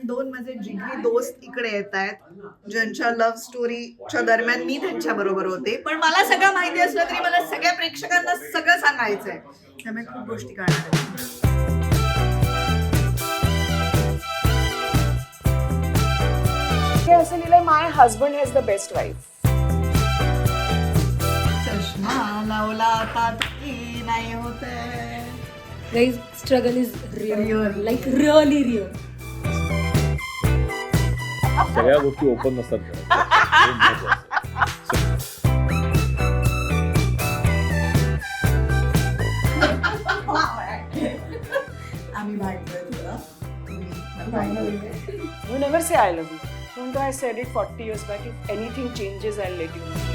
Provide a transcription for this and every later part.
दोन माझे जिगरी दोस्त इकडे येत आहेत, ज्यांच्या लव्ह स्टोरीच्या दरम्यान मी त्यांच्या बरोबर होते. पण मला सगळं माहिती असलं तरी मला सगळ्या प्रेक्षकांना सगळं सांगायचंय, त्यामुळे खूप गोष्टी करणार आहेत. असं लिहिलंय, my husband has the best wife. चष्मा लावला आता तरी नाही होते. Guys, struggle is real. Like really real. सगळ्या गोष्टी ओपन नसतात घरात. आम्ही भांडतोय तुला. You never say I love you. Even though I said it 40 years back, if anything changes, I'll let you know.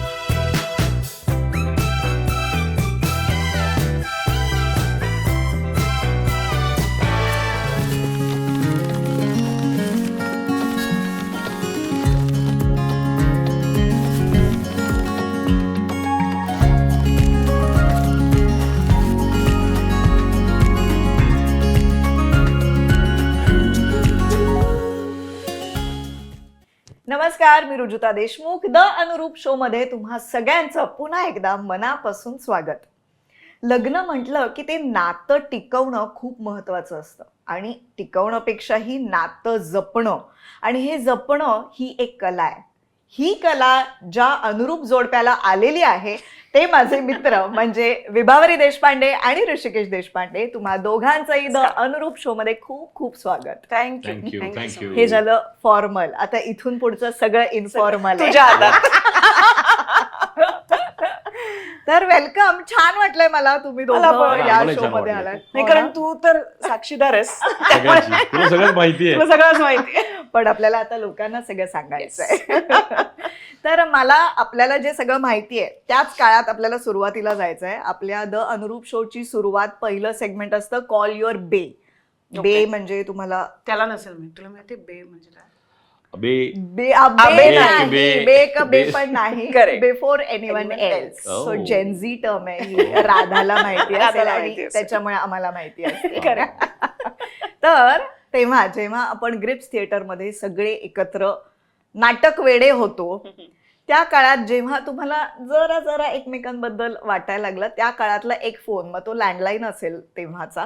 नमस्कार, मी रुजुता देशमुख. द अनुरूप शो मध्ये तुम्हा सगळ्यांचं पुन्हा एकदा मनापासून स्वागत. लग्न म्हटलं की ते नातं टिकवणं खूप महत्वाचं असतं आणि टिकवण्यापेक्षाही नातं जपणं, आणि हे जपणं ही एक कला आहे. ही कला ज्या अनुरूप जोडप्याला आलेली आहे ते माझे मित्र म्हणजे विभावरी देशपांडे आणि ऋषिकेश देशपांडे. तुम्हा दोघांचंही द अनुरूप शो मध्ये खूप खूप स्वागत. थँक्यू. हे झालं फॉर्मल. आता इथून पुढचं सगळं इनफॉर्मल आहे. तुझ्या हातात. तर वेलकम. छान वाटलंय मला तुम्ही मला दोघं पण. या आम्हालाही शो छान मध्ये वाटलं. आलात. नाही, कारण तू तर साक्षीदार आहेस. सगळ्यांची तुला सगळंच माहिती आहे. तुला सगळंच माहिती आहे. पण आपल्याला आता लोकांना सगळं सांगायचंय. तर मला आपल्याला जे सगळं माहिती आहे त्याच काळात आपल्याला सुरुवातीला जायचंय. आपल्या द अनुरूप शोची सुरुवात, पहिलं सेगमेंट असतं कॉल युअर बे. बे म्हणजे तुम्हाला त्याला नसेल माहिती. तुला माहिती बे म्हणजे काय? अबे बे नाही, बे- बे का बे बे- पण नाही. Correct. Before anyone Anyone else. else. So Oh. Gen Z term आहे ही. राधाला माहिती असेल राधाला आणि माहिती असेल. त्याच्यामुळे आम्हाला माहिती असते. तर तेव्हा जेव्हा आपण ग्रिप्स थिएटरमध्ये सगळे एकत्र नाटक वेडे होतो, त्या काळात जेव्हा तुम्हाला जरा जरा एकमेकांबद्दल वाटायला लागलं, त्या काळातला एक फोन, मग तो लँडलाईन असेल तेव्हाचा,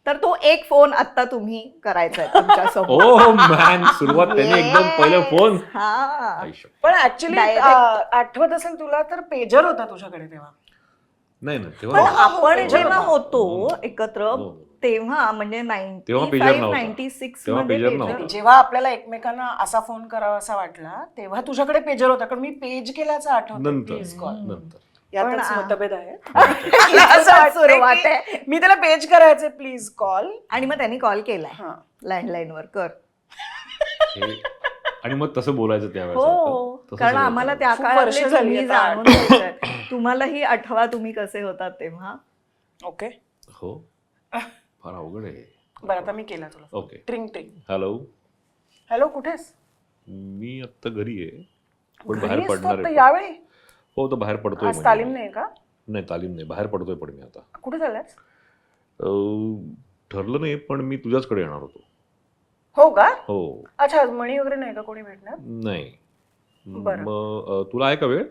तर तो एक फोन आता तुम्ही करायचा आहे तुमच्यासमोर. ओ मॅन, सुरुवात त्याने एकदम पहिलं फोन. हा. पण ऍक्च्युली Direct. आठवत असेल तुला तर पेजर होता तुझ्याकडे तेव्हा. नाही ना पण तेव्हा आपण पेजर जेव्हा होता. होतो एकत्र हो. तेव्हा म्हणजे तेव्हा पेजर 95, नव्हता. 96 तेव्हा मध्ये पेजर पेजर नव्हता. जेव्हा आपल्याला एकमेकांना असा फोन करावा असा वाटला तेव्हा तुझ्याकडे पेजर होता. कारण मी पेज केल्याचं आठवत. नंतर प्लीज कॉल. नंतर यातच पण, मतभेद आहे. असं वाटतंय सुरुवात की- आहे. मी त्याला पेज करायचे, प्लीज कॉल. आणि मग त्यांनी कॉल केलाय हा. लँडलाईन वर कर. हे- आणि मग तसं बोलायचं त्यावेळेस. हो, कारण आम्हाला त्या खूप वर्ष काळातले झाली तुम्ही आता. जाणून घ्यायचंय. तुम्हालाही आठवा तुम्ही कसे होतात तेव्हा. ओके, हो फार अवघड आहे. बरं आता मी केला तुला. ओके. ट्रिंग ट्रिंग. हॅलो, हॅलो, कुठेस? मी आता घरी आहे पण घरी बाहेर आहेस पडणार फक्त आहे. यावेळी? हो, तर बाहेर पडतोय. आज म्हणजे तालीम मी. नाही का? नाही, तालीम नाही, बाहेर पडतोय पण मी आता. कुठे चाललास? ठरलं नाही, पण मी तुझ्याचकडे येणार होतो. हो का? हो. अच्छा, मणी वगैरे नाही का कोणी भेटणार? नाही. बरं. मग तुला आहे का वेळ?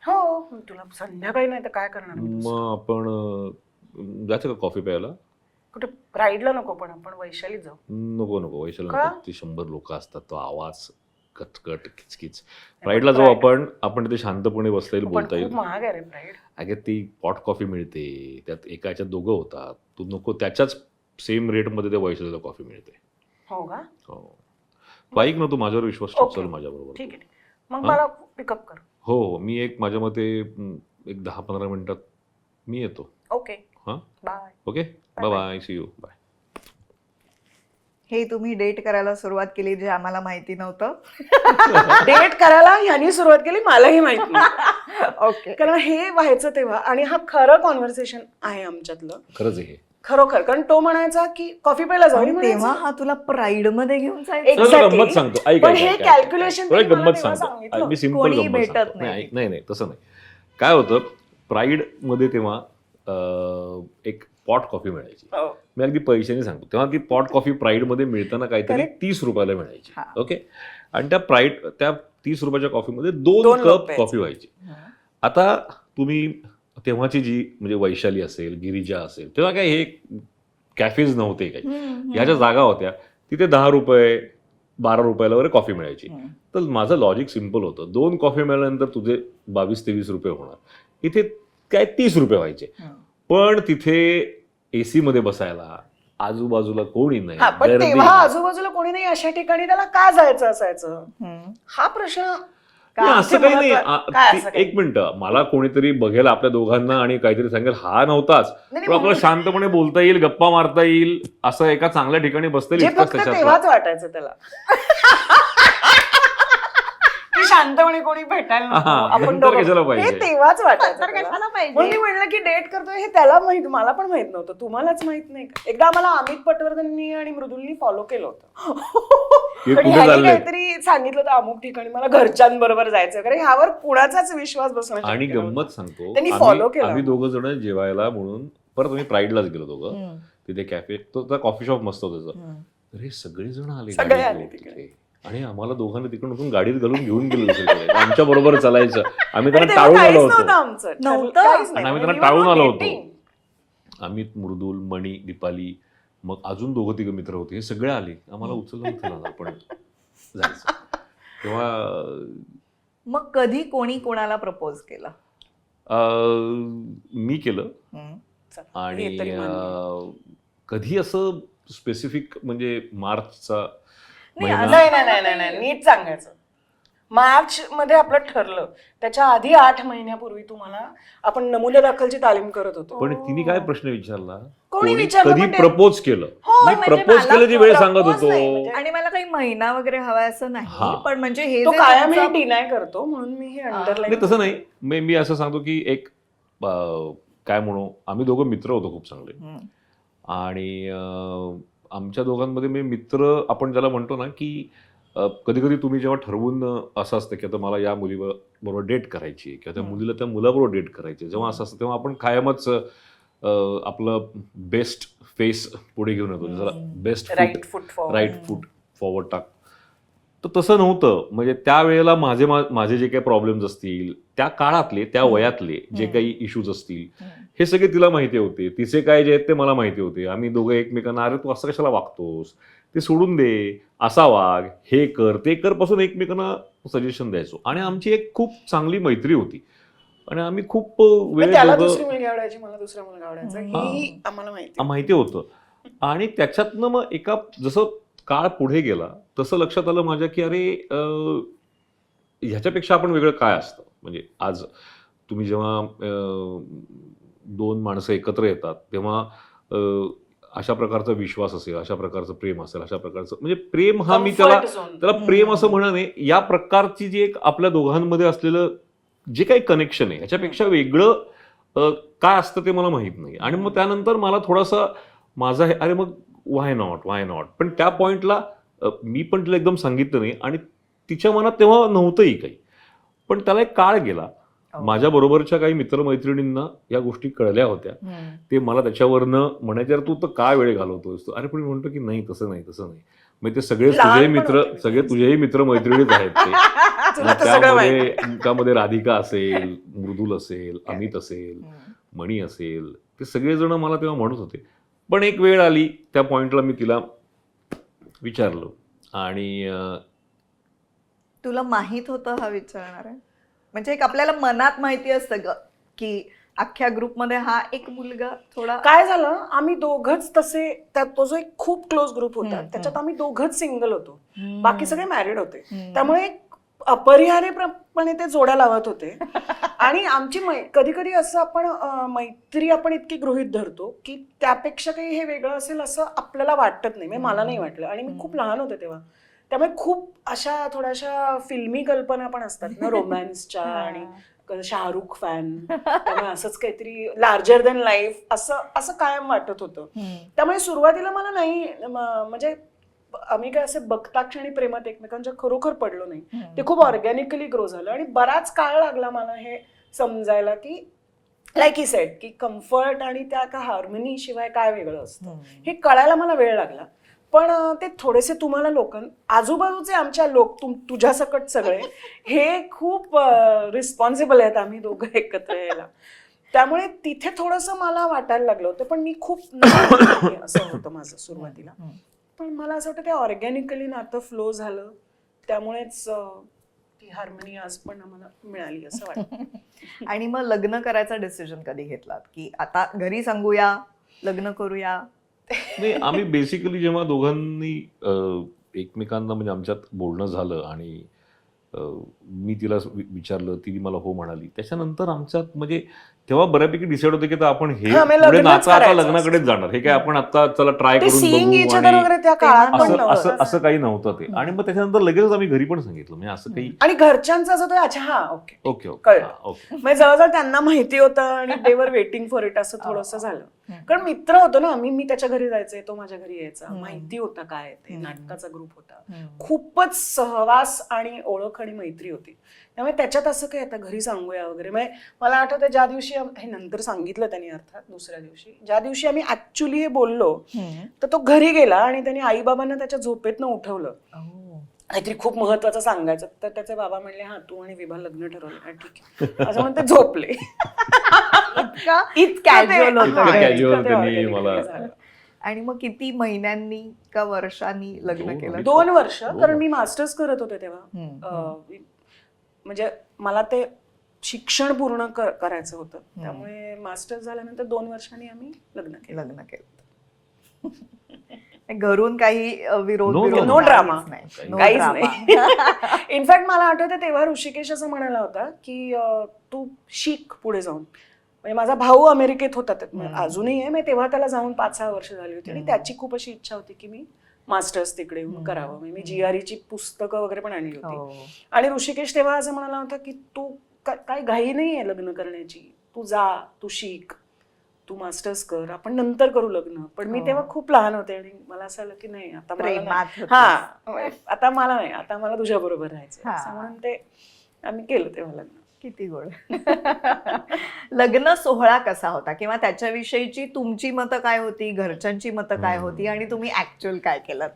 हो, तुला संध्याकाळी नाही तर काय करणार मी दुसरं? मग आपण जायचं का कॉफी प्यायला? कुठे राईडला नको, पण आपण वैशालीत जाऊ. नको वैशाला का? नको. ती 100 लोक असतात, तो आवाज कटकट किचकिच. राईडला जाऊ आपण तिथे शांतपणे बसता येईल, पण बोलता खूप येईल. महाग आहे रे राईड. अगे ती पॉट कॉफी मिळते, त्यात एकाच्या दोघं होतात. तू नको, त्याच्याच सेम रेटमध्ये त्या वैशालीला कॉफी मिळते. हो का? हो, तू ऐक ना, तू माझ्यावर विश्वास ठेव, ओके. चल माझ्या बरोबर. ठीक आहे. मग हा? मला पिकअप कर. हो, मी एक माझ्या मते एक 10-15 मिनिटात मी येतो. ओके, हा, bye. Okay, bye bye, see you, bye. हे तुम्ही डेट करायला सुरुवात केली जे आम्हाला माहिती नव्हतं. डेट करायला ह्यानी सुरुवात केली, मलाही माहित नाही. ओके. कारण हे व्हायचं तेव्हा, आणि हा खरं कॉन्व्हर्सेशन आहे आमच्यातलं, खरंच आहे हे. खरोखर. कारण तो म्हणायचा की कॉफी प्यायला जाऊ. मी तेव्हा म्हणायचो, हा तुला प्राईड मध्ये घेऊन चल, जायचं. तुला Exactly. गंमत सांगतो, ऐक पण ऐक, हे ऐक, ऐक, calculation तुला एक त्यांनी मला गंमत तेव्हा सांगतो. सांगितलं. मी सिंपल कोणीही गंमत भेटत सांगतो. नाही. नाही नाही, तसं नाही. काय होतं, प्राईड मध्ये तेव्हा एक पॉट कॉफी मिळायची. हो. मी अगदी पैशाने सांगतो, तेव्हा ती पॉट कॉफी प्राईड मध्ये मिळताना काहीतरी Correct. 30 रुपयाला मिळायची. हा. ओके. आणि त्या 30 रुपयाच्या कॉफीमध्ये 2 दोन लोक कप प्यायचे. कॉफी व्हायची. आता तुम्ही तेव्हाची जी म्हणजे वैशाली असेल, गिरिजा असेल, तेव्हा काय हे कॅफेज नव्हते काही, ह्या ज्या जागा होत्या तिथे 10 रुपये 12 रुपयाला वगैरे कॉफी मिळायची. तर माझं लॉजिक सिम्पल होतं, 2 कॉफी मिळाल्यानंतर तुझे 22-23 रुपये होणार. इथे काय 30 रुपये व्हायचे. पण तिथे एसी मध्ये बसायला आजूबाजूला कोणी नाही, हा, पण गर्दी तेव्हा नाही. आजूबाजूला कोणी नाही अशा ठिकाणी त्याला का जायचं असायचं हा प्रश्न. नाही, असं काही नाही. काय असं काही? एक मिनिट, मला कोणीतरी बघेल आपल्या दोघांना आणि काहीतरी सांगेल हा नव्हताच, नाही, पण आपल्याला शांतपणे बोलता येईल, गप्पा मारता येईल, असं एका चांगल्या ठिकाणी बसता जे येईल फक्त त्याच्यात. तेव्हाच वाटायचं त्याला की शांतपणे कोणी भेटायला नको. हा, आपण नंतर दोघं- कशाला पाहिजे? हे तेव्हाच वाटायचं तर त्याला. कशाला पाहिजे? म्हणून मी म्हणलं की डेट करतोय हे त्याला माहित, मला पण माहित नव्हतं, तुम्हालाच माहित नाही का? एकदा आम्हाला अमित पटवर्धननी आणि मृदुलनी फॉलो केलं होतं. हे पण कुठे ह्यानी चाललंय? काहीतरी सांगितलं होतं अमुक ठिकाणी मला घरच्यांबरोबर जायचं, कारण ह्यावर कुणाचाच विश्वास बसणार आणि गंमत सांगतो, त्यांनी follow केलं. आम्ही दोघं जण जेवायला म्हणून परत आम्ही प्राईडलाच गेलो दोघं. तिथे कॅफे, तो कॉफी शॉप मस्त होतं त्याचं. अरे सगळेजण आले सगळे गाडीत आले घेऊन तिकडे. तिथे. आणि आम्हाला दोघांना तिकडून उठून गाडीत घालून घेऊन गेलो दुसरीकडे. आमच्या बरोबर चालायचं, आम्ही त्यांना टाळून आलो होतो. आमचं नव्हतं? काहीच नाही. आणि आम्ही त्यांना We were टाळून not आलो होतो. dating. अमित, मृदुल, मणी, दीपाली, मग अजून 2-3 मित्र होते, हे सगळे आले. आम्हाला उचललं चला आपण जायचं. तेव्हा मग कधी कोणी कोणाला प्रपोज केलं? मी केलं. चला, आणि हे तरी मान्य. कधी असं स्पेसिफिक म्हणजे मार्चचा नाही, महिना, नाही, नीट सांगायचं. मार्च मध्ये आपलं ठरलं, त्याच्या आधी 8 महिन्यापूर्वी तुम्हाला आपण नमुने दाखलची तालीम करत होतो. पण तिने काय प्रश्न विचारला, कोणी विचारलं कधी पण ते- प्रपोज केलं? हो, मी म्हणजे प्रपोज मला केल्याची वेळ propose सांगत नाही, होतो. म्हणजे- आणि मला काही महिना वगैरे हवाय असं नाही, हा. पण म्हणजे हे तो जे कायम हे तुमचं- डिनाय करतो, म्हणून मी हे नाही अंडरलाईन. तसं नाही, मी असं सांगतो की एक काय म्हणू, आम्ही दोघं मित्र होतो खूप चांगले. आणि आमच्या दोघांमध्ये मी मित्र आपण ज्याला म्हणतो ना की कधी कधी तुम्ही जेव्हा ठरवून असं असतं की आता मला या मुलीबरोबर डेट करायची किंवा त्या मुलीला त्या मुलाबरोबर डेट करायची, जेव्हा असं असतं तेव्हा आपण कायमच आपलं बेस्ट फेस पुढे घेऊन येतो, जरा बेस्ट राईट फुट राईट फूट फॉरवर्ड टाक. तर तसं नव्हतं. म्हणजे त्यावेळेला माझे जे काही प्रॉब्लेम्स असतील, त्या काळातले त्या वयातले जे काही इश्यूज असतील, हे सगळे तिला माहिती होते. तिचे काय जे आहेत ते मला माहिती होते. आम्ही दोघं एकमेकांना अरे तू असं कशाला वागतोस, ते सोडून दे, असा वाग, हे कर ते कर पासून एकमेकांना सजेशन द्यायचो. आणि आमची एक खूप चांगली मैत्री होती आणि आम्ही खूप वेळ त्याला दोघं- दुसरी मुलगी आवडायची, मला दुसरा मुलगा आवडायचा, ही आम्हाला माहिती. माहिती होतं. आणि त्याच्यातनं मग एका जसं काळ पुढे गेला तसं लक्षात आलं माझ्या की अरे ह्याच्यापेक्षा आपण वेगळं काय असतं. म्हणजे आज तुम्ही जेव्हा 2 माणसं एकत्र येतात तेव्हा अशा प्रकारचा विश्वास असेल, अशा प्रकारचं प्रेम असेल, अशा प्रकारचं म्हणजे प्रेम हा मी Comfort zone. त्याला प्रेम असं म्हणा नाही, या प्रकारची जी एक आपल्या दोघांमध्ये असलेलं जे काही कनेक्शन आहे ह्याच्यापेक्षा वेगळं काय असतं ते मला माहित नाही. आणि मग त्यानंतर मला थोडासा माझा अरे मग व्हाय नॉट. पण त्या पॉइंटला मी पण तिला एकदम सांगितलं नाही आणि तिच्या मनात तेव्हा नव्हतंही काही. पण त्याला एक काळ गेला. माझ्या बरोबरच्या काही मित्रमैत्रिणींना या गोष्टी कळल्या होत्या. ते मला त्याच्यावरनं म्हणायचे अरे तू तर काय वेळ घालवतोस. अरे पण मी म्हणतो की नाही तसं नाही. मग ते सगळे लहान तुझेही पण मित्र, होते. सगळे तुझेही मित्रमैत्रिणीच आहेत ते. तुला तर सगळं माहिती. त्यामध्ये राधिका असेल, मृदुल असेल, अमित असेल, मणी असेल, ते सगळेजण मला तेव्हा म्हणत होते. पण एक वेळ आली त्या पॉइंटला मी तिला विचारलं आणि तुला माहित होतं हा विचारणार आहे म्हणजे एक आपल्याला मनात माहिती असतं ग की अख्ख्या ग्रुपमध्ये हा एक मुलगा थोडा काय झालं, आम्ही दोघंच तसे, तो जो एक खूप क्लोज ग्रुप होता त्याच्यात आम्ही दोघंच सिंगल होतो, बाकी सगळे मॅरिड होते. त्यामुळे अपरिहार्यपणे ते जोड्या लावत होते. आणि आमची कधी कधी असं आपण मैत्री आपण इतकी गृहीत धरतो की त्यापेक्षा काही हे वेगळं असेल असं आपल्याला वाटत नाही. मला नाही वाटलं आणि मी खूप लहान होते तेव्हा, त्यामुळे खूप अशा थोड्याशा फिल्मी कल्पना पण असतात ना रोमॅन्सच्या, आणि शाहरुख फॅन, त्यामुळे असंच काहीतरी लार्जर दॅन लाईफ असं कायम वाटत होतं. त्यामुळे सुरुवातीला मला नाही म्हणजे आम्ही काय असं बघताक्ष आणि प्रेमात एकमेकांच्या खरोखर पडलो नाही. ते खूप ऑर्गॅनिकली ग्रो झालं आणि बराच काळ लागला मला हे समजायला की लाईक ही सेट की कम्फर्ट आणि त्या का हार्मनी शिवाय काय वेगळं असतं हे कळायला मला वेळ लागला. पण ते थोडेसे तुम्हाला आजूबाजूचे आमच्या लोक तुझ्या सकट सगळे हे खूप रिस्पॉन्सिबल आहेत आम्ही दोघं एकत्र यायला. त्यामुळे तिथे थोडंसं मला वाटायला लागलं होतं, पण मी खूप नाही असं होतं माझं सुरुवातीला. पण मला असं वाटतं ते ऑर्गॅनिकली नातं फ्लो झालं, त्यामुळेच ती हार्मनी आज पण आम्हाला मिळाली असं वाटतं. आणि मग लग्न करायचा डिसिजन कधी घेतलात की आता घरी सांगूया लग्न करूया? नाही, आम्ही बेसिकली जेव्हा दोघांनी एकमेकांना म्हणजे आमच्यात बोलणं झालं आणि मी तिला विचारलं, ती मला हो म्हणाली, त्याच्यानंतर आमच्यात म्हणजे तेव्हा बऱ्यापैकी डिसाईड होतं की आता आपण हे हा, म्हणजे पुढे लग्नच नातं आता करायचं लग्नाकडेच जाणार. हे काय आपण आता चला ट्राय ते करून सीइंग बघू इच अदर आणि वगैरे त्या काळात पण असं नव्हतं. असं असं काही नव्हतं ते. आणि मग त्याच्यानंतर लगेच आम्ही घरी पण सांगितलं, म्हणजे असं काही आणि घरच्यांचं असं होतं, अच्छा हा ओके ओके ओके कळलं. ओके. म्हणजे जवळजवळ त्यांना माहिती होतं आणि दे वर वेटिंग फॉर इट असं थोडंसं झालं. कारण मित्र होतो ना आम्ही, मी त्याच्या घरी जायचे, तो माझ्या घरी यायचा, माहिती होता काय ते, नाटकाचा ग्रुप होता, खूपच सहवास आणि ओळख आणि मैत्री होती. त्यामुळे त्याच्यात असं काही आता घरी सांगूया वगैरे, म्हणजे मला आठवतं ज्या दिवशी हे नंतर सांगितलं त्यांनी अर्थात दुसऱ्या दिवशी, ज्या दिवशी आम्ही ऍक्च्युली हे बोललो तर तो घरी गेला आणि त्यांनी आईबाबांना त्याच्या झोपेतनं उठवलं. काहीतरी खूप महत्वाचं सांगायचं, तर त्याचे बाबा म्हणले हा तू आणि विभा लग्न ठरवलं, ठीक आहे असं म्हणून ते झोपले. कॅज्युअल होतं. Casual त्यांनी मला आणि मग किती महिन्यांनी का वर्षांनी लग्न केलं? 2 वर्ष, कारण मी मास्टर्स करत होते तेव्हा. म्हणजे मला ते शिक्षण पूर्ण करायचं होतं, त्यामुळे मास्टर्स झाल्यानंतर 2 वर्षांनी आम्ही लग्न केलं. घरून काही विरोध No, विरोध no drama. काहीच नाही. No काहीच drama. नाही. इनफॅक्ट मला आठवतं तेव्हा ऋषिकेश असं म्हणाला होता की तू शिक पुढे जाऊन. म्हणजे माझा भाऊ अमेरिकेत होता, अजूनही आहे, मी तेव्हा त्याला जाऊन 5-6 वर्ष झाली होती आणि त्याची खूप अशी इच्छा होती की मी मास्टर्स तिकडे येऊन करावं. म्हणजे मी GREची पुस्तकं वगैरे पण आणली होती. आणि ऋषिकेश तेव्हा असं म्हणाला होता की तू काय घाई नाहीये लग्न करण्याची, तू जा, तू शिक, तू मास्टर्स कर, आपण नंतर करू लग्न. पण मी तेव्हा खूप लहान होते आणि मला असं आलं की नाही आता मला नाही, आता मला तुझ्या बरोबर राहायचं, असं म्हणून ते आम्ही केलं तेव्हा लग्न. किती गोड. लग्न सोहळा कसा होता किंवा त्याच्याविषयीची तुमची मतं काय होती, घरच्यांची मतं काय होती आणि तुम्ही ऍक्च्युअल काय केलं?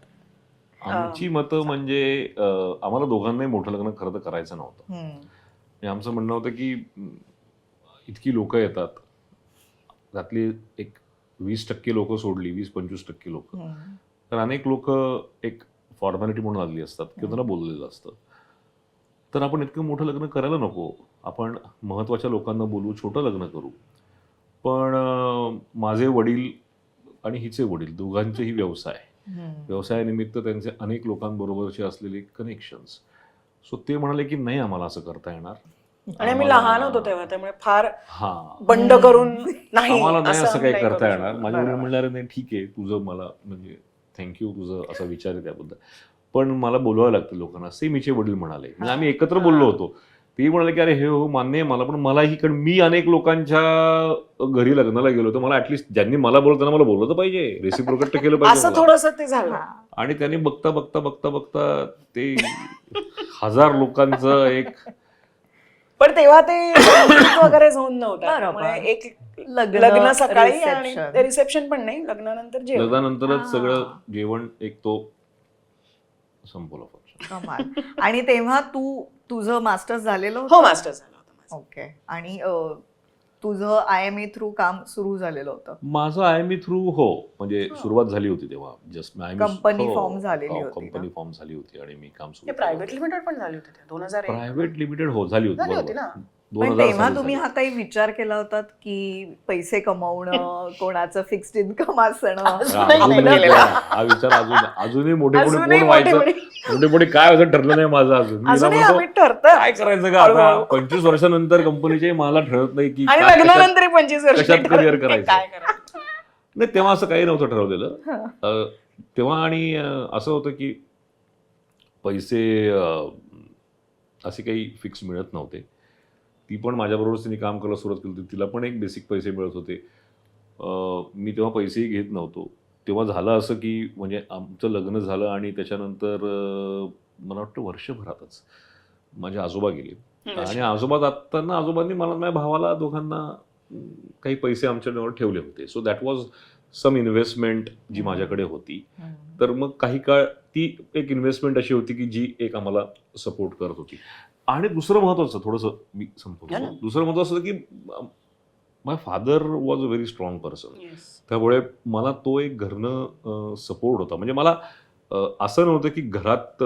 आमची मतं म्हणजे आम्हाला दोघांनाही मोठं लग्न खरं तर करायचं नव्हतं. म्हणजे आमचं म्हणणं होतं की इतकी लोक येतात, त्यातली एक 20% लोक सोडली, 20-25% लोक, तर अनेक लोक एक फॉर्मॅलिटी म्हणून आलेली असतात किंवा त्यांना बोललेलं असतं. तर आपण इतकं मोठं लग्न करायला नको, आपण महत्त्वाच्या लोकांना बोलू, छोटं लग्न करू. पण माझे वडील आणि हिचे वडील दोघांचेही व्यवसायानिमित्त त्यांचे अनेक लोकांबरोबरचे असलेले कनेक्शन्स, सो ते म्हणाले की नाही आम्हाला असं करता येणार. आणि आम्ही लहान होतो तेव्हा, त्यामुळे फार हा बंड करून नाही आम्हाला नाही असं काही नाही करता करू येणार. शकत. माझे वडील म्हणणारे नाही ठीक आहे तुझं, मला म्हणजे थँक्यू तुझं असा विचार आहे त्याबद्दल, पण मला बोलवावं लागतं लोकांना, असे मीचे वडील म्हणाले. म्हणजे आम्ही एकत्र बोललो होतो. ते म्हणाले की अरे हे हो मान्य आहे मला, पण मलाही, कारण मी अनेक लोकांच्या घरी लग्नाला गेलो तर मला ऍटलिस्ट ज्यांनी मला बोलवलं त्यांना मला बोलवलं पाहिजे, रेसिप्रोकेट तर केलं पाहिजे असं मला. थोडंसं ते झालं. आणि त्यांनी बघता बघता बघता बघता ते 1000 लोकांचं एक, पण तेव्हा ते संगीत वगैरे झोन नव्हता, बरोबर. त्यामुळे एक लग्न, लग्न सकाळी आणि reception. रिसेप्शन पण नाही, लग्नानंतर जेवण. लग्नानंतरच सगळं जेवण एक तो संपवलं फंक्शन. कमाल. आणि तेव्हा तुझं मास्टर्स झालेलं हो, होतं? मास्टर झालं होतं माझं. ओके. आणि तुझं IME थ्रू काम सुरू झालेलं होतं? माझं IME थ्रू हो, म्हणजे सुरुवात झाली होती तेव्हा, जस्ट कंपनी फॉर्म झालेली होती कंपनी फॉर्म झाली होती आणि मी काम हे सुरू प्रायव्हेट लिमिटेड पण झाली होती ते 2001. प्रायव्हेट लिमिटेड हो झाली होती झाली होती बरोबर. ना. पण 2000 तेव्हा साली तुम्ही झाली. हा काही विचार केला होता की पैसे कमवणं, कोणाचं फिक्स्ड इन्कम असणं? हा विचार अजूनही मोठे मोठे अजूनही कोण व्हायचं, मोठे- मोठे मोठे काय व्हायचं ठरलं नाही माझं अजून. मी अजूनही म्हणतो, आम्ही ठरतं. काय करायचं का आता 25 वर्षानंतर कंपनीचे, मला ठरत नाही की आणि काय- लग्नानंतर 25 वर्ष कशात career ठरवते करायचं. काय करायचं. नाही तेव्हा असं काही नव्हतं ठरवलेलं तेव्हा. आणि असं होतं की पैसे असे काही फिक्स मिळत नव्हते. ती पण माझ्याबरोबरच तिने काम करायला सुरुवात केली होती, तिला पण एक बेसिक पैसे मिळत होते. मी तेव्हा पैसेही घेत नव्हतो. तेव्हा झालं असं की म्हणजे आमचं लग्न झालं आणि त्याच्यानंतर मला वाटतं वर्षभरातच माझे आजोबा गेले. आणि आजोबा जाताना आजोबांनी मला, माझ्या भावाला दोघांना काही पैसे आमच्याजवळ ठेवले होते. So that was some investment जी माझ्याकडे होती. तर मग काही काळ ती एक इन्व्हेस्टमेंट अशी होती की जी एक आम्हाला सपोर्ट करत होती. आणि दुसरं महत्वाचं थोडंसं मी संपवतो. दुसरं महत्वाचं की my father was a very strong person. त्यामुळे मला तो एक घरनं सपोर्ट होता. म्हणजे मला असं नव्हतं की घरात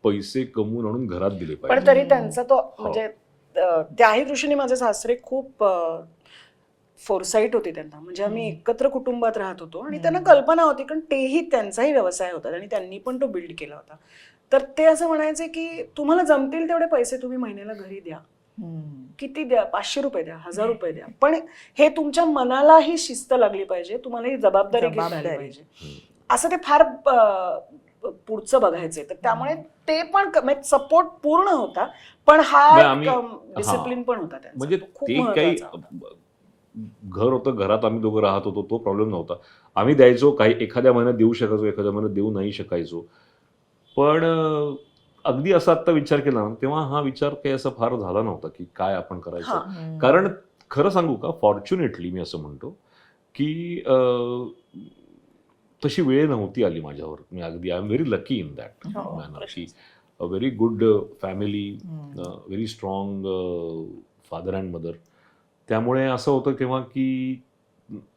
पैसे कमवून आणून घरात दिले पण पाहिजे. तरी त्यांचा तो म्हणजे त्याही दृष्टीने माझे सासरे खूप फोरसाईट होते त्यांना. म्हणजे आम्ही एकत्र कुटुंबात राहत होतो आणि त्यांना कल्पना होती, कारण तेही त्यांचाही व्यवसाय होता आणि त्यांनी पण तो बिल्ड केला होता. तर ते असं म्हणायचे की तुम्हाला जमतील तेवढे पैसे तुम्ही महिन्याला घरी द्या, किती द्या, 500 रुपये द्या, 1000 रुपये द्या, पण हे तुमच्या मनालाही शिस्त लागली पाहिजे, तुम्हाला ही जबाबदारी घेता आली पाहिजे. असं ते फार पुढचं बघायचे. तर त्यामुळे ते पण सपोर्ट पूर्ण होता, पण हा डिसिप्लिन पण होता त्यांचा. म्हणजे खूप ते काही महत्त्वाचा होता. घर होतं, घरात आम्ही दोघं राहत होतो, तो प्रॉब्लेम नव्हता. आम्ही द्यायचो, काही एखाद्या महिन्यात देऊ शकायचो, एखाद्या महिन्यात देऊ नाही शकायचो. पण अगदी असा आता विचार केला ना, तेव्हा हा विचार काही असा फार झाला नव्हता की काय आपण करायचं. कारण खरं सांगू का, फॉर्च्युनेटली मी असं म्हणतो की तशी वेळ नव्हती आली माझ्यावर. मी अगदी I am very lucky in that manner की a very good family, very strong father and mother. त्यामुळे असं होतं तेव्हा की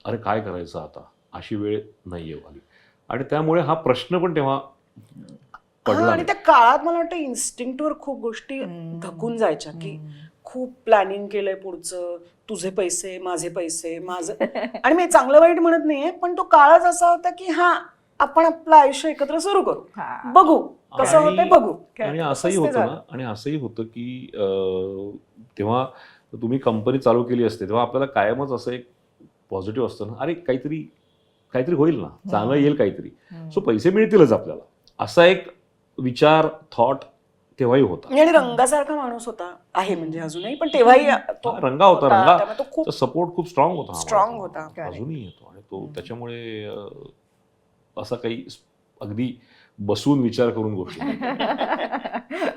अरे काय करायचं आता, अशी वेळ नाही आली. आणि त्यामुळे हा प्रश्न पण तेव्हा पडला. आणि त्या काळात मला वाटतं इन्स्टिंक्टवर खूप गोष्टी धकून जायच्या की खूप प्लॅनिंग केलंय पुढचं, तुझे पैसे, माझे पैसे, माझं. आणि मी चांगलं वाईट म्हणत नाहीये, पण तो काळच असा होता की हा आपण आपलं आयुष्य एकत्र सुरू करू, बघू कसं होतंय बघू. आणि असंही होतं ना, आणि असंही होतं की तेव्हा तुम्ही कंपनी चालू केली असते तेव्हा आपल्याला कायमच असं एक पॉझिटिव्ह असतं ना, अरे काहीतरी होईल ना, चांगलं येईल काहीतरी, सो पैसे मिळतीलच आपल्याला, असा एक विचार, थॉट तेव्हाही होता. आणि रंगासारखा माणूस होता, आहे म्हणजे अजूनही, पण तेव्हाही तो रंगा होता. त्यामुळे तो खूप सपोर्ट खूप स्ट्रॉंग होता. स्ट्रॉंग होता. अजूनही येतो. आणि तो त्याच्यामुळे असा काही अगदी बसून विचार करून गोष्टी.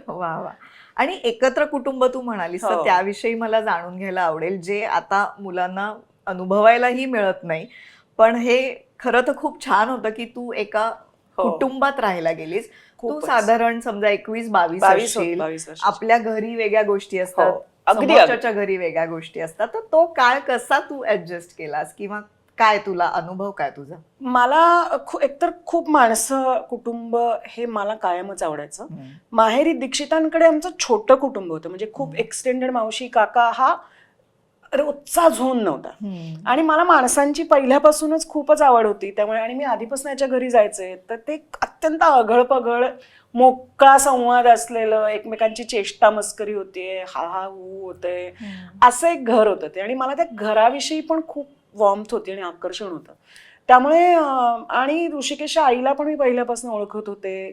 वा वा. आणि एकत्र कुटुंब तू म्हणालीस, तर त्याविषयी मला जाणून घ्यायला आवडेल, जे आता मुलांना अनुभवायलाही मिळत नाही. पण हे खरं तर खूप छान होतं की तू एका कुटुंबात राहायला गेलीस. तू साधारण समजा 21-22 असशील, आपल्या घरी वेगळ्या गोष्टी असतात, समोरच्याच्या घरी वेगळ्या गोष्टी असतात. तर तो काळ कसा तू ऍडजस्ट केलास, किंवा काय तुला अनुभव काय तुझा? मला एकतर खूप माणसं, कुटुंब हे मला कायमच आवडायचं. माहेरी दीक्षितांकडे आमचं छोटं कुटुंब होतं, म्हणजे खूप एक्सटेंडेड मावशी काका हा रोजचा झोन नव्हता. आणि मला माणसांची पहिल्यापासूनच खूपच आवड होती त्यामुळे, आणि मी आधीपासून याच्या घरी जायचे, तर ते अत्यंत अघळ मोकळा संवाद असलेलं, एकमेकांची चेष्टा मस्करी होतीये, हा हा हू होते, असं एक घर होतं ते. आणि मला त्या घराविषयी पण खूप वॉर्मथ होती आणि आकर्षण होतं. त्यामुळे आणि ऋषिकेशच्या आईला पण मी पहिल्यापासून ओळखत होते.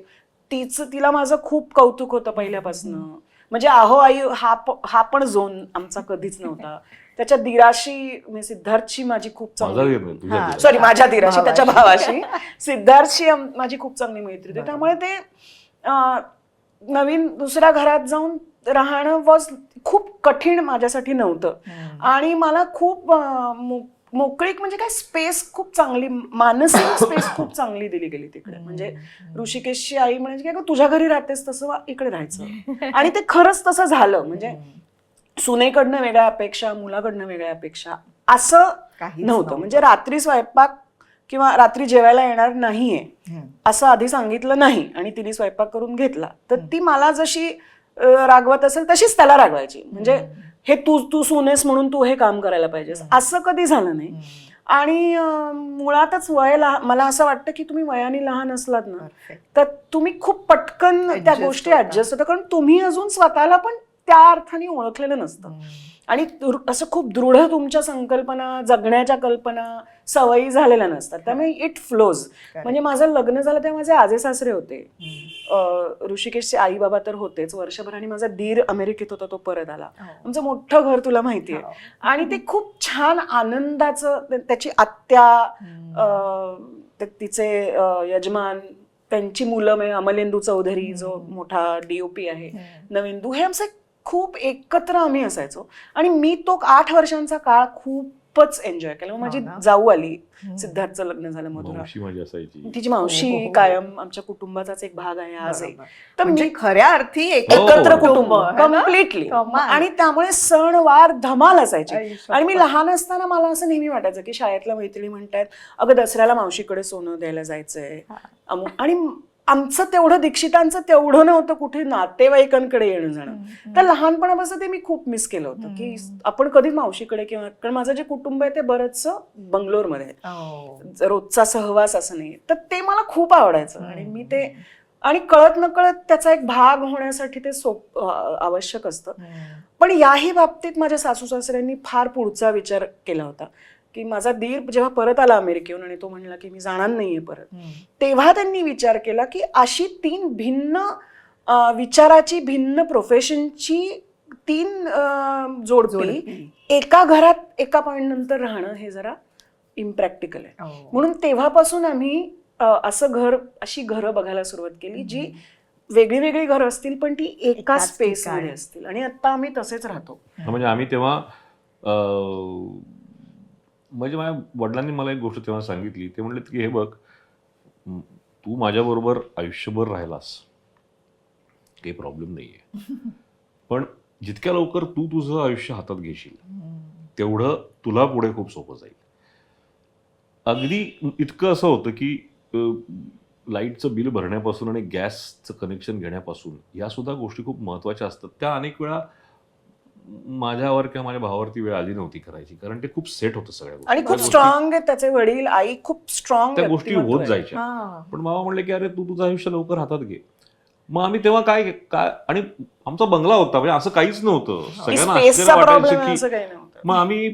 तिला माझं खूप कौतुक होतं पहिल्यापासून. म्हणजे अहो आई हा पण झोन आमचा कधीच नव्हता. त्याच्या दिराशी, सिद्धार्थची माझी खूप चांगली, सॉरी माझ्या दिराशी, त्याच्या भावाशी, सिद्धार्थची माझी खूप चांगली मैत्री होती. त्यामुळे ते नवीन दुसऱ्या घरात जाऊन राहणं वॉज खूप कठीण माझ्यासाठी नव्हतं. आणि मला खूप मोकळीक, म्हणजे काय, स्पेस खूप चांगली, मानसिक स्पेस खूप चांगली दिली गेली तिकडे. म्हणजे ऋषिकेशची आई म्हणायची की तुझ्या घरी राहतेस तसं इकडे राहायचं. आणि ते खरंच तसं झालं. म्हणजे सुनेकडनं वेगळ्या अपेक्षा, मुलाकडनं वेगळ्या अपेक्षा, असं नव्हतं. म्हणजे रात्री स्वयंपाक किंवा रात्री जेवायला येणार नाहीये असं आधी सांगितलं नाही, आणि तिने स्वयंपाक करून घेतला, तर ती मला जशी रागवत असेल तशीच त्याला रागवायची. म्हणजे हे तू सुनेस म्हणून तू हे काम करायला पाहिजेस, असं कधी झालं नाही. आणि मुळातच मला असं वाटतं की तुम्ही वयाने लहान असलात ना, तर तुम्ही खूप पटकन त्या गोष्टी ऍडजस्ट होतात, कारण तुम्ही अजून स्वतःला पण त्या अर्थाने ओळखलेलं नसतं. आणि असं खूप दृढ तुमच्या संकल्पना, जगण्याच्या कल्पना, सवयी झालेल्या नसतात. त्यामुळे इट फ्लोज. म्हणजे माझं लग्न झालं तेव्हा माझे आजे सासरे होते, ऋषिकेशचे आई बाबा तर होतेच वर्षभर, आणि माझा दीर अमेरिकेत होता, तो परत आला. आमचं मोठं घर तुला माहितीये. आणि ते खूप छान आनंदाचं, त्याची आत्या, तिचे यजमान, त्यांची मुलं, म्हणजे अमलेंदू चौधरी जो मोठा DOP आहे, नवेंदू, हे आमचं खूप एकत्र आम्ही असायचो आणि मी तो 8 वर्षांचा काळ खूपच एन्जॉय केला. मग माझी हो ना. जाऊ आली, सिद्धार्थचं लग्न झालं मधुरा, मावशी माझी असायची. तिची मावशी हो, हो, हो. कायम आमच्या कुटुंबाचाच एक भाग आहे आजही. बरोबर. तर म्हणजे मी खऱ्या अर्थी एकत्र हो. कुटुंब है ना? कम्प्लिटली, कमाल. आणि त्यामुळे सणवार धमाल असायची. आई आणि मी शपथ. लहान असताना मला असं नेहमी वाटायचं की शाळेतल्या मैत्रिणी म्हणतात अगं दसऱ्याला मावशीकडे सोनं द्यायला जायचंय आणि आमचं तेवढं, दीक्षितांचं तेवढं नव्हतं कुठे नातेवाईकांकडे येणं जाणं. तर लहानपणापासून ते मी खूप मिस केलं होतं की आपण कधीच मावशीकडे, किंवा कारण माझं जे कुटुंब आहे ते बरंचसं बंगलोरमध्ये आहे, हो. रोजचा सहवास असं नाही. तर ते मला खूप आवडायचं आणि मी ते, आणि कळत नकळत त्याचा एक भाग होण्यासाठी ते आवश्यक असतं. पण याही बाबतीत माझ्या सासू सासऱ्यांनी फार पुढचा विचार केला होता की माझा दीर जेव्हा परत आला अमेरिकेहून आणि तो म्हणला की मी जाणार नाहीये परत, तेव्हा त्यांनी विचार केला की अशी 3 भिन्न विचाराची, भिन्न प्रोफेशनची 3 जोडपी एका घरात एका पॉइंट नंतर राहणं हे जरा इम्प्रॅक्टिकल आहे. हो. म्हणून तेव्हापासून आम्ही अशी घरं बघायला सुरुवात केली जी वेगळी वेगळी घरं असतील पण ती एका एकाच स्पेस मध्ये ठिकाणी. असतील, आणि आता आम्ही तसेच राहतो. म्हणजे आम्ही तेव्हा म्हणजे माझ्या वडिलांनी मला एक गोष्ट तेव्हा सांगितली. ते म्हणले की हे बघ, तू माझ्याबरोबर आयुष्यभर राहिलास, काही प्रॉब्लेम नाहीये, पण जितक्या लवकर तू तुझं आयुष्य हातात घेशील तेवढं तुला पुढे खूप सोपं जाईल. अगदी इतकं असं होतं की लाईटचं बिल भरण्यापासून आणि गॅसचं कनेक्शन घेण्यापासून या सुद्धा गोष्टी खूप महत्त्वाच्या असतात. त्या अनेक वेळा माझ्यावर किंवा माझ्या भावावरती वेळ आली नव्हती करायची, कारण ते खूप सेट होतं सगळ्या गोष्टी. आणि खूप त्या स्ट्रॉंग आहेत त्याचे वडील, आई खूप स्ट्रॉंग, त्या गोष्टी होत जायच्या. पण बाबा म्हणले की अरे तू तुझं आयुष्य लवकर हातात घे. मग आम्ही तेव्हा काय काय, आणि आमचा बंगला होता, म्हणजे असं काहीच नव्हतं. सगळ्यांना स्पेसचा आश्चर्य प्रॉब्लेम वाटायचं असं की काही नव्हतं. मग आम्ही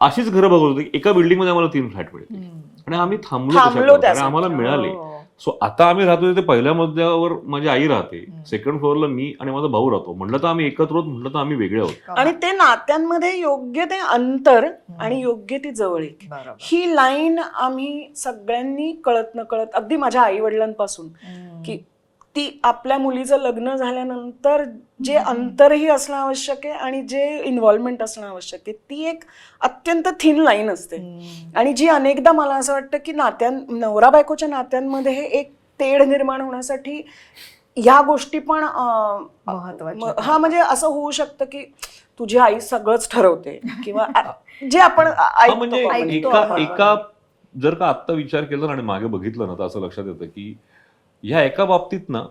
अशीच घरं बघत होतो. एका बिल्डिंगमध्ये आम्हाला 3 फ्लॅट मिळते आणि आम्ही थांबलो थांबलो आणि त्यासाठी. आम्हाला मिळाले. सो आता आम्ही राहतो ते पहिल्या मजल्यावर माझी आई राहते, सेकंड फ्लोअरला मी आणि माझा भाऊ राहतो. म्हटलं तर आम्ही एकत्र आहोत, म्हटलं तर आम्ही वेगळे आहोत. आणि ते नात्यांमध्ये योग्य ते अंतर आणि योग्य ती जवळीक, बरोबर. ही लाईन आम्ही सगळ्यांनी कळत न कळत, अगदी माझ्या आई वडिलांपासून, की ती आपल्या मुलीचं लग्न झाल्यानंतर जे अंतरही असणं आवश्यक आहे आणि जे इन्व्हॉल्वमेंट असणं आवश्यक आहे, ती एक अत्यंत थिन लाईन असते. आणि जी अनेकदा मला असं वाटतं की नवरा बायकोच्या नात्यांमध्ये हे एक तेढ निर्माण होण्यासाठी ह्या गोष्टी पण महत्त्वाच्या. हा, म्हणजे असं होऊ शकतं की तुझी आई सगळंच ठरवते, किंवा जे आपण हा, म्हणजे ऐकतो एका जर का आत्ता विचार केला आणि मागे बघितलं ना, तर असं लक्षात येतं की ह्या एका बाबतीत ना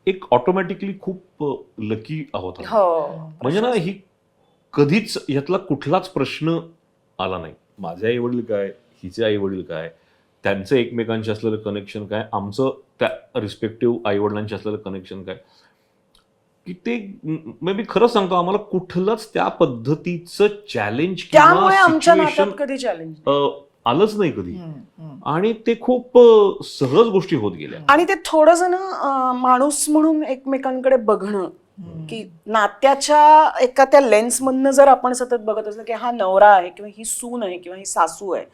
एक ऑटोमॅटिकली खूप लकी आहोत. म्हणजे ना ही कधीच यातला कुठलाच प्रश्न आला नाही. माझे आई वडील काय, हिचे आई वडील काय, त्यांचं एकमेकांशी असलेलं कनेक्शन काय, आमचं त्या रिस्पेक्टिव्ह आई वडिलांशी असलेलं कनेक्शन काय, की ते मी खरं सांगतो आम्हाला कुठलंच त्या पद्धतीचं चॅलेंज त्यामुळे आमच्या नात्यात सिच्युएशन कधी चॅलेंज आलंच नाही कधी. आणि ते खूप सहज गोष्टी होत गेल्या. आणि ते थोडंसं ना माणूस म्हणून एकमेकांकडे बघणं, की नात्याच्या एका त्या लेन्स मधनं जर आपण सतत बघत असलं की हा नवरा आहे किंवा ही सून आहे किंवा ही सासू आहे,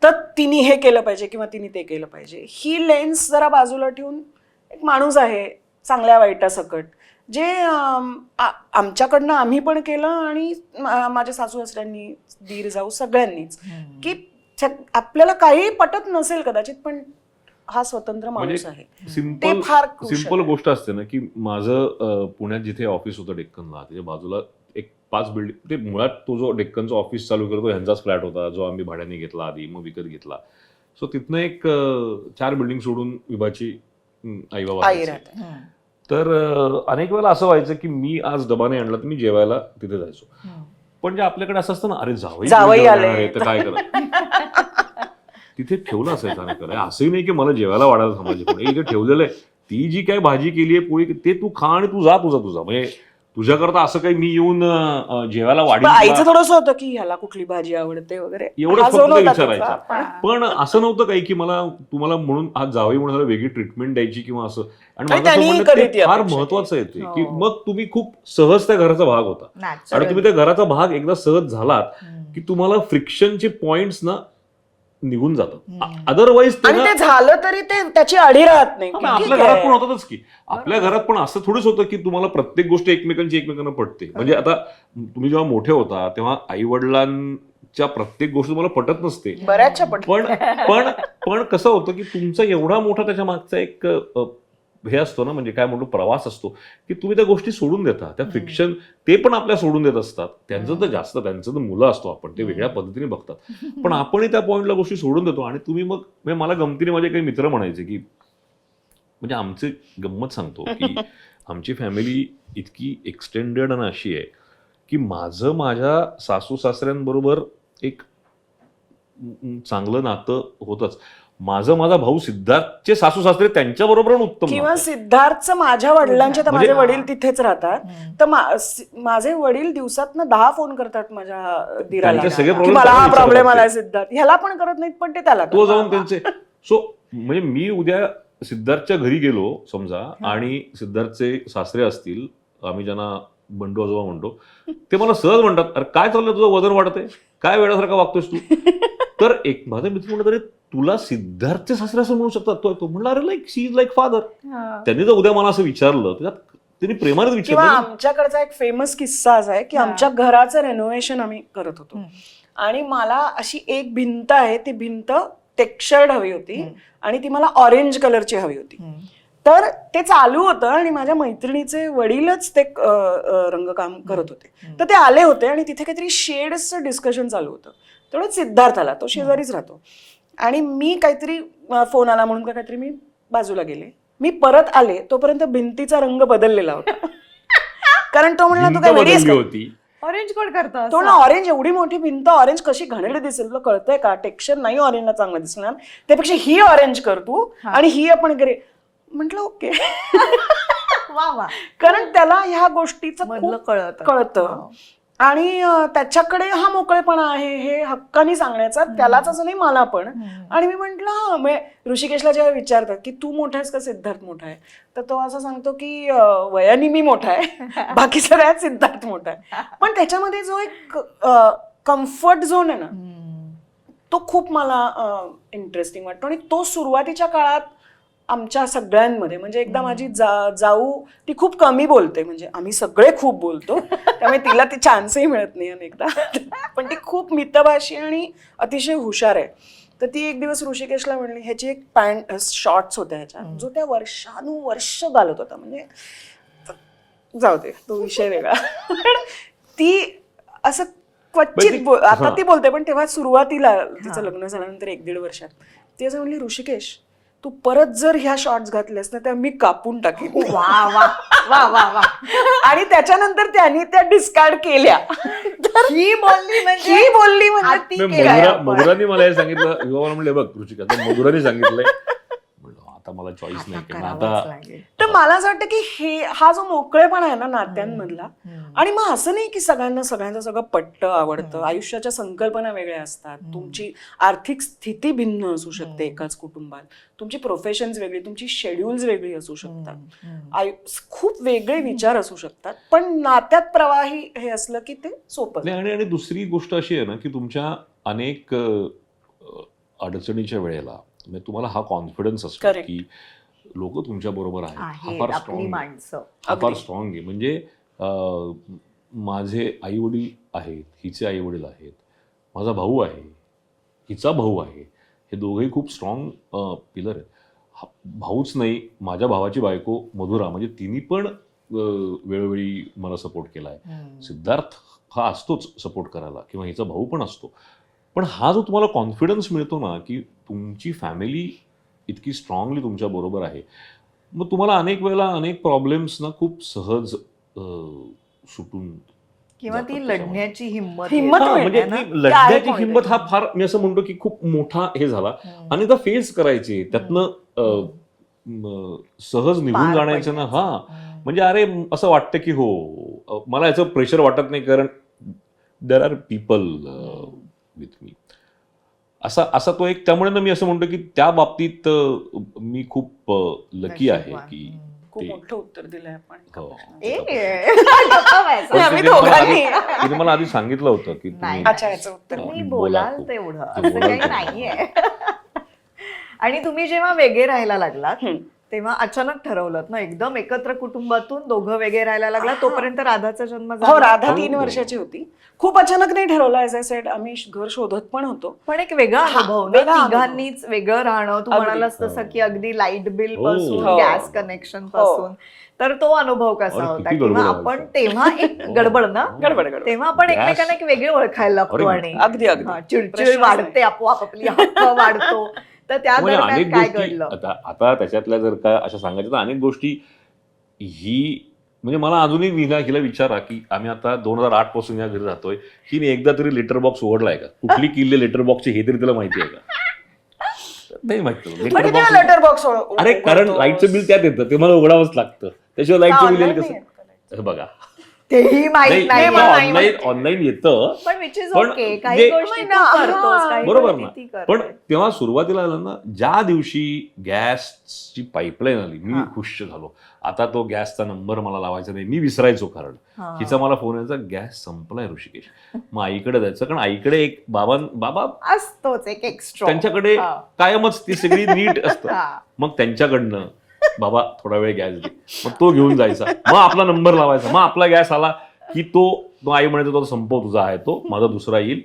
तर तिने हे केलं पाहिजे किंवा तिने ते केलं पाहिजे, ही लेन्स जरा बाजूला ठेवून एक माणूस आहे चांगल्या वाईटासकट, जे आमच्याकडनं आम्ही पण केलं आणि माझ्या सासू सासऱ्यांनी, दीर जाऊ सगळ्यांनीच, की आपल्याला काही पटत नसेल कदाचित, पण हा स्वतंत्र माणूस आहे. सिंपल गोष्ट असते ना की माझं पुण्यात जिथे ऑफिस होतं डेक्कनला, त्याच्या बाजूला एक 5 बिल्डिंग, ते मुळात तो जो डेक्कनचा ऑफिस चालू करतो ह्यांचाच फ्लॅट होता, जो आम्ही भाड्याने घेतला आधी, मग विकत घेतला. सो तिथनं एक 4 बिल्डिंग सोडून विभाची आई बाबा राहायचे. तर अनेक वेळेला असं व्हायचं की मी आज डबा नाही आणला तर मी जेवायला तिथे जायचो. पण जे आपल्याकडे असं असतं ना, अरे जावई आले तर काय करा, तिथे ठेवलं असायचं अनेक वेळेला. असंही नाही की मला जेवायला वाढायला थांबायचे, पण इथे ठेवलेलं आहे, ती जी काही भाजी केली आहे पोळी, ते तू खा आणि तू जा तुझा. म्हणजे तुझ्याकरता असं काही मी येऊन जेवायला वाढीन. आईचं थोडंसं होतं की ह्याला कुठली भाजी आवडते वगैरे, एवढं फक्त विचारायचं. पण असं नव्हतं काही की मला तुम्हाला म्हणून आज जावई म्हणून वेगळी ट्रीटमेंट द्यायची किंवा असं. आणि माझं असं म्हणणं ते फार महत्वाचं येते की मग तुम्ही खूप सहज त्या घराचा भाग होता, आणि तुम्ही त्या घराचा भाग एकदा सहज झालात की तुम्हाला फ्रिक्शनचे पॉइंट्स ना निघून जातं. अदरवाईज आणि ते झालं तरी ते त्याची अडी राहत नाही की आपल्या ठीक घरात आहे. पण होतातच की. आपल्या घरात पण असं थोडंच होतं की तुम्हाला प्रत्येक गोष्ट एकमेकांना पटते. म्हणजे आता तुम्ही जेव्हा मोठे होता तेव्हा आई वडिलांच्या प्रत्येक गोष्ट तुम्हाला पटत नसते. बऱ्याचशा पण पण पण पण कसं होतं की तुमचा एवढा मोठा त्याच्या मागचा एक हे असतो ना, म्हणजे काय म्हणतो, प्रवास असतो की तुम्ही त्या गोष्टी सोडून देता. त्या फिक्शन ते पण आपल्या सोडून देत असतात. त्यांचं तर जास्त, त्यांचं तर मुलं असतो आपण, ते वेगळ्या पद्धतीने बघतात. पण आपणही त्या पॉईंटला गोष्टी सोडून देतो. आणि तुम्ही मग म्हणजे मला गमतीने माझे काही मित्र म्हणायचे की, म्हणजे आमची गंमत सांगतो की आमची फॅमिली इतकी एक्सटेंडेड आणि अशी आहे की माझ्या सासू सासऱ्यांबरोबर एक चांगलं नातं होतच. माझा भाऊ सिद्धार्थचे सासू सासरे त्यांच्याबरोबर उत्तम किंवा नातं आहे. सिद्धार्थचं माझ्या वडिलांचे, तर म्हणजे- माझे वडील तिथेच राहतात, तर माझे वडील दिवसातनं 10 फोन करतात माझ्या दिराला त्यांचे सगळे की problem मला त्याला हा विचारतात प्रॉब्लेम ते. आलाय सिद्धार्थ. ह्याला पण करत नाहीत पण ते त्याला तो करतात. जाऊन त्यांचे म्हणजे मी उद्या सिद्धार्थच्या घरी गेलो समजा, आणि सिद्धार्थचे सासरे असतील, आम्ही ज्यांना बंडू आजोबा म्हणतो, ते मला सहज म्हणतात, अरे काय चाललंय तुझं, वजन वाढतंय, काय वेळासारखा वागतोस तू. तर एक माझा मित्र म्हणत, अरे तुला सिद्धार्थचे सासरे असं म्हणू शकतात. तो म्हणला, अरे like she is like father. त्यांनी जर उद्या मला असं विचारलं तर त्यांनी प्रेमानेच किंवा विचारलं. आमच्याकडचा एक फेमस किस्सा असा आहे की आमच्या घराचं रेनोव्हेशन आम्ही करत होतो आणि मला अशी एक भिंत आहे, ती भिंत टेक्स्चर्ड हवी होती आणि ती मला ऑरेंज कलरची हवी होती. तर ते चालू होतं आणि माझ्या मैत्रिणीचे वडीलच ते रंगकाम करत होते. तर ते आले होते आणि तिथे काहीतरी शेड्सचं डिस्कशन चालू होतं. तेवढं सिद्धार्थ आला, तो शेजारीच राहतो, आणि मी काहीतरी फोन आला म्हणून काहीतरी मी बाजूला गेले. मी परत आले तोपर्यंत भिंतीचा रंग बदललेला होता. कारण तो म्हणला, तू काय भिंत वेडी आहेस बदलली का? होती. ऑरेंज कोड करतात. तो ना, ऑरेंज एवढी मोठी भिंत, ऑरेंज कशी घाणेरडी दिसेल तुला कळतंय का? टेक्स्चर नाही ऑरेंजला चांगलं दिसणार, त्यापेक्षा ही ऑरेंज कर तू आणि ही आपण करे. म्हटलं ओके. वा वा. कारण त्याला ह्या गोष्टीचं मधलं खूप कळतं. कळतं आणि त्याच्याकडे हा मोकळेपणा आहे हे हक्कानी सांगण्याचा, त्यालाच असं नाही मला पण. आणि मी म्हंटल हा, म्हणजे ऋषिकेशला जेव्हा विचारतात की तू मोठा आहेस का सिद्धार्थ मोठा आहे, तर तो असं सांगतो की वयाने मी मोठा आहे, बाकी सगळ्यात सिद्धार्थ मोठा आहे. पण त्याच्यामध्ये जो एक कम्फर्ट झोन आहे ना, तो खूप मला इंटरेस्टिंग वाटतो. आणि तो सुरुवातीच्या काळात आमच्या सगळ्यांमध्ये, म्हणजे एकदा माझी जाऊ, ती खूप कमी बोलते, म्हणजे आम्ही सगळे खूप बोलतो, त्यामुळे तिला ती चान्सही मिळत नाही अनेकदा, पण ती खूप मितभाषी आणि अतिशय हुशार आहे. तर ती एक दिवस ऋषिकेशला म्हणली, ह्याची एक पॅन्ट शॉर्ट्स होत्या ह्याच्या, जो त्या वर्षानुवर्ष घालत होता, म्हणजे जाऊ दे तो विषय वेगळा. ती असं क्वचित आता ती बोलते, पण तेव्हा सुरुवातीला तिचं लग्न झाल्यानंतर 1-1.5 वर्षात ती असं म्हणली, ऋषिकेश तू परत जर ह्या शॉर्ट्स घातल्यास ना, त्या मी कापून टाकेन. वा वा वा वा वा. आणि त्याच्यानंतर त्यांनी त्या डिस्कार्ड केल्या. ही बोलली म्हणजे ती केलंय आपण. मधुराने मला हे सांगितलं, विवाह म्हणले, बघ ऋषिका, आता मधुराने सांगितलंय, म्हणलं आता मला चॉईस नाही, कारण करावंच आता लागेल. तर मला असं वाटतं की हा जो मोकळेपणा आहे ना नात्यांमधला, आणि मग असं नाही की सगळ्यांना सगळ्यांचं सगळं पटतं, आवडतं. आयुष्याच्या संकल्पना वेगळ्या असतात, तुमची आर्थिक स्थिती भिन्न असू शकते एकाच कुटुंबात, तुमची प्रोफेशन्स वेगळी, तुमची शेड्यूल्स वेगळी असू शकतात, खूप वेगळे विचार असू शकतात, पण नात्यात प्रवाही हे असलं की ते सोपं. नाही. आणि दुसरी गोष्ट अशी आहे ना की तुमच्या अनेक अडचणीच्या वेळेला म्हणजे तुम्हाला हा कॉन्फिडन्स असतो Correct. की लोक तुमच्या बरोबर आहेत. हा आहेत फार आपली स्ट्रॉंग माणसं. हा फार अगदी. स्ट्रॉंग आहे. म्हणजे माझे आई वडील आहेत, हिचे आई वडील आहेत, माझा भाऊ आहे, हिचा भाऊ आहे, हे दोघेही खूप स्ट्रॉंग पिलर आहेत. भाऊच नाही, माझ्या भावाची बायको मधुरा, म्हणजे तिने पण वेळोवेळी मला सपोर्ट केला आहे. सिद्धार्थ हा असतोच सपोर्ट करायला, किंवा हिचा भाऊ पण असतो. पण हा जो तुम्हाला कॉन्फिडन्स मिळतो ना की तुमची फॅमिली इतकी स्ट्रॉंगली तुमच्या बरोबर आहे, मग तुम्हाला अनेक वेळेला अनेक प्रॉब्लेम्स ना खूप सहज सुटून किंवा ती जातात लढण्याची हिंमत हिंमत येते. म्हणजे ना? ती ते लढण्याची आहे point हिंमत आहे. हा फार, मी असं म्हणतो की खूप मोठा हे झाला. आणि त्या फेस करायचे, त्यातनं सहज निघून पार जाण्याचं ना. पडण्याचं. हा, म्हणजे अरे असं वाटतं की हो, मला याचं प्रेशर वाटत नाही, कारण there are people with me. असा तो एक, त्यामुळे ना मी असं म्हणतो की त्या बाबतीत मी खूप लकी आहे नशीबवान. की खूप मोठं उत्तर दिलंय आपण एका हो. प्रश्नाचं. गप्पा व्हायचं. पण आम्ही तिने मला दोघांनी. आधी- तिने मला आधी सांगितलं होतं की नाही. तुम्ही अच्छा, याचं उत्तर तुम्ही बोला बोलाल खूप. तेवढं तुम्ही असं बोलाल काही तेवढं. नाहीये. आणि तुम्ही जेव्हा वेगळे राहायला लागलात हम्म. तेव्हा अचानक ठरवलं ना एकदम एकत्र कुटुंबातून दोघं वेगळे राहायला लागला तोपर्यंत राधाचा जन्म हो, झाला. राधा हो. 3 वर्षाची होती. खूप अचानक नाही ठरवलं, ऍज आय सेड आम्ही घर शोधत पण होतो. पण एक वेगळा हा, अनुभव ना वेगळा अनुभव. तिघांनीच वेगळं राहणं तू अगदी. म्हणालास तसं की अगदी लाईट बिल हो. पासून हो. गॅस कनेक्शन पासून तर तो अनुभव कसा अरे, होता किती गडबड किंवा व्हायची. आपण तेव्हा एक हो. गडबड ना गडबड. तेव्हा आपण गॅस- एकमेकांना एक वेगळे ओळखायला लागतो अरे, आणि अगदी, अगदी. हा, चिडचिड प्रश्नच वाढते आपोआप आपली हक्क वाढतो तर त्या म्हणजे दरम्यान अनेक काय गोष्टी घडलं आता त्याच्यातल्या जर का अशा सांगायच्या तर अनेक गोष्टी ही म्हणजे मला अजूनही हिला विचारा की आम्ही आता 2008 पासून या घरी राहतोय हिने एकदा तरी लेटर बॉक्स उघडलाय का कुठली किल्ले लेटर बॉक्सची हे तरी तिला माहिती आहे का नाही माहिती पण लेटर किती बॉक्स लेटर बॉक्स अरे कारण लाईटचं बिल त्यात येतं ते मला उघडावंच लागतं त्याशिवाय लाईटचं बिल येईल कसं हे बघा तेही माहित नाही मला. नाही. ऑनलाईन येतं पण विच इज पण ओके काही जे- गोष्टी ना, तू करतोस, हा. काही बरोबर गोष्टी ना ती करते. पण तेव्हा सुरुवातीला आलं ना ज्या दिवशी गॅसची पाईपलाईन आली मी हा. खुश झालो आता तो गॅसचा नंबर मला लावायचा नाही मी विसरायचो कारण हा. हिचा मला फोन यायचा गॅस संपलाय ऋषिकेश मग आईकडे जायचं कारण आईकडे एक बाबा असतोच एक एक्स्ट्रा त्यांच्याकडे कायमच ती सगळी नीट असतं हा. मग त्यांच्याकडनं बाबा थोडा वेळ गॅस दे मग तो घेऊन जायचा मग आपला नंबर लावायचा मग आपला गॅस आला की तो आई म्हणायचा तो संपव तुझा आहे तो माझा दुसरा येईल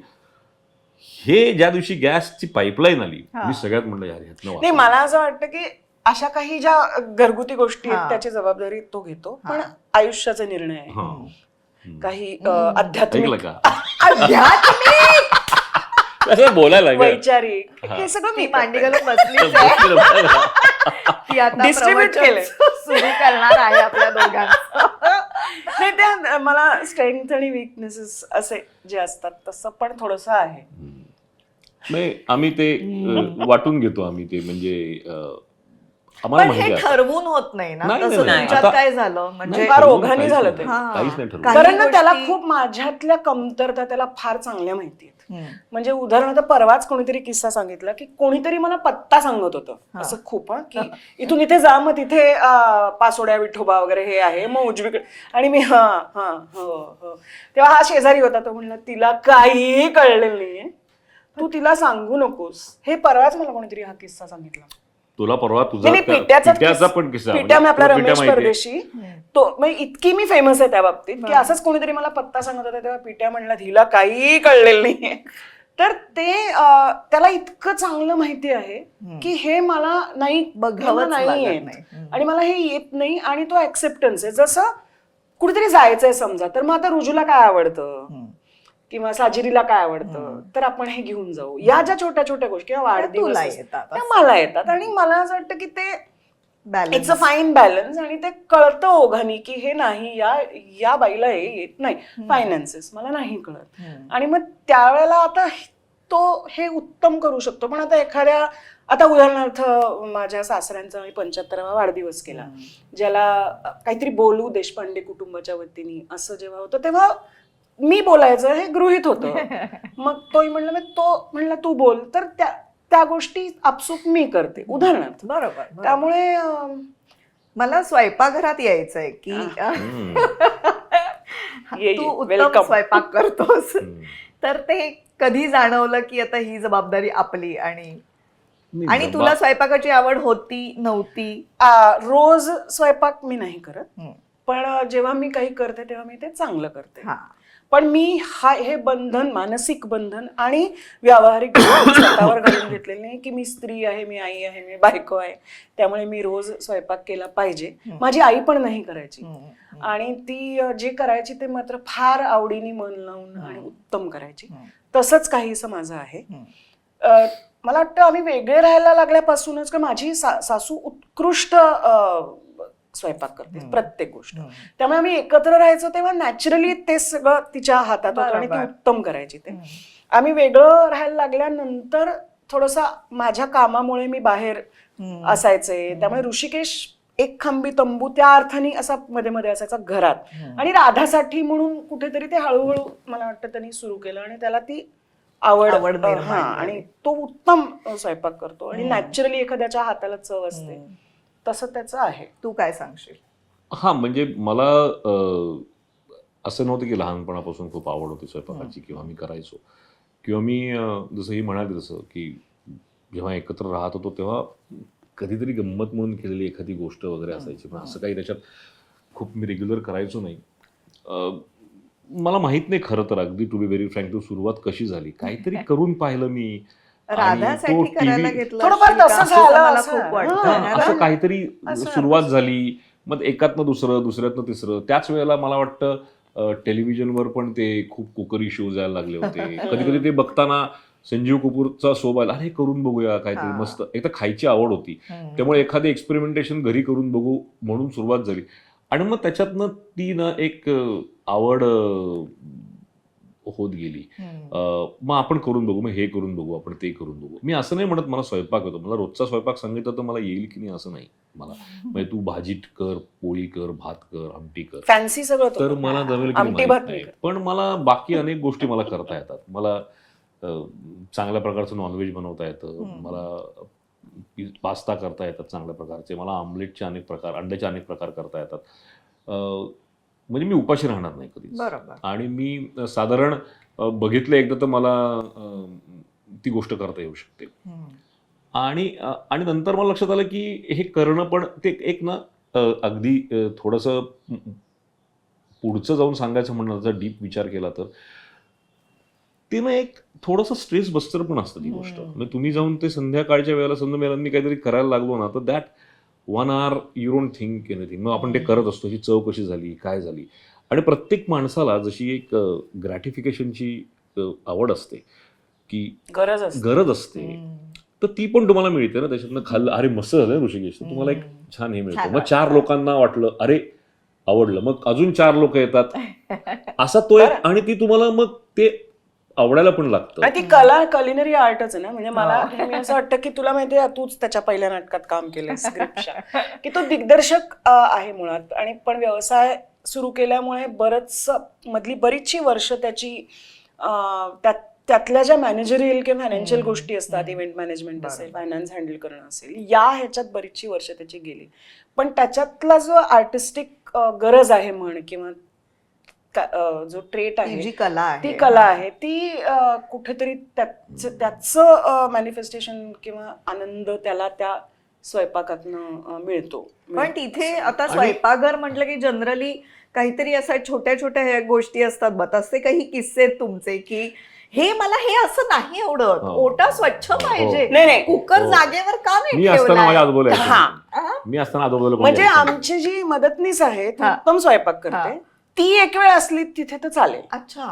हे ज्या दिवशी गॅसची पाईपलाईन आली हा. मी सगळ्यात म्हणलं यार ह्यातनं नाही, वाचलं. मला असं वाटतं की अशा काही ज्या घरगुती गोष्टी हा. आहेत त्याची जबाबदारी तो घेतो पण हा. आयुष्याचा निर्णय आहे. हा. काही ऐकलं आध्यात्मिक का आध्यात्मिक असं बोलायला लागलं. वैचारिक हा. हे सगळं मी मी मांडी घालून बसलीच आहे ती आता Distribute प्रवचन केलंय. सुरू करणार आहे आपल्या दोघांचं. नाही, त्या मला स्ट्रेंथ आणि विकनेसेस असे जे असतात तसं पण थोडंसं आहे. नाही आम्ही ते वाटून घेतो आम्ही ते म्हणजे आम्हाला पण हे माहिती आहे. ठरवून होत नाही ना नाही, तसं नाही. तुमच्यात आता- काय झालं म्हणजे नाही, फार ठरवून ओघाने काहीच झालं नाही. ते. हा. काहीच नाही ठरवून काही कारण ना त्याला गोष्टी- खूप माझ्यातल्या कमतरता त्याला फार चांगल्या माहिती आहेत. हम्म. म्हणजे उदाहरणार्थ परवाच कोणीतरी किस्सा सांगितला की कोणीतरी मला पत्ता सांगत होतं हा. असं खूप की इथून इथे जा मग तिथे पासोड्या विठोबा वगैरे हे आहे मग उजवीकडे आणि मी हा हा हो हो तेव्हा हा शेजारी होता तो म्हणला तिला काहीही कळलेलं नाहीये तू तिला सांगू नकोस. हे परवाच मला कोणीतरी हा किस्सा सांगितला. तुला परवा तुझा नाही, त्या- पिट्याचा पिट्याचा पण किस्सा पिट्या मी आपला तुला पिट्या रमेश माहितीये? परदेशी तो म्हणजे इतकी मी फेमस आहे त्या बाबतीत की असंच कोणीतरी मला पत्ता सांगत होता तेव्हा पिट्या म्हणला हिला काहीही कळलेलं नाहीये. तर ते त्याला इतकं चांगलं माहिती आहे की हे मला नाही बघावंच नाही लागत येत. नाही. हम्म. आणि मला हे येत नाही आणि तो ऍक्सेप्टन्स आहे. जसं कुठेतरी जायचंय समजा तर मग आता रुजूला काय आवडतं हम्म. किंवा साजिरीला काय आवडतं तर आपण हे घेऊन जाऊ. या ज्या छोट्या छोट्या गोष्टी किंवा त्या वाढदिवस तुला असतात, येतात त्या असं. मला येतात आणि मला असं वाटतं की ते Balance. It's a fine balance आणि ते कळतं ओघानी की हे नाही या बाईला हे येत नाही फायनान्सेस मला नाही कळत. हम्म. आणि मग त्यावेळेला आता तो हे उत्तम करू शकतो. पण आता आता उदाहरणार्थ माझ्या सासऱ्यांचा मी 75वा वाढदिवस केला ज्याला काहीतरी बोलू देशपांडे कुटुंबाच्या वतीने असं जेव्हा होतं तेव्हा मी बोलायचं हे गृहीत होतं. मग तोही म्हणला तू बोल तर त्या गोष्टी आपसूक मी करते उदाहरणार्थ. बरोबर. त्यामुळे मला स्वयंपाकघरात यायचंय की ये, तू उत्तम welcome. स्वयंपाक करतोस हम्म. तर ते कधी जाणवलं की आता ही जबाबदारी आपली आणि नाही, तुला स्वयंपाकाची आवड होती नव्हती? रोज स्वयंपाक मी नाही करत हम्म. पण जेव्हा मी काही करते तेव्हा मी ते चांगलं करते. हा. पण मी हे बंधन मानसिक बंधन आणि व्यावहारिक बंधन स्वतःवर घालून घेतलेलं नाही की मी स्त्री आहे मी आई आहे मी बायको आहे त्यामुळे मी रोज स्वयंपाक केला पाहिजे. माझी आई पण नाही करायची आणि ती जे करायची ते मात्र फार आवडीने मन लावून आणि उत्तम करायची. तसंच काहीसं माझं आहे. मला वाटतं आम्ही वेगळे राहायला लागल्यापासूनच का माझी सासू उत्कृष्ट स्वयंपाक करते प्रत्येक गोष्ट. त्यामुळे आम्ही एकत्र राहायचो तेव्हा नॅचरली ते सगळं तिच्या हातात होतं आणि ती उत्तम करायची ते. आम्ही वेगळं राहायला लागल्यानंतर थोडंसं माझ्या कामामुळे मी बाहेर असायचे त्यामुळे ऋषिकेश एक खांबी तंबू त्या अर्थाने असा मध्ये मध्ये असायचा घरात. आणि राधासाठी म्हणून कुठेतरी ते हळूहळू मला वाटतं त्यांनी सुरू केलं आणि त्याला ती आवड निर्माण हा आणि तो उत्तम स्वयंपाक करतो आणि नॅचरली एखाद्याच्या हाताला चव असते तसं त्याचं आहे. तू काय सांगशील? हा म्हणजे मला असं नव्हतं की लहानपणापासून खूप आवड होती स्वयंपाकाची किंवा मी करायचो किंवा मी जसं ही म्हणाली तसं की जेव्हा एकत्र राहत होतो तेव्हा कधीतरी गंमत म्हणून केलेली एखादी गोष्ट वगैरे असायची, पण असं काही त्याच्यात खूप मी रेग्युलर करायचो नाही. मला माहित नाही खरं तर, अगदी to be very frank, to सुरुवात कशी झाली, काहीतरी करून पाहिलं मी आणि तो राधासाठी करायला TV घेतलं थोडंफार असेल का? तसं असं झालं मला असं. खूप वाटतं. हां, है ना? असं काहीतरी असं सुरुवात झाली, मग एकातनं दुसरं, दुसऱ्यातनं तिसरं. त्याच वेळेला मला वाटतं टेलिव्हिजनवर पण ते खूप कुकरी शोज यायला लागले होते. कधी कधी ते बघताना संजीव कपूरचा शो पाहिला, अरे करून बघूया काहीतरी हां. मस्त. एक तर खायची आवड होती, त्यामुळे एखादी एक्सपेरिमेंटेशन घरी करून बघू म्हणून सुरुवात झाली आणि मग त्याच्यातनं ती ना एक आवड होत गेली. मग आपण करून बघू, मग हे करून बघू, आपण ते करून बघू. मी असं नाही म्हणत मला स्वयंपाक येतो, मला रोजचा स्वयंपाक सांगितलं तर मला येईल की नाही असं नाही. मला म्हणजे तू भाजी कर, पोळी कर, भात कर, आमटी कर, फॅन्सी सगळं तर होतं. मला जमेल की आमटी नाही भात माहित नाही नाही. पण मला बाकी अनेक गोष्टी मला करता येतात. मला चांगल्या प्रकारचं नॉनव्हेज बनवता येतं, मला पास्ता करता येतात चांगल्या प्रकारचे, मला आमलेटचे अनेक प्रकार, अंड्याचे अनेक प्रकार करता येतात. म्हणजे मी उपाशी राहणार नाही कधीच. बरोबर. आणि मी साधारण बघितलं एकदा तर मला ती गोष्ट करता येऊ शकते. आणि आणि नंतर मला लक्षात आलं की हे करणं पण ते एक ना अगदी थोडंसं पुढचं जाऊन सांगायचं म्हणणं, जर डीप विचार केला तर ते ना एक थोडंसं स्ट्रेस बस्टर पण असतं ती गोष्ट. म्हणजे तुम्ही जाऊन ते संध्याकाळच्या वेळेला समजा मी काहीतरी करायला लागलो ना, तर that 1 hour you don't think anything. मग आपण ते करत असतो, ही चव कशी झाली, काय झाली. आणि प्रत्येक माणसाला जशी एक ग्रॅटिफिकेशनची आवड असते की गरज असते, तर ती पण तुम्हाला मिळते ना त्याच्यातनं. खाल्लं, अरे मस्त झालं ऋषिकेश, तर तुम्हाला एक छान हे मिळतं. छान मग 4 लोकांना वाटलं, अरे आवडलं, मग अजून 4 लोक येतात, असा तो एक, आणि ती तुम्हाला मग ते आवडायला पण लागतं. आणि ती कला कलिनरी आर्टच आहे ना. म्हणजे मला नेहमी असं वाटतं की तुला माहितीये, तूच त्याच्या पहिल्या नाटकात काम केलंय स्क्रिप्टच्या, की तो दिग्दर्शक आहे मुळात. आणि पण व्यवसाय सुरू केल्यामुळे मधली बरीचशी वर्ष त्याची त्यातल्या ज्या मॅनेजरियल किंवा फायनान्शियल गोष्टी असतात, इव्हेंट मॅनेजमेंट असेल, फायनान्स हँडल करणं असेल, या ह्याच्यात बरीचशी वर्ष त्याची गेली. पण त्याच्यातला जो आर्टिस्टिक गरज आहे म्हण किंवा जो ट्रेट आहे, जी कला आहे, ती कला आहे, ती कुठेतरी त्याचं मॅनिफेस्टेशन किंवा आनंद त्याला त्या स्वयंपाकातनं मिळतो. पण तिथे आता स्वयंपाकघर म्हटलं की जनरली काहीतरी अशा छोट्या छोट्या गोष्टी असतात. बतसे काही किस्से तुमचे की हे मला हे असं नाही आवडत, ओटा स्वच्छ पाहिजे, नाही. कुकर जागेवर का नाही मी असताना माझ्या ठेवलाय? आजोबाला मी असताना आजोबाला म्हणजे आमची जी मदतनीस आहे ती उत्तम स्वयंपाक करते, ती एक वेळ असली तिथे तर चालेल. अच्छा.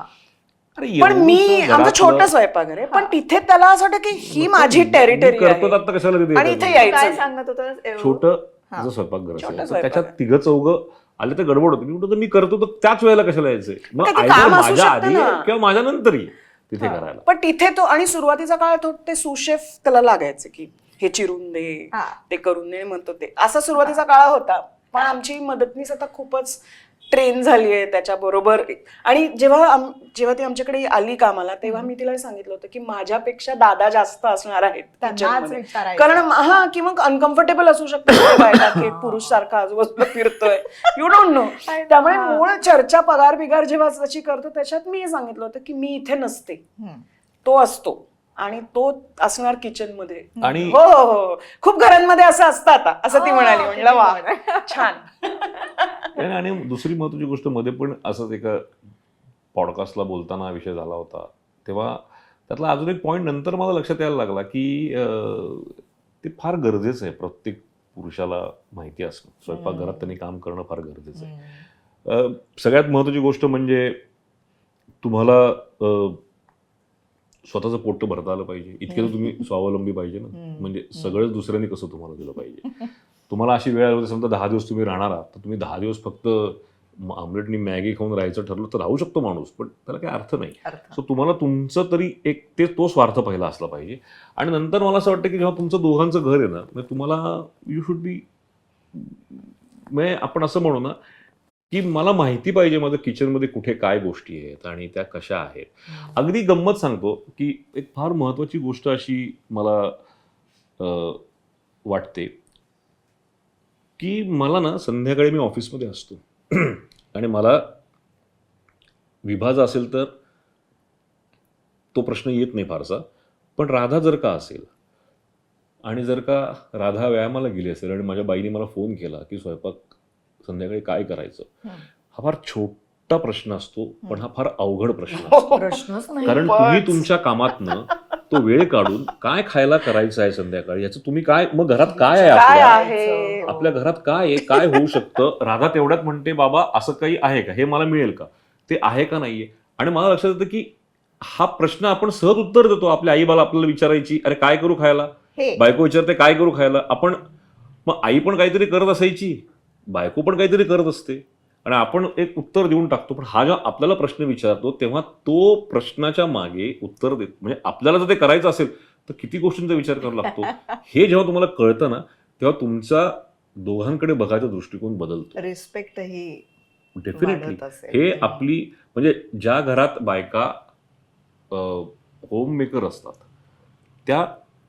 पण मी आमचं छोटं स्वयंपाकघर आहे, पण तिथे त्याला असं वाटतं की ही माझी टेरिटरी आहे कशाला आणि इथे काय यायचं. सांगत होतं? छोटं स्वयंपाकघर असेल तर स्वयंपाकघर. त्याच्यात 3-4 आले तर गडबड होती. मी म्हणतो मी करतो तर त्याच वेळेला कशाला यायचंय, मग ते either काम असू माझ्या शकतं आधी ना. किंवा माझ्या नंतरही तिथे करायला. पण तिथे तो, आणि सुरुवातीचा काळ तो ते सुशेफ त्याला लागायचे की हे चिरून दे, ते करून दे, म्हणतो ते असा सुरुवातीचा काळ होता. पण आमची मदतनीस आता खूपच ट्रेन झाली आहे त्याच्याबरोबर. आणि जेव्हा ती आमच्याकडे आली कामाला, तेव्हा मी तिला सांगितलं होतं की माझ्यापेक्षा दादा जास्त असणार आहेत किचनमध्ये. कारण की मग अनकम्फर्टेबल असू शकतं की पुरुष सारखा आजूबाजूला फिरतोय, यू डोंट नो. त्यामुळे मूळ चर्चा पगार बिगार जेव्हा त्याची करतो त्याच्यात मी सांगितलं होतं की मी इथे नसते, तो असतो आणि तो असणार किचन मध्ये. आणि हो, खूप घरांमध्ये असं असतं आता, असं ती म्हणाली. म्हणलं वा, छान. आणि दुसरी महत्वाची गोष्ट, मध्ये पण असंच एका पॉडकास्टला बोलताना विषय झाला होता, तेव्हा त्यातला अजून एक पॉईंट नंतर मला लक्षात यायला लागला की ते फार गरजेचं आहे. प्रत्येक पुरुषाला माहिती असणं, स्वयंपाकघरात त्यांनी काम करणं फार गरजेचं आहे. सगळ्यात महत्वाची गोष्ट म्हणजे तुम्हाला स्वतःचं पोट भरता आलं पाहिजे, इतके तर तुम्ही स्वावलंबी पाहिजे ना. म्हणजे सगळंच दुसऱ्यांनी कसं तुम्हाला दिलं पाहिजे. तुम्हाला अशी वेळ आली, समजा 10 दिवस तुम्ही राहणार आहात, तर तुम्ही 10 दिवस फक्त आमलेटनी मॅगी खाऊन राहायचं ठरलं तर राहू शकतो माणूस, पण त्याला काही अर्थ नाही. सो तुम्हाला तुमचं तरी एक तो स्वार्थ पहिला असला पाहिजे. आणि नंतर मला असं वाटतं की जेव्हा तुमचं दोघांचं घर आहे ना, म्हणजे तुम्हाला यू शुड बी, म्हणजे आपण असं म्हणू ना की मला माहिती पाहिजे माझं किचनमध्ये कुठे काय गोष्टी आहेत आणि त्या कशा आहेत. अगदी गंमत सांगतो की एक फार महत्वाची गोष्ट अशी मला वाटते की मला ना संध्याकाळी मी ऑफिसमध्ये असतो आणि मला विभाज असेल तर तो प्रश्न येत नाही फारसा, पण राधा जर का असेल आणि जर का राधा व्यायामाला गेली असेल आणि माझ्या बाईने मला फोन केला की स्वयंपाक संध्याकाळी काय करायचं, हा फार छोटा प्रश्न असतो पण हा फार अवघड प्रश्न असतो. प्रश्नच नाही. कारण तुम्ही तुमच्या कामातनं तो वेळ काढून काय खायला करायचं आहे संध्याकाळी, याचं तुम्ही काय, मग घरात काय आहे काय आपल्या, आहे आपल्या घरात काय आहे, काय होऊ शकतं. राधा तेवढ्यात म्हणते बाबा असं काही आहे का, हे मला मिळेल का, ते आहे का नाहीये. आणि मला लक्षात येतं की हा प्रश्न आपण सहज उत्तर देतो. आपल्या आई बाला आपल्याला विचारायची अरे काय करू खायला, हे. बायको विचारते काय करू खायला, आपण मग आई पण काहीतरी करत असायची, बायको पण काहीतरी करत असते आणि आपण एक उत्तर देऊन टाकतो. पण हा जेव्हा आपल्याला प्रश्न विचारतो तेव्हा तो प्रश्नाच्या मागे उत्तर देत, म्हणजे आपल्याला जर ते करायचं असेल तर किती गोष्टींचा विचार करावा लागतो. हे जेव्हा तुम्हाला कळतं ना तेव्हा तुमचा दोघांकडे बघायचा दृष्टिकोन बदलतो. रिस्पेक्ट ही डेफिनेटली. वाढत असेल. हे आपली म्हणजे ज्या घरात बायका होम मेकर असतात त्या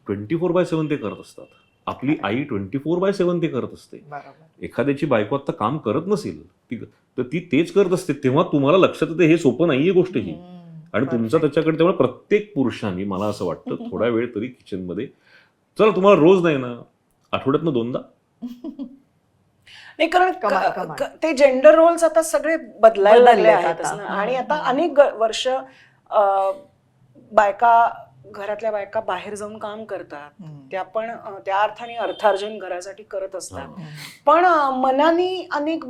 24/7 ते करत असतात. आपली आई 24/7 ते करत असते. बरोबर. एखाद्याची बायको आता काम करत नसेल तर ती तेच करत असते, तेव्हा तुम्हाला लक्षात येते हे सोपं नाहीये गोष्ट ही. आणि तुमचा त्याच्याकडे, त्यामुळे प्रत्येक पुरुषांनी मला असं वाटतं थोडा वेळ तरी किचनमध्ये, चला तुम्हाला रोज नाही ना, आठवड्यातनं 2दा. नाही, कारण कमाल. ते जेंडर रोल्स आता सगळे बदलायला लागले बदललेत आहेतच आता. ना. आणि आता अनेक वर्ष बायका, घरातल्या बायका बाहेर जाऊन काम करतात, त्या पण त्या अर्थाने अर्थार्जन घरासाठी करत असतात. पण मनाने अनेक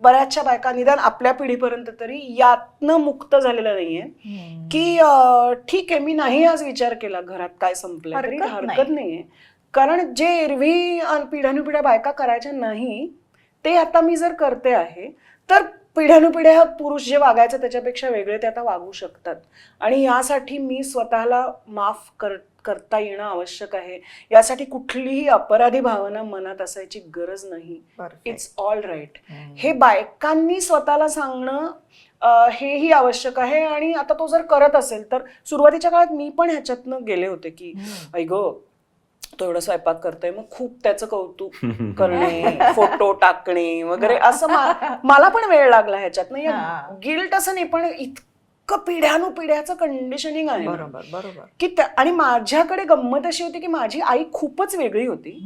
बऱ्याचशा बायका निदान आपल्या पिढीपर्यंत तरी यातनं मुक्त झालेल्या नाहीये की ठीक आहे मी नाही आज विचार केला घरात काय संपलंय तरी हरकत नाहीये. कारण जे एरवी पिढ्यानुपिढ्या बायका करायच्या नाही ते आता मी जर करते आहे तर पिढ्यानुपिढ्या पुरुष जे वागायचं त्याच्यापेक्षा वेगळे ते आता वागू शकतात. आणि यासाठी मी स्वतःला माफ करता येणं आवश्यक आहे. यासाठी कुठलीही अपराधी भावना मनात असायची गरज नाही. It's all right. हे बायकांनी स्वतःला सांगणं हेही आवश्यक आहे. आणि आता तो जर करत असेल तर सुरुवातीच्या काळात मी पण ह्याच्यातनं गेले होते की ऐ गो तो एवढा स्वयंपाक करतोय, मग खूप त्याचं कौतुक करणे, फोटो टाकणे वगैरे असं मला पण वेळ लागला ह्याच्यात. गिल्ट असं नाही, पण इतकं पिढ्यानुपिढ्याचं कंडिशनिंग आहे बरोबर की आणि माझ्याकडे गंमत अशी होती की माझी आई खूपच वेगळी होती.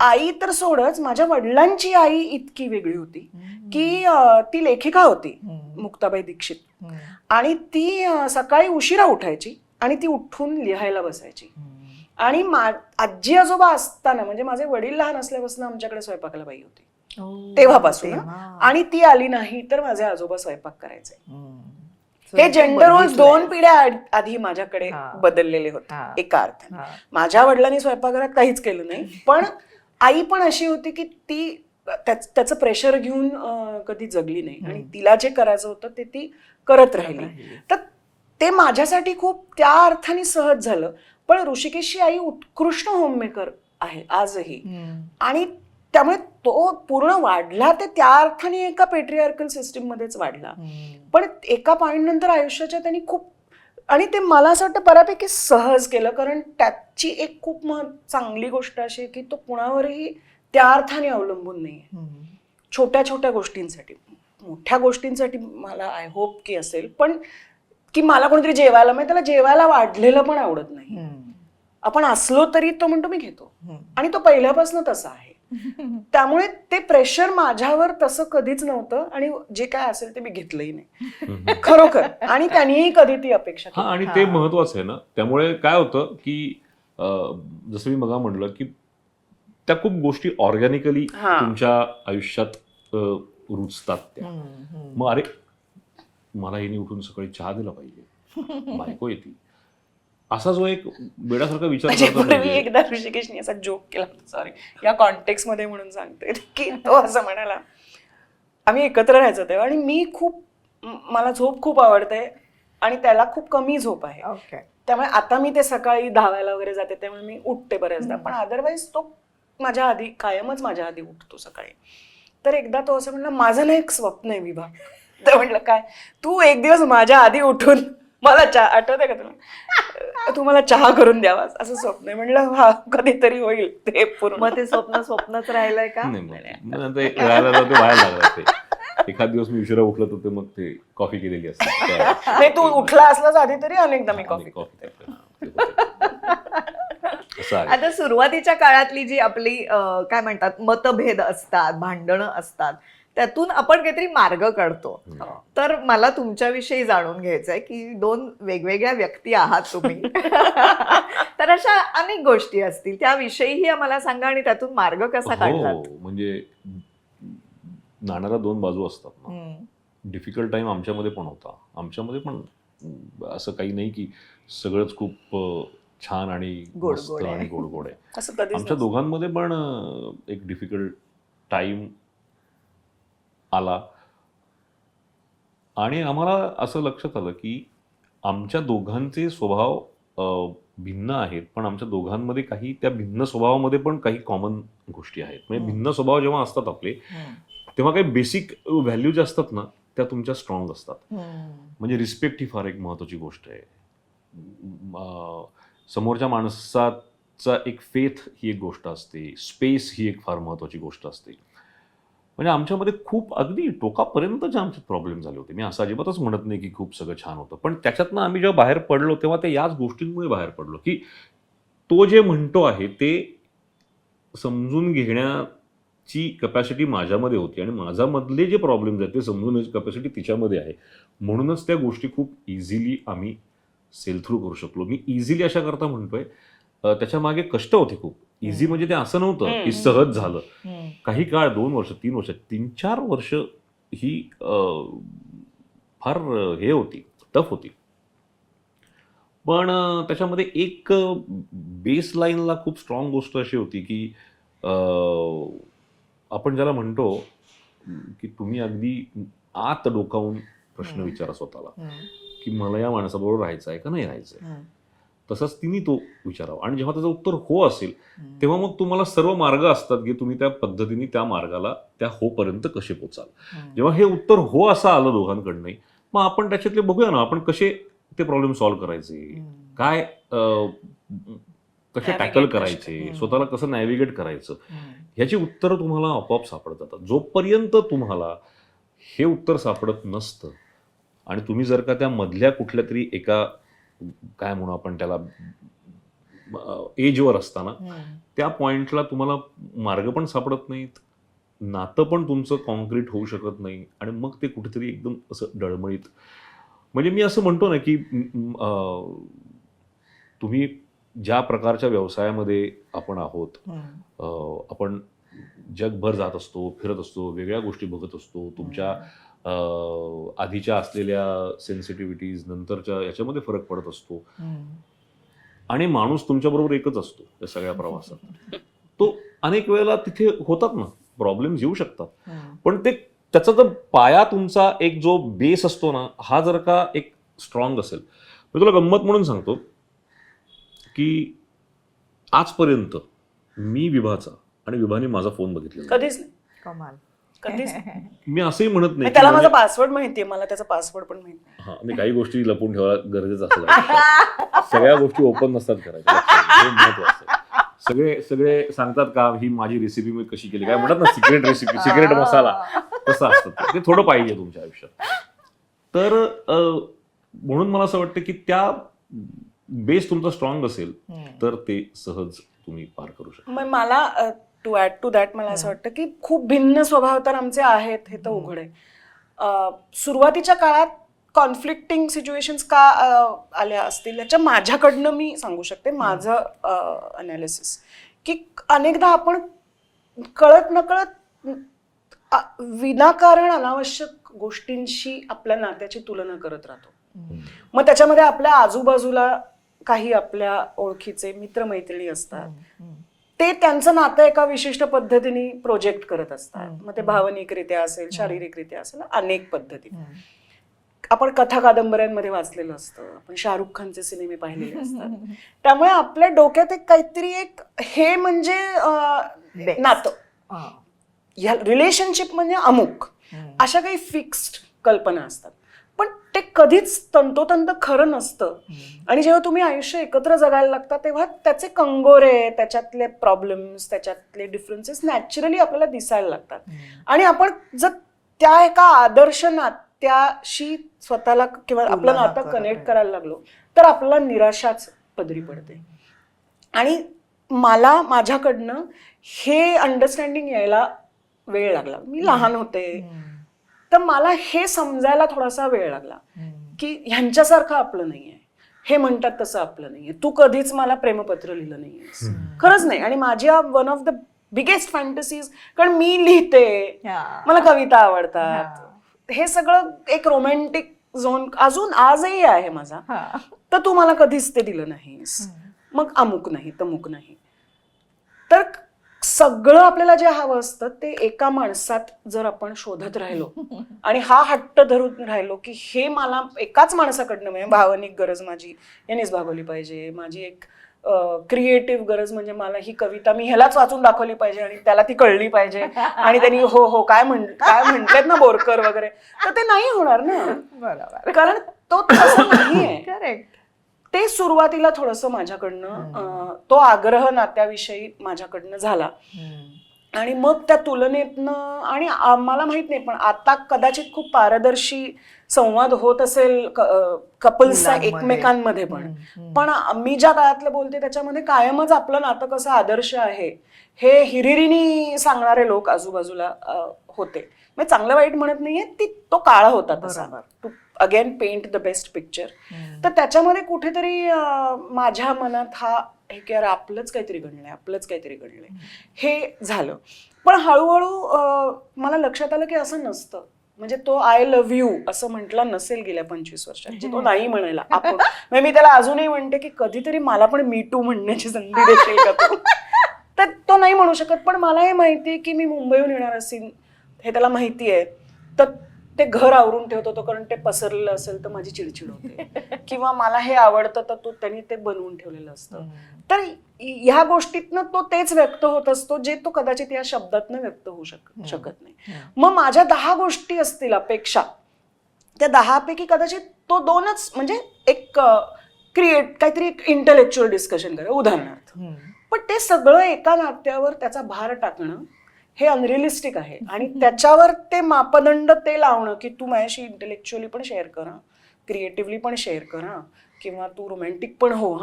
आई तर सोडच, माझ्या वडिलांची आई इतकी वेगळी होती की ती लेखिका होती, मुक्ताबाई दीक्षित. आणि ती सकाळी उशिरा उठायची आणि ती उठून लिहायला बसायची. आणि आजी आजोबा असताना, म्हणजे माझे वडील लहान असल्यापासून आमच्याकडे स्वयंपाकाला बाई होती तेव्हापासून. आणि ती आली नाही तर माझे आजोबा स्वयंपाक करायचे. हे जेंडर रोल्स 2 पिढ्या आधी माझ्याकडे बदललेले होते एका अर्थाने. माझ्या वडिलांनी स्वयंपाकघरात काहीच केलं नाही, पण आई पण अशी होती की ती त्याचं प्रेशर घेऊन कधी जगली नाही आणि तिला जे करायचं होतं ते ती करत राहिली. तर ते माझ्यासाठी खूप त्या अर्थाने सहज झालं. पण ऋषिकेशची आई उत्कृष्ट होममेकर आहे आजही. आणि त्यामुळे तो पूर्ण वाढला ते त्या अर्थाने एका पेट्रियार्कल सिस्टीम मध्येच वाढला. पण एका पॉइंट नंतर आयुष्याच्या त्यांनी खूप, आणि ते मला असं वाटतं बऱ्यापैकी सहज केलं. कारण त्याची एक खूप चांगली गोष्ट अशी आहे की तो कुणावरही त्या अर्थाने अवलंबून नाहीये. छोट्या छोट्या गोष्टींसाठी, मोठ्या गोष्टींसाठी मला आय होप की असेल, पण की मला कोणीतरी जेवायला, म्हणजे त्याला जेवायला वाढलेलं पण आवडत नाही. आपण असलो तरी तो म्हणतो मी घेतो. आणि तो पहिल्यापासून तसा आहे. त्यामुळे ते प्रेशर माझ्यावर तसं कधीच नव्हतं. आणि जे काय असेल ते मी घेतलंही नाही खरोखर. आणि त्यांनीही कधी ती अपेक्षा केली. आणि ते महत्वाचं आहे ना. त्यामुळे काय होतं की जसं मी मगा म्हटलं की त्या खूप गोष्टी ऑर्गॅनिकली तुमच्या आयुष्यात रुजतात त्या. मग अरे मला हिने उठून सकाळी चहा दिला पाहिजे, बायको येते, असा जो एक वेडासारखा विचार करतो. मी एकदा ऋषिकेशने असा जोक केला, सॉरी या कॉन्टेक्स्ट मध्ये म्हणून सांगते की तो असं म्हणाला, आम्ही एकत्र राहायचो तेव्हा आणि मी खूप, मला झोप खूप आवडते आणि त्याला खूप कमी झोप आहे. त्यामुळे आता मी ते सकाळी धावायला वगैरे जाते त्यामुळे मी उठते बऱ्याचदा. पण अदरवाईज तो माझ्या आधी, कायमच माझ्या आधी उठतो सकाळी. तर एकदा तो असं म्हणला, माझं ना एक स्वप्न आहे विभा. तर म्हटलं काय, तू एक दिवस माझ्या आधी उठून मला चहा आठवतंय का तुला, तुम्हाला चहा करून द्यावा असं स्वप्न आहे. म्हणलं हा कधीतरी होईल ते पूर्ण. मग ते स्वप्नच राहिलंय का? नाही मग नंतर एक वेळाला ते बाहेर लागलं ते. एखाद दिवस मी उशिरा उठलो तर ते मग ते कॉफी केलेली असते नाही, तू उठला असलाच आधी तरी अनेकदा मी कॉफी असं आहे. आता सुरुवातीच्या काळातली जी आपली काय म्हणतात मतभेद असतात, भांडणं असतात, त्यातून आपण काहीतरी मार्ग काढतो. तर मला तुमच्याविषयी जाणून घ्यायचंय की 2 वेगवेगळ्या व्यक्ती आहात तुम्ही. तर अशा अनेक गोष्टी असतील, त्याविषयीही आम्हाला सांगा आणि त्यातून मार्ग कसा काढलात. हो, म्हणजे नाण्याला 2 बाजू असतात ना. हम्म. डिफिकल्ट टाइम आमच्यामध्ये पण होता. आमच्यामध्ये पण असं काही नाही की सगळंच खूप छान आणि गोड मस्त गोड आहे. आणि गोड गोड आहे. असं कधीच आमच्या नसतं. दोघांमध्ये पण एक डिफिकल्ट टाइम आला आणि आम्हाला असं लक्षात आलं की आमच्या दोघांचे स्वभाव भिन्न आहेत, पण आमच्या दोघांमध्ये काही त्या भिन्न स्वभावामध्ये पण काही कॉमन गोष्टी आहेत. म्हणजे भिन्न स्वभाव जेव्हा असतात आपले, हम्म. तेव्हा काही बेसिक व्हॅल्यू ज्या असतात ना त्या तुमच्या स्ट्रॉंग असतात. हम्म. म्हणजे रिस्पेक्ट ही फार एक महत्त्वाची गोष्ट आहे. समोरच्या माणसाचा एक फेथ ही एक गोष्ट असते. स्पेस ही एक फार महत्त्वाची गोष्ट असते. म्हणजे आमच्यामध्ये खूप अगदी टोकापर्यंतचे आमचे प्रॉब्लेम झाले होते. मी असं अजिबातच म्हणत नाही की खूप सगळं छान होतं, पण त्याच्यातनं आम्ही जेव्हा बाहेर पडलो तेव्हा ते याच गोष्टींमुळे बाहेर पडलो की तो जे म्हणतो आहे ते समजून घेण्याची कपॅसिटी माझ्यामध्ये होती आणि माझ्यामधले जे प्रॉब्लेम्स आहेत ते समजून घेण्याची कपॅसिटी तिच्यामध्ये आहे. म्हणूनच त्या गोष्टी खूप इझिली आम्ही सेल थ्रू करू शकलो. मी इझिली अशा करता म्हणतोय, त्याच्या मागे कष्ट होते खूप. इझी म्हणजे ते असं नव्हतं की सहज झालं. हम्म. काही काळ 2 वर्ष 3 वर्ष 3-4 वर्ष ही फार हे होती, टफ होती. पण त्याच्यामध्ये एक बेस लाईनला खूप स्ट्रॉंग गोष्ट अशी होती की आपण ज्याला म्हणतो की तुम्ही अगदी आत डोकावून प्रश्न विचारा स्वतःला हम्म. की मला या माणसाबरोबर राहायचं आहे का नाही राहायचं आहे. हम्म. तसंच तिने तो विचारावा आणि जेव्हा त्याचं उत्तर हो असेल तेव्हा मग तुम्हाला सर्व मार्ग असतात की तुम्ही त्या पद्धतीने त्या मार्गाला त्या हो पर्यंत कसे पोचाल. जेव्हा हे उत्तर हो असं आलं दोघांकडनंही, मग आपण त्याच्यातले बघूया ना आपण कसे ते प्रॉब्लेम सॉल्व्ह करायचे, काय कसे टॅकल करायचे, स्वतःला कसं नॅव्हिगेट करायचं, ह्याची उत्तरं तुम्हाला आपोआप सापडत जातात. जोपर्यंत तुम्हाला हे उत्तर सापडत नसतं आणि तुम्ही जर का त्या मधल्या कुठल्या तरी एका काय म्हणू आपण त्याला एजवर असताना त्या पॉइंटला तुम्हाला मार्ग पण सापडत नाहीत, नातं पण तुमचं कॉन्क्रीट होऊ शकत नाही आणि मग ते कुठेतरी एकदम असं डळमळीत. म्हणजे मी असं म्हणतो ना की तुम्ही ज्या प्रकारच्या व्यवसायामध्ये आपण आहोत, आपण जगभर जात असतो, फिरत असतो, वेगळ्या गोष्टी बघत असतो, तुमच्या आधीच्या असलेल्या सेन्सिटिव्हिटीज नंतरच्या याच्यामध्ये फरक पडत असतो आणि माणूस तुमच्याबरोबर एकच असतो या सगळ्या प्रवासात. तो अनेक वेळेला तिथे होतात ना प्रॉब्लेम्स येऊ शकतात, पण ते त्याचा जर पाया तुमचा एक जो बेस असतो ना हा जर का एक स्ट्रॉंग असेल. मी तुला गंमत म्हणून सांगतो की आजपर्यंत मी विभाचा आणि विभाने माझा फोन बघितलेला कधीच नाही, कमाल. कधीच मी असंही म्हणत नाही त्याला माझा पासवर्ड माहितीये, मला त्याचा पासवर्ड पण माहिती. हा मी काही गोष्टी लपून ठेवायला गरजेचं असतं आयुष्यात. सगळ्या गोष्टी ओपन नसतात करायच्या, हे महत्त्वाचं आहे. सगळे सांगतात का ही माझी रेसिपी मी कशी केली, काय म्हणतात ना सिक्रेट रेसिपी, सिक्रेट मसाला, तसं असतं ते थोडं पाहिजे तुमच्या आयुष्यात. तर म्हणून मला असं वाटतं की त्या बेस तुमचा स्ट्रॉंग असेल तर ते सहज तुम्ही पार करू शकता. मग मला टू ऍड टू दॅट मला असं वाटतं की खूप भिन्न स्वभाव तर आमचे आहेत हे तर उघड आहे. सुरुवातीच्या काळात कॉन्फ्लिक्टिंग सिच्युएशन्स का आल्या असतील याच्या माझ्याकडनं मी सांगू शकते माझं अनालिसिस की अनेकदा आपण कळत नकळत विनाकारण अनावश्यक गोष्टींशी आपल्या नात्याची तुलना करत राहतो. मग त्याच्यामध्ये आपल्या आजूबाजूला काही आपल्या ओळखीचे मित्रमैत्रिणी असतात, ते त्यांचं नातं एका विशिष्ट पद्धतीने प्रोजेक्ट करत असतात. मग ते भावनिकरित्या असेल, शारीरिकरित्या असेल, अनेक पद्धतीने. आपण कथा कादंबऱ्यांमध्ये वाचलेलं असतं, आपण शाहरुख खानचे सिनेमे पाहिलेले असतात. त्यामुळे आपल्या डोक्यात एक काहीतरी एक हे म्हणजे नातं, ह्या रिलेशनशिप म्हणजे अमुक, अशा काही फिक्स्ड कल्पना असतात. पण ते कधीच तंतोतंत खरं नसतं. आणि जेव्हा तुम्ही आयुष्य एकत्र जगायला लागता तेव्हा त्याचे कंगोरे, त्याच्यातले प्रॉब्लेम्स, त्याच्यातले डिफरन्सेस नॅचरली आपल्याला दिसायला लागतात. आणि आपण जर त्या एका आदर्श नात्याशी स्वतःला किंवा आपलं नातं कनेक्ट करायला लागलो तर आपल्याला निराशाच पदरी पडते. आणि मला माझ्याकडनं हे अंडरस्टँडिंग यायला वेळ लागला. मी लहान होते तर मला हे समजायला थोडासा वेळ लागला की ह्यांच्यासारखं आपलं नाहीये. हे म्हणतात तसं आपलं नाहीये. तू कधीच मला प्रेमपत्र लिहिलं नाहीयेस, खरंच नाही. आणि माझी one of the biggest fantasies, कारण मी लिहिते, मला कविता आवडतात, हे सगळं एक रोमॅन्टिक झोन अजून आजही आहे माझा. तर तू मला कधीच ते दिलं नाहीस, मग अमुक नाही तमुक नाही. तर सगळं आपल्याला जे हवं असतं ते एका माणसात जर आपण शोधत राहिलो आणि हा हट्ट धरून राहिलो की हे मला एकाच माणसाकडनं, म्हणजे भावनिक गरज माझी यांनीच भागवली पाहिजे, माझी एक क्रिएटिव्ह गरज म्हणजे मला ही कविता मी ह्यालाच वाचून दाखवली पाहिजे आणि त्याला ती कळली पाहिजे आणि त्यांनी हो हो काय म्हणतात ना बोरकर वगैरे, तर ते नाही होणार ना. बरोबर. कारण तो तसं नाहीये. करेक्ट. ते सुरुवातीला थोडंसं माझ्याकडनं तो आग्रह नात्याविषयी माझ्याकडनं झाला. आणि मग त्या तुलनेतनं, आणि मला माहित नाही पण आता कदाचित खूप पारदर्शी संवाद होत असेल कपल्सचा एकमेकांमध्ये पण मी ज्या काळातलं बोलते त्याच्यामध्ये कायमच आपलं नातं कसं आदर्श आहे हे हिरिरीने सांगणारे लोक आजूबाजूला होते. म्हणजे चांगलं वाईट म्हणत नाहीये, तो काळ होता तसा. To again paint the best picture. तर त्याच्यामध्ये कुठेतरी माझ्या मनात हा की यार आपलंच काहीतरी घडलंय हे झालं. पण हळूहळू मला लक्षात आलं की असं नसतं. म्हणजे तो आय लव्ह यू असं म्हटला नसेल गेल्या 25 वर्षात, तो नाही म्हणायला आपण. मी त्याला अजूनही म्हणते की कधीतरी मला पण मी टू म्हणण्याची संधी देशील का तू. तर तो नाही म्हणू शकत. पण मला हे माहितीये की मी मुंबईहून येणार असेल हे त्याला माहिती आहे, तर ते घर आवरून ठेवत होतो कारण ते पसरलेलं असेल तर माझी चिडचिड होते, किंवा मला हे आवडतं तर त्यांनी ते बनवून ठेवलेलं असतं. तर ह्या गोष्टीतनं तो तेच व्यक्त होत असतो जे तो कदाचित या शब्दातनं व्यक्त होऊ शकत नाही. मग माझ्या 10 गोष्टी असतील अपेक्षा, त्या 10 पैकी कदाचित तो 2च, म्हणजे एक काहीतरी एक इंटेलेक्च्युअल डिस्कशन करा उदाहरणार्थ. पण ते सगळं एका नात्यावर त्याचा भार टाकणं हे अनरिअलिस्टिक आहे. आणि त्याच्यावर ते मापदंड ते लावणं की तू माझ्याशी इंटेलेक्च्युअली पण शेअर कर, क्रिएटिव्हली पण शेअर कर, किंवा तू रोमॅन्टिक पण हो,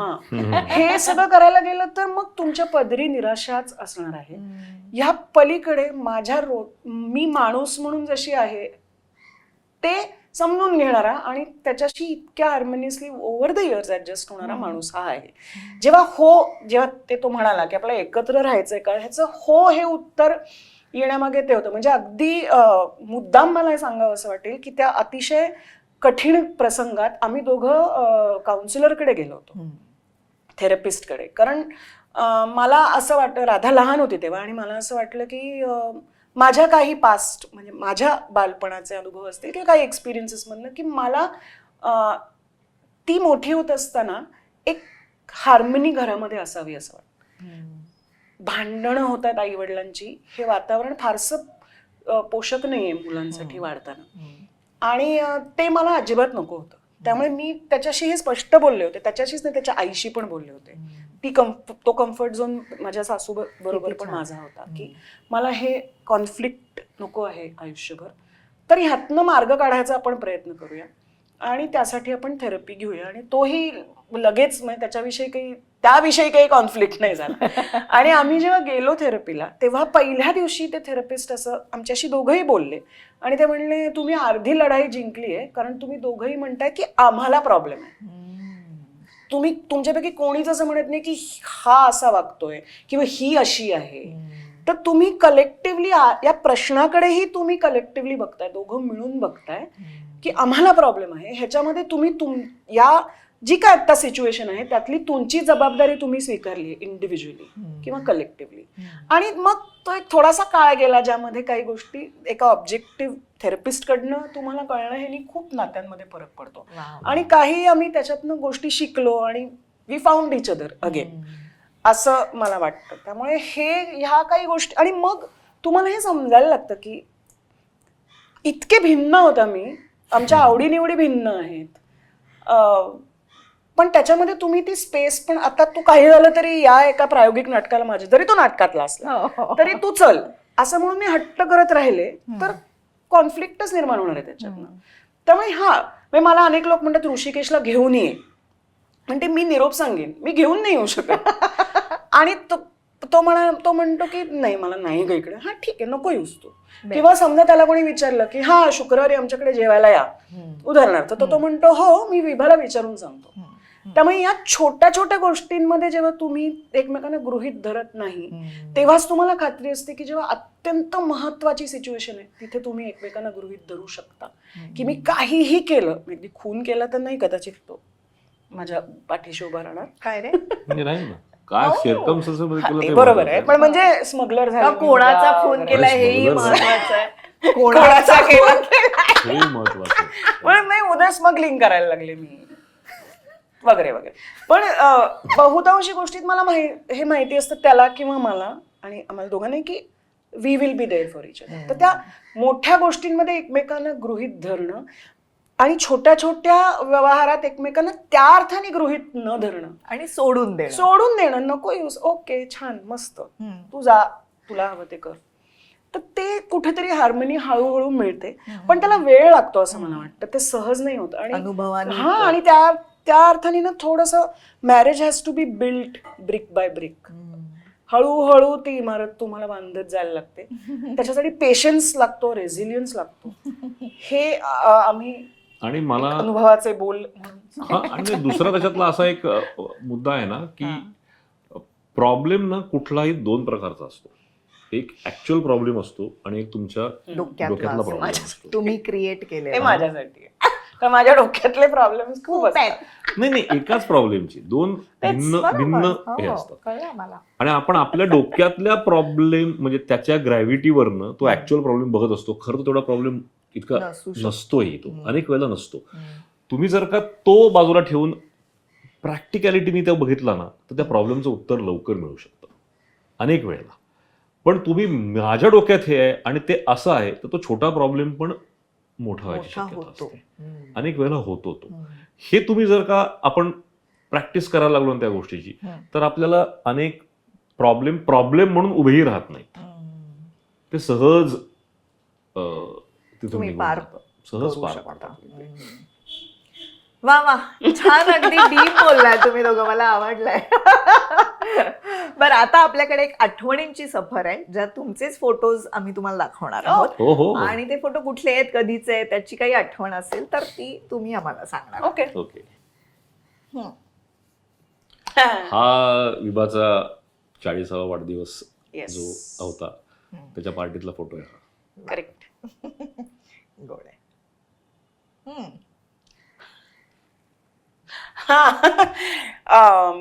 हे सगळं करायला गेलं तर मग तुमच्या पदरी निराशाच असणार आहे. ह्या पलीकडे मी माणूस म्हणून जशी आहे ते समजून घेणारा आणि त्याच्याशी इतक्या harmoniously over the years adjust होणारा माणूस हा आहे. जेव्हा तो म्हणाला की आपल्याला एकत्र राहायचंय का, ह्याचं हो हे उत्तर येण्यामागे ते होतं. म्हणजे अगदी मुद्दाम मला हे सांगावं असं वाटेल की त्या अतिशय कठीण प्रसंगात आम्ही दोघं काउन्सिलरकडे गेलो होतो, थेरपिस्टकडे. कारण मला असं वाटतं, राधा लहान होती तेव्हा, आणि मला असं वाटलं की माझ्या काही पास्ट, म्हणजे माझ्या बालपणाचे अनुभव असतील किंवा काही एक्सपिरियन्सेस मधनं, की मला ती मोठी होत असताना एक हार्मनी घरामध्ये असावी असं वाटतं. भांडणं होतात आई वडिलांची, हे वातावरण फारसं पोषक नाहीये मुलांसाठी वाढताना, आणि ते मला अजिबात नको होतं. त्यामुळे मी त्याच्याशी हे स्पष्ट बोलले होते, त्याच्याशीच नाही त्याच्या आईशी पण बोलले होते. तो कम्फर्ट झोन माझ्या सासू बरोबर पण माझा होता की मला हे कॉन्फ्लिक्ट नको आहे आयुष्यभर. तर ह्यातनं मार्ग काढायचा आपण प्रयत्न करूया आणि त्यासाठी आपण थेरपी घेऊया. आणि तोही लगेच, म्हणजे त्याविषयी काही कॉन्फ्लिक्ट नाही झाला. आणि आम्ही जेव्हा गेलो थेरपीला तेव्हा पहिल्या दिवशी ते थेरपिस्ट असं आमच्याशी दोघंही बोलले आणि ते म्हणले तुम्ही अर्धी लढाई जिंकली आहे, कारण तुम्ही दोघंही म्हणताय की आम्हाला प्रॉब्लेम आहे. तुमच्यापैकी कोणीच असं म्हणत नाही की हा असा वागतोय किंवा ही अशी आहे. तर तुम्ही कलेक्टिव्हली या प्रश्नाकडेही तुम्ही कलेक्टिव्हली बघताय, दोघं मिळून बघताय की आम्हाला प्रॉब्लेम आहे. ह्याच्यामध्ये तुम्ही या जी काय आता सिच्युएशन आहे त्यातली तुमची जबाबदारी तुम्ही स्वीकारली इंडिव्हिज्युअली किंवा कलेक्टिव्हली. आणि मग तो एक थोडासा काळ गेला ज्यामध्ये काही गोष्टी एका ऑब्जेक्टिव्ह थेरपिस्ट कडनं तुम्हाला कळणं ह्यानी खूप नात्यांमध्ये फरक पडतो. आणि काही आम्ही त्याच्यातनं गोष्टी शिकलो आणि we found each other again, असं मला वाटतं. त्यामुळे ह्या काही गोष्टी, आणि मग तुम्हाला हे समजायला लागतं की इतके भिन्न होता मी आमच्या आवडीनिवडी भिन्न आहेत. पण त्याच्यामध्ये तुम्ही ती स्पेस पण, आता तू काही झालं तरी या एका प्रायोगिक नाटकाला माझ्या, जरी तो नाटकातला असला तरी तू चल असं म्हणून मी हट्ट करत राहिले तर कॉन्फ्लिक्टच निर्माण होणार आहे त्याच्यातनं. त्यामुळे म्हणजे मला अनेक लोक म्हणतात ऋषिकेशला घेऊन ये, म्हणते मी निरोप सांगेन, मी घेऊन नाही येऊ शकत. आणि तो म्हणतो की नाही मला नाही ग इकडे. हा ठीक आहे, नको येऊस तू. किंवा समजा त्याला कोणी विचारलं की हा शुक्रवारी आमच्याकडे जेवायला या उदाहरणार्थ, तर तो म्हणतो हो मी विभाला विचारून सांगतो. त्यामुळे या छोट्या छोट्या गोष्टींमध्ये जेव्हा तुम्ही एकमेकांना गृहीत धरत नाही तेव्हाच तुम्हाला खात्री असते की जेव्हा अत्यंत महत्वाची सिच्युएशन आहे तिथे तुम्ही एकमेकांना गृहीत धरू शकता. की मी काहीही केलं, मी खून केला तर नाही कदाचित तो माझ्या पाठीशी उभा राहणार. काय रे, म्हणजे नाही ना काय circumstances बरोबर आहे, पण म्हणजे स्मगलर झाला, कोणाचा खून केला हेही smuggler झाला. महत्वाचं आहे. कोणाचा केला हे महत्वाचं. पण नाही उद्या स्मगलिंग करायला लागले मी वगैरे वगैरे. पण बहुतांशी गोष्टीत मला हे माहिती असतं त्याला किंवा मला आणि आम्हाला दोघांना की we will be there for each other. तर त्या मोठ्या गोष्टींमध्ये एकमेकांना गृहीत धरणं आणि छोट्या छोट्या व्यवहारात एकमेकांना त्या अर्थाने गृहीत न धरणं आणि सोडून दे. सोडून देणं, नको यूज, ओके छान मस्त तू जा, तुला हवं ते कर. तर ते कुठेतरी हार्मनी हळूहळू मिळते, पण त्याला वेळ लागतो असं मला वाटतं. ते सहज नाही होत. आणि अनुभवाने हा, आणि त्या अर्थाने ना थोडंसं marriage has to be built brick by brick. हळूहळू ती इमारत तुम्हाला बांधत जायला लागते. त्याच्यासाठी पेशन्स लागतो, रेझिलियन्स लागतो. हे आम्ही आणि मला अनुभवाचे बोल हा, आणि दुसरा त्याच्यातला असा एक मुद्दा आहे ना की प्रॉब्लेम ना कुठलाही दोन प्रकारचा असतो. एक ऍक्च्युअल प्रॉब्लेम असतो आणि एक तुमच्या डोक्यातला प्रॉब्लेम असतो. तुम्ही क्रिएट केले. हे माझ्यासाठी आहे. कारण माझ्या डोक्यातले प्रॉब्लेम खूप असतात. नाही एकाच प्रॉब्लेमची दोन भिन्न हे असतात. कळलं मला. आणि आपण आपल्या डोक्यातल्या प्रॉब्लेम म्हणजे त्याच्या ग्रॅव्हिटीवरनं तो ऍक्च्युअल प्रॉब्लेम बघत असतो. खरं तर तेवढा प्रॉब्लेम इतका नसतोही, तो अनेक वेळेला नसतो. तुम्ही जर का तो बाजूला ठेवून प्रॅक्टिकॅलिटीने ते बघितला ना तर त्या प्रॉब्लेमचं उत्तर लवकर मिळू शकतं अनेक वेळेला. पण तुम्ही माझ्या डोक्यात हे आहे आणि ते असं आहे तर तो छोटा प्रॉब्लेम पण मोठा व्हायची शक्यता असते. अनेक वेळेला होतो तो. हे तुम्ही जर का आपण प्रॅक्टिस करायला लागलो ना त्या गोष्टीची तर आपल्याला अनेक प्रॉब्लेम म्हणून उभेही राहत नाहीत. ते सहज तिथून निघून जातात. सहज पार पाडतात. वा वा, छान, अगदी डीप बोललाय तुम्ही दोघं, मला आवडलंय. बरं, आता आपल्याकडे एक आठवणींची सफर आहे ज्यात तुमचेच फोटोज आम्ही तुम्हाला दाखवणार आहोत. हो. आणि ते फोटो कुठले आहेत, कधीचे आहेत, त्याची काही आठवण असेल तर ती तुम्ही आम्हाला सांगणार. ओके. हा विभाचा 40वा वाढदिवस Yes. जो होता त्याच्या पार्टीतला फोटो आहे. करेक्ट. गोड आहे.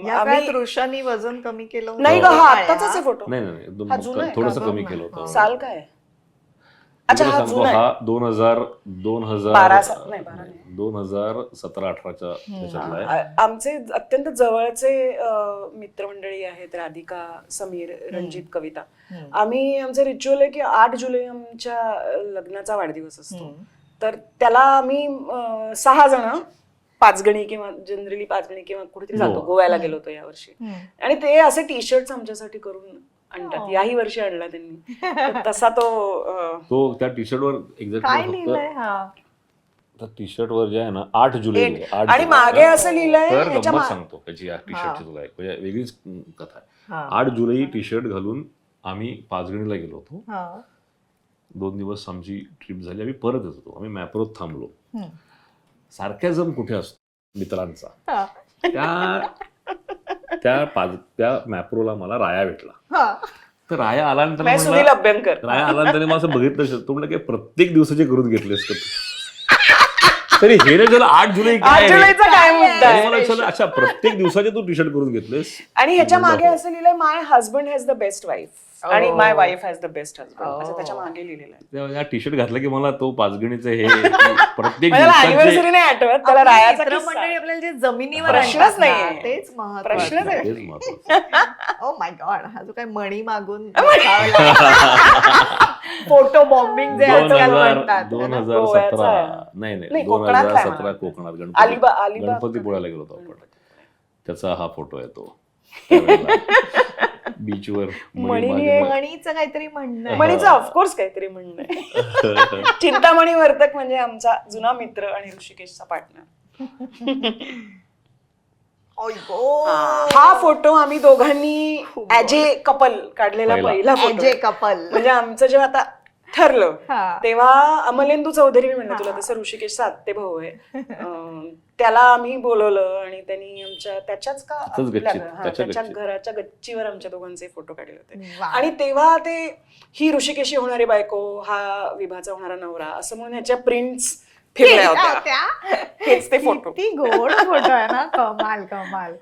या काळात ऋषानी वजन कमी केलं होतं. नाही ग, हा आत्ताचाच आहे फोटो. नाही हा जुना आहे थोडस का? कमी केलं होतं. साल काय? अच्छा, हा सांगतो, जुना आहे. हा 12 2017-18च्या त्याच्यातला आहे. आमचे अत्यंत जवळचे मित्रमंडळी आहेत, राधिका, समीर, रणजित, कविता. आमचे रिच्युअल आहे की 8 जुलै आमच्या लग्नाचा वाढदिवस असतो. तर त्याला आम्ही 6 जण, 5 गणी किंवा जनरली 5 गणी किंवा कुठेतरी जातो. गोव्याला गेलो होतो यावर्षी. आणि ते असे टी शर्ट आमच्यासाठी करून आणतात. याही वर्षी आणला त्यांनी. तर तसा तो त्या टी शर्ट वर काय एक्झॅक्टली लिहिलंय? टी शर्ट वर जे आहे ना 8 जुलै आणि 8 जुलै. मागे असं लिहिलंय, तर ह्याच्या गंमत सांगतो त्याची या टी शर्टची तुला एक म्हणजे वेगळीच कथा आहे. 8 जुलै टी शर्ट घालून आम्ही पाचगणीला गेलो होतो. 2 दिवस आमची ट्रिप झाली. आम्ही परत येत होतो. आम्ही मॅप्रोत थांबलो. सार्कॅझम कुठे असतो मित्रांचा, त्या मॅप्रोला मला राया भेटला. तर राया आल्यानंतर सुनील अभ्यंकर राया आल्यानंतर मला असं बघितलं, तो म्हणलं की प्रत्येक दिवसाचे करून घेतलेस का तू? तरी हे झालं 8 जुलै 8 जुलैचा काय मुद्दा आहे? मला विचारलं, अच्छा प्रत्येक दिवसाचे तू टी शर्ट करून घेतलेस? आणि ह्याच्या मागे असं लिहिलंय, my husband has the best wife. आणि my wife has the best husband असं त्याच्या मागे लिहिलेलं आहे. तेव्हा टी शर्ट घातलं की मला तो पाचगणीचं हे प्रत्येक मला दिवसाचे अॅनिव्हर्सरी नाही आठवत, त्याला आपली रायाचा मित्रमंडळी किस्सा. आपल्याला जे जमिनीवर प्रश्नच आणतात ना, नाहीये. तेच महत्त्वाचं. प्रश्नच आहे. तेच महत्त्वाचं. ओ माय गॉड, हा जो काय मणी मागून फोटो बॉम्बिंग जे आजकाल म्हणतात. 2017 नाही नाही, कोकणातला आहे 2017 मला. कोकणात अलिबाग गणपतीपुळ्याला गेलो होतो आपण. त्याचा हा फोटो आहे तो बीचवर मणीचं काहीतरी म्हणणं आहे. मणीचं ऑफकोर्स काहीतरी म्हणणं आहे. चिंतामणी वर्तक म्हणजे आमचा जुना मित्र आणि ऋषिकेशचा पार्टनर. ओय गो. हा फोटो आम्ही दोघांनी ऍज ए कपल काढलेला पहिला फोटो अजय कपल. म्हणजे आमचं जेव्हा आता ठरलं हा. तेव्हा अमलेंदू चौधरी मी म्हणलं तुला तसं ऋषिकेशचा आत्ते भाऊ आहे, त्याला आम्ही बोलवलं आणि त्यांनी त्याच्याच का आपल्या त्याच्या घराच्या गच्चीवर आमच्या दोघांचे फोटो काढले होते. वा. आणि तेव्हा ते ही ऋषिकेशी होणारी बायको, हा विभाचा होणारा नवरा असं म्हणून ह्याच्या प्रिंट्स फिरल्या होत्या. हेच ते फोटो. किती गोड फोटो आहे ना. कमाल कमाल.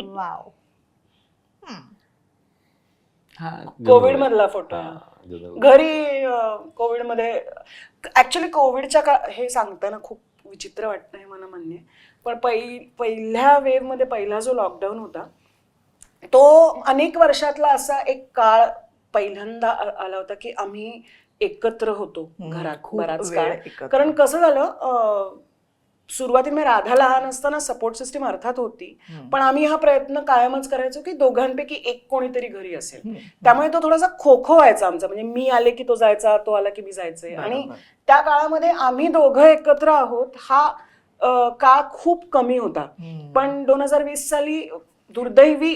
वाव. कोविड मधला फोटो घरी. कोविड मध्ये ऍक्च्युली कोविडच्या हे सांगताना खूप विचित्र वाटतं हे मला मान्य आहे, पण पहिल्या वेव्ह मध्ये पहिला जो लॉकडाऊन होता तो अनेक वर्षातला असा एक काळ पहिल्यांदा आला होता की आम्ही एकत्र होतो घरात खूप बराच वेळ काळ. एकत्र. कारण कसं झालं, सुरुवातीला राधा लहान असताना सपोर्ट सिस्टीम अर्थात होती, पण आम्ही हा प्रयत्न कायमच करायचो की दोघांपैकी एक कोणीतरी घरी असेल. त्यामुळे तो थोडासा खो व्हायचा आमचा, म्हणजे मी आले की तो जायचा, तो आला की मी जायचे. आणि त्या काळामध्ये आम्ही दोघं एकत्र आहोत हा काळ खूप कमी होता. पण 2020 साली दुर्दैवी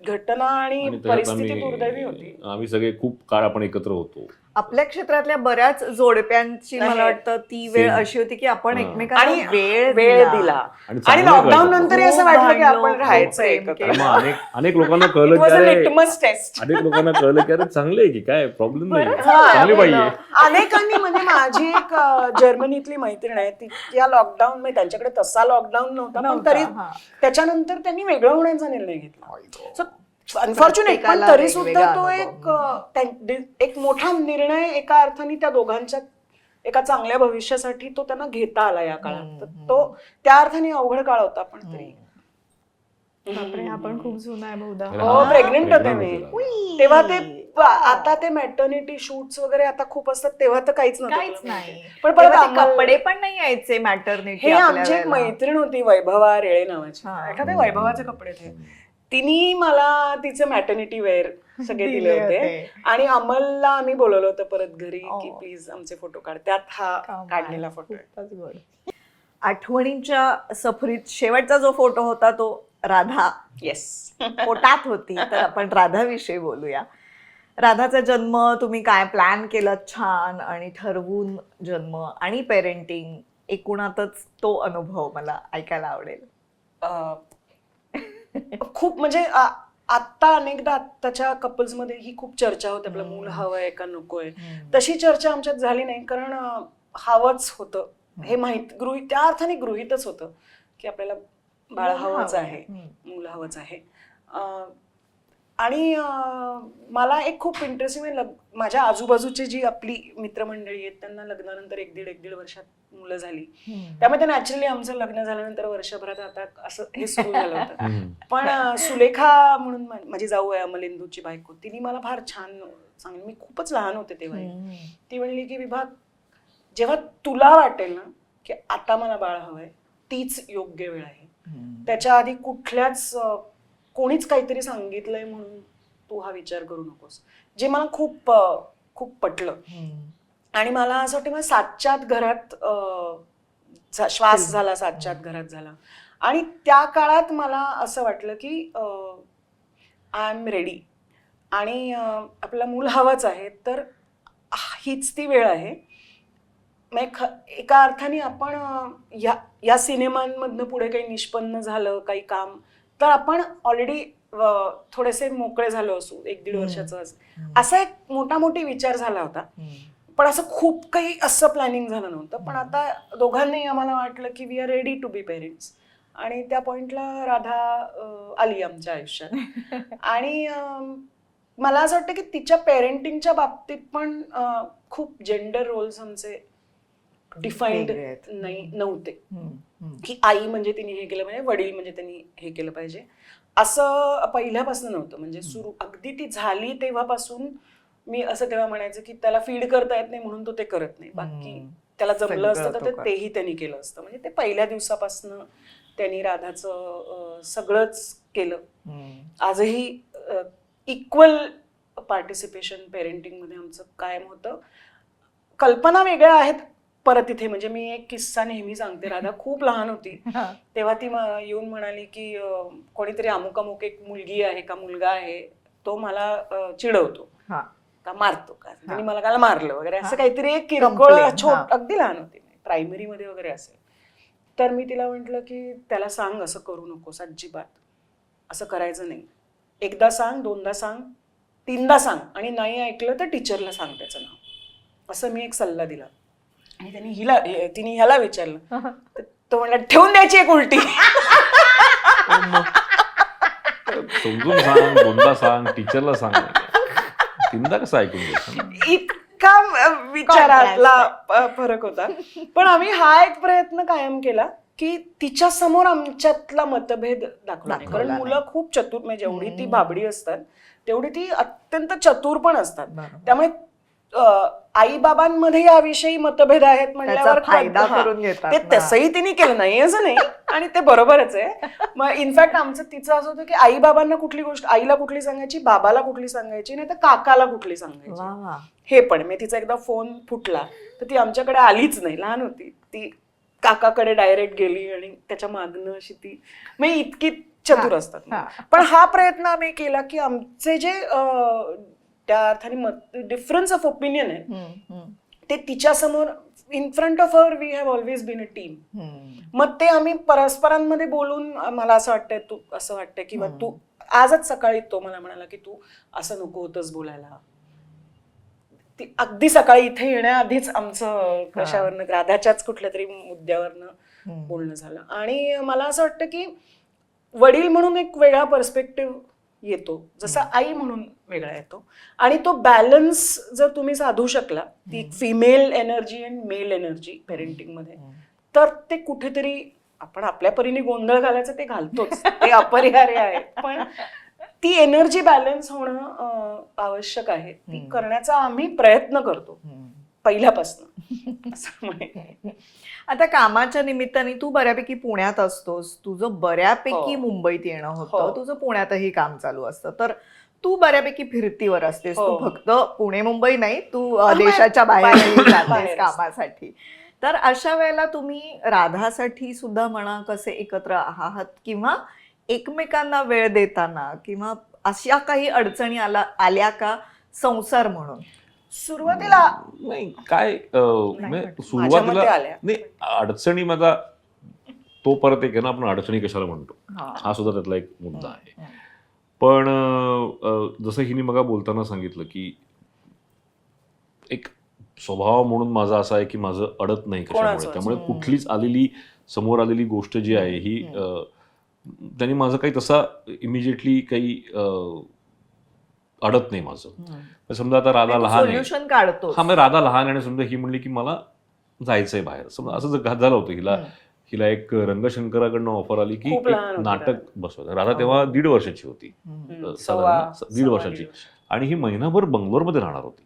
घटना आणि परिस्थिती दुर्दैवी होती. आम्ही सगळे खूप काळ आपण एकत्र होतो. आपल्या क्षेत्रातल्या बऱ्याच जोडप्यांची मला वाटतं ती वेळ अशी होती की आपण एकमेकांना वेळ दिला. आणि लॉकडाऊन नंतर असं वाटलं की आपण राहायचं एकत्र. अनेक लोकांना कळलं की अरे लिटमस टेस्ट. अनेक लोकांना कळलं की अरे चांगले आहे की काय प्रॉब्लेम नाही, चांगली बाई आहे. अनेकांनी म्हणजे माझी एक जर्मनीतली मैत्रीण आहे, ती या लॉकडाऊन म्हणजे त्यांच्याकडे तसा लॉकडाऊन नव्हता, पण तरी त्याच्यानंतर त्यांनी वेगळं होण्याचा निर्णय घेतला. अनफॉर्च्युनेट, पण तरी सुद्धा तो एक मोठा निर्णय एका अर्थाने त्या दोघांच्या एका चांगल्या भविष्यासाठी तो त्यांना घेता आला या काळात. तो त्या अर्थाने अवघड काळ होता, पण तरी. आपण खूप जुना आहे बहुधा. हो, प्रेग्नेंट होते मी तेव्हा. ते आता ते मॅटर्निटी शूट्स वगैरे आता खूप असतात, तेव्हा तर काहीच नाही. पण परत कपडे पण नाही यायचे मॅटर्निटी. हे आमची एक मैत्रीण होती वैभवा रेळे नावाची, एखाद्या वैभवाचे कपडे थे, तिने मला तिचे मॅटर्निटी वेअर सगळे दिले होते. आणि अमलला आम्ही बोलवलं होतं परत घरी की प्लीज आमचे फोटो काढ. त्यात हा काढलेला फोटो. आठवणींच्या सफरीत शेवटचा जो फोटो होता तो राधा पोटात होती, तर आपण राधाविषयी बोलूया. राधाचा जन्म तुम्ही काय प्लॅन केलं छान, आणि ठरवून जन्म आणि पेरेंटिंग एकूणातच तो अनुभव मला ऐकायला आवडेल. खूप म्हणजे आता अनेकदा आत्ताच्या कपल्स मध्ये ही खूप चर्चा होते, आपलं मूल हवंय का नकोय. तशी चर्चा आमच्यात झाली नाही, कारण हवंच होतं हे त्या अर्थाने गृहीतच होतं की आपल्याला बाळ हवंच आहे, मूल हवंच आहे. आणि मला एक खूप इंटरेस्टिंग, माझ्या आजूबाजूची जी आपली मित्रमंडळी आहेत त्यांना लग्नानंतर एक दीड वर्षात मुलं झाली. त्यामुळे नॅचरली आमचं लग्न झाल्यानंतर वर्षभरात आता असं हे सुरू झालं होतं. पण सुलेखा म्हणून माझी जाऊ आहे, अमलेंदूची बायको, तिने मला फार छान सांगितलं. मी खूपच लहान होते तेव्हा. ती म्हणली की विभाग, जेव्हा तुला वाटेल ना की आता मला बाळ हवंय, तीच योग्य वेळ आहे. त्याच्या आधी कोणीच काहीतरी सांगितलंय म्हणून तू हा विचार करू नकोस. जे मला खूप खूप पटलं. आणि मला असं वाटतं, मला 7च्या घरात श्वास झाला, 7च्या घरात झाला. आणि त्या काळात मला असं वाटलं की आय एम रेडी, आणि आपलं मूल हवंच आहे, तर हीच ती वेळ आहे. एका अर्थाने आपण या सिनेमांमधनं पुढे काही निष्पन्न झालं काही काम, तर आपण ऑलरेडी थोडेसे मोकळे झालो असू, 1-1.5 वर्षाचा असा एक मोठी विचार झाला होता. पण असं खूप काही असं प्लॅनिंग झालं नव्हतं. पण आता दोघांनी आम्हाला वाटलं की we are ready to be parents. आणि त्या पॉइंटला राधा आली आमच्या आयुष्यात. आणि मला असं वाटतं की तिच्या पेरेंटिंगच्या बाबतीत पण खूप जेंडर रोल्स आमचे डिफाईंड वेगळे आहेत. नव्हते, हम्म, हम्म. की आई म्हणजे तिने हे केलं पाहिजे, वडील म्हणजे त्यांनी हे केलं पाहिजे, असं पहिल्यापासून नव्हतं. म्हणजे सुरू अगदी ती झाली तेव्हापासून मी असं तेव्हा म्हणायचं की त्याला फीड करता येत नाही म्हणून तो ते करत नाही, बाकी त्याला जमलं असतं सगळं तर तो तेही त्यांनी केलं असतं. म्हणजे ते पहिल्या दिवसापासून त्यांनी राधाचं सगळंच केलं. हम्म. आजही इक्वल पार्टिसिपेशन पेरेंटिंगमध्ये आमचं कायम होतं. कल्पना वेगळ्या आहेत परत इथे. म्हणजे मी एक किस्सा नेहमी सांगते. राधा खूप लहान होती हा. तेव्हा ती येऊन म्हणाली की कोणीतरी अमुक अमुक एक मुलगी आहे का मुलगा आहे तो मला चिडवतो हा. का मारतो का, त्यांनी मला काल मारलं वगैरे असं काहीतरी एक किरकोळ Complaint, हा. अगदी लहान होती, प्रायमरी मध्ये वगैरे असेल. तर मी तिला म्हटलं की त्याला सांग असं करू नकोस, अजिबात असं करायचं नाही. एकदा सांग, दोनदा सांग, तीनदा सांग, आणि नाही ऐकलं तर टीचरला सांग त्याचं नाव, असं मी एक सल्ला दिला. आणि तिने ह्याला विचारलं तर तो म्हणला ठेवून द्यायची एक उलटी. समजून सांग, दोनदा सांग, टीचरला सांग, तीनदा कसं ऐकून घ्यायचं? इतका विचारातला फरक होता. पण आम्ही हा एक प्रयत्न कायम केला की तिच्या समोर आमच्यातला मतभेद दाखवला नाही. कारण मुलं खूप चतुर, म्हणजे जेवढी ती भाबडी असतात तेवढी ती अत्यंत चतुर पण असतात. त्यामुळे आई बाबांमध्ये याविषयी मतभेद आहेत म्हणल्यावर फायदा करून घेतात ते ना. तसंही तिने केलं नाही असं नाही, आणि ते बरोबरच आहे. मग इनफॅक्ट आमचं तिचं असं होतं की आई बाबांना कुठली गोष्ट आईला कुठली सांगायची, बाबाला कुठली सांगायची, नाही तर काकाला कुठली सांगायची. वा वा. हे पण मी तिचा एकदा फोन फुटला तर ती आमच्याकडे आलीच नाही, लहान होती ती, काकाकडे डायरेक्ट गेली आणि त्याच्या मागणं अशी ती, म्हणजे इतकी चतुर असतात. पण हा प्रयत्न आम्ही केला की आमचे जे त्या अर्थाने डिफरन्स ऑफ ओपिनियन आहे ते तिच्या समोर, in front of her we have always been a team. मग ते आम्ही परस्परांमध्ये बोलून, मला असं वाटतंय तू असं वाटतंय किंवा तू, आजच सकाळी तो मला म्हणाला की तू असं नको होतंस बोलायला. ती अगदी सकाळी इथे येण्याआधीच आमचं कशावरनं, राधाच्याच कुठल्या तरी मुद्द्यावरनं बोलणं झालं. आणि मला असं वाटतं की वडील म्हणून एक वेगळा पर्स्पेक्टिव्ह येतो, जसा आई म्हणून वेगळा येतो. आणि तो बॅलन्स जर तुम्ही साधू शकला, ती female energy and mail energy parenting मध्ये, तर ते कुठेतरी, आपण आपल्या परीने गोंधळ घालायचं ते घालतोच, ते अपरिहार्य आहे, पण ती एनर्जी बॅलन्स होणं आवश्यक आहे. ती करण्याचा आम्ही प्रयत्न करतो पहिल्यापासून असं म्हणेन. आता कामाच्या निमित्ताने तू बऱ्यापैकी पुण्यात असतोस, तुझं बऱ्यापैकी मुंबईत येणं होतं, तुझं पुण्यातही काम चालू असतं, तर तू बऱ्यापैकी फिरतीवर असतेस. तू फक्त पुणे मुंबई नाही, तू देशाच्या बाहेरही जातेस कामासाठी. तर अशा वेळेला तुम्ही राधासाठी सुद्धा म्हणा कसे एकत्र आहात, किंवा एकमेकांना वेळ देताना, किंवा अशा काही अडचणी आल्या का संसार म्हणून? सुरुवातीला नाही काय सुरुवातीला नाही अडचणी, माझा तो परत एक आहे ना, आपण अडचणी कशाला म्हणतो, हा सुद्धा त्यातला एक मुद्दा आहे. पण जसं हिने मग बोलताना सांगितलं की एक स्वभाव म्हणून माझा असा आहे की माझं अडत नाही कशामुळे, त्यामुळे कुठलीच समोर आलेली गोष्ट जी आहे ही त्यांनी माझं काही तसा इमिजिएटली काही अडत नाही माझं. समजा आता राधा लहान आहे, हा मग राधा लहान आहे आणि समजा ही म्हणली की मला जायचंय बाहेर, समजा असं जर झालं होतं, हिला एक रंगशंकराकडनं ऑफर आली की नाटक बसवायचं. राधा तेव्हा 1.5 वर्षाची होती, साधारण 1.5 वर्षाची, आणि ही महिनाभर बंगलोरमध्ये राहणार होती.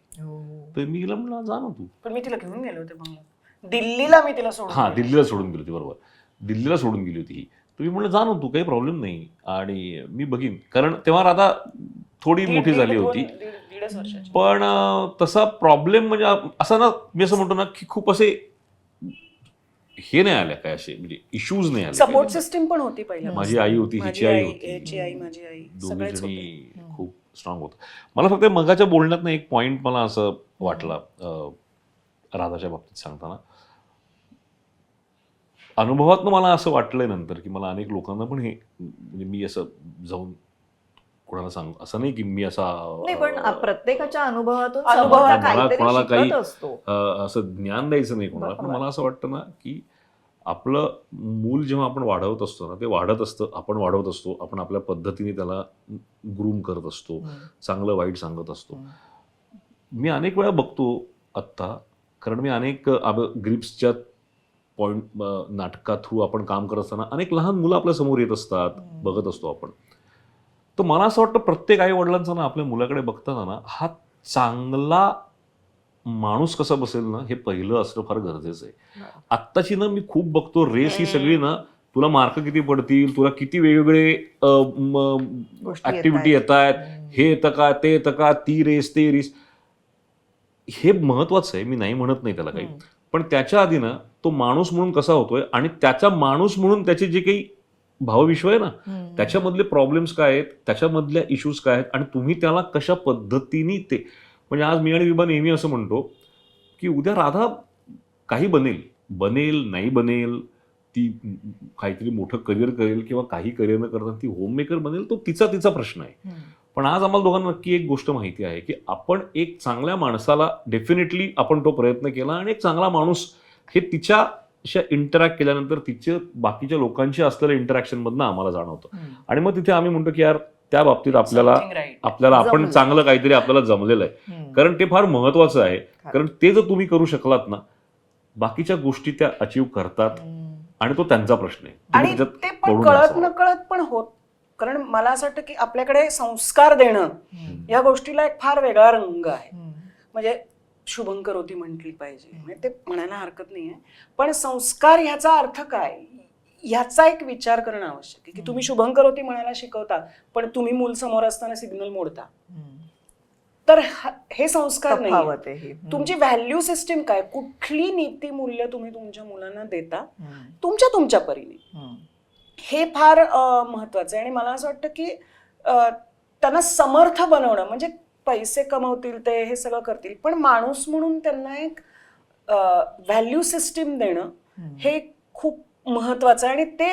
तर मी हिला म्हणलं जा ना तू. पण मी तिला घेऊन गेले होते दिल्लीला, मी तिला सोडून, हा दिल्लीला सोडून गेली होती, बरोबर, दिल्लीला सोडून गेली होती ही. तुम्ही म्हणलं जा ना तू, काही प्रॉब्लेम नाही आणि मी बघीन, कारण तेव्हा राधा थोडी मोठी झाली होती. 1.5 वर्षाची. पण तसा प्रॉब्लेम म्हणजे असा ना, मी असं म्हणतो ना की खूप असे हे नाही आल्या काय, असे म्हणजे इश्यूज नाही आले. सपोर्ट सिस्टीम पण होती पहिल्या. माझी आई होती, हिची आई होती, माझी आई, दोघी जणी खूप स्ट्रॉंग होत. मला फक्त मगाच्या बोलण्यात एक पॉइंट मला असं वाटला राधाच्या बाबतीत सांगताना, अनुभवातनं मला असं वाटलंय नंतर की मला अनेक लोकांना पण हे, म्हणजे मी असं जाऊन कोणाला सांगू असं नाही की मी असा, पण प्रत्येकाच्या अनुभवातून कोणाला काही असं ज्ञान द्यायचं नाही कोणाला, पण मला असं वाटतं ना की आपलं मूल जेव्हा आपण वाढवत असतो ना, ते वाढत असतं, आपण वाढवत असतो, आपण आपल्या पद्धतीने त्याला ग्रूम करत असतो, चांगलं वाईट सांगत असतो. मी अनेक वेळा बघतो आत्ता, कारण मी अनेक ग्रिप्सच्या पॉइंट नाटका थ्रू आपण काम करत असताना अनेक लहान मुलं आपल्या समोर येत असतात, बघत असतो आपण. तर मला असं वाटतं प्रत्येक आई वडिलांचा ना आपल्या मुलाकडे बघताना ना हा चांगला माणूस कसा बसेल ना हे पहिलं असणं फार गरजेचं आहे. आत्ताची ना मी खूप बघतो रेस ही सगळी ना, तुला मार्क किती पडतील, तुला किती वेगवेगळे गोष्टी ऍक्टिव्हिटी येत आहेत, हे येतं का, ते येतं का, ती रेस, ते रेस, हे महत्वाचं आहे, मी नाही म्हणत नाही त्याला काही. पण त्याच्या आधी ना तो माणूस म्हणून कसा होतोय आणि त्याचा माणूस म्हणून त्याचे जे काही भावविश्व आहे ना, त्याच्यामधले प्रॉब्लेम्स काय आहेत, त्याच्यामधल्या इश्यूज काय आहेत आणि तुम्ही त्याला कशा पद्धतीने ते, म्हणजे आज मी आणि विभा नेहमी असं म्हणतो की उद्या राधा काही बनेल नाही बनेल, ती काहीतरी मोठं करिअर करेल किंवा काही करिअर न करता ती होममेकर बनेल, तो तिचा प्रश्न आहे. पण आज आम्हाला दोघांना नक्की एक गोष्ट माहिती आहे की आपण एक चांगल्या माणसाला डेफिनेटली आपण तो प्रयत्न केला आणि एक चांगला माणूस हे तिच्या इंटरॅक्ट केल्यानंतर तिच्या बाकीच्या लोकांशी असलेल्या इंटरॅक्शन मधनं आम्हाला जाणवतं. आणि मग तिथे आम्ही म्हणतो की यार त्या बाबतीत आपल्याला आपण जमलं. चांगलं काहीतरी आपल्याला जमलेलं आहे. कारण ते फार महत्वाचं आहे. कारण ते जर तुम्ही करू शकलात ना, बाकीच्या गोष्टी त्या अचीव करतात आणि तो त्यांचा प्रश्न आहे. तुम्ही आणि त्याच्यात ते पण पडून कळत नसावं. नकळत पण होत. कारण मला असं वाटतं की आपल्याकडे संस्कार देणं या गोष्टीला एक फार वेगळा रंग आहे. म्हणजे शुभंकरोती म्हटली पाहिजे, म्हणजे ते म्हणायला हरकत नाहीये. पण संस्कार ह्याचा अर्थ काय, ह्याचा एक विचार करणं आवश्यक आहे. की तुम्ही शुभंकरोती म्हणायला शिकवता, पण तुम्ही मूल समोर असताना सिग्नल मोडता, तर हे संस्कार नाही. तफावत आहे ही. तुमची व्हॅल्यू सिस्टीम काय, कुठली नीती मूल्य तुम्ही तुमच्या मुलांना देता तुमच्या परीने, हे फार महत्वाचं आहे. आणि मला असं वाटतं की त्यांना समर्थ बनवणं म्हणजे पैसे कमवतील ते हे सगळं करतील, पण माणूस म्हणून त्यांना एक व्हॅल्यू सिस्टीम देणं हे खूप महत्वाचं आहे. आणि ते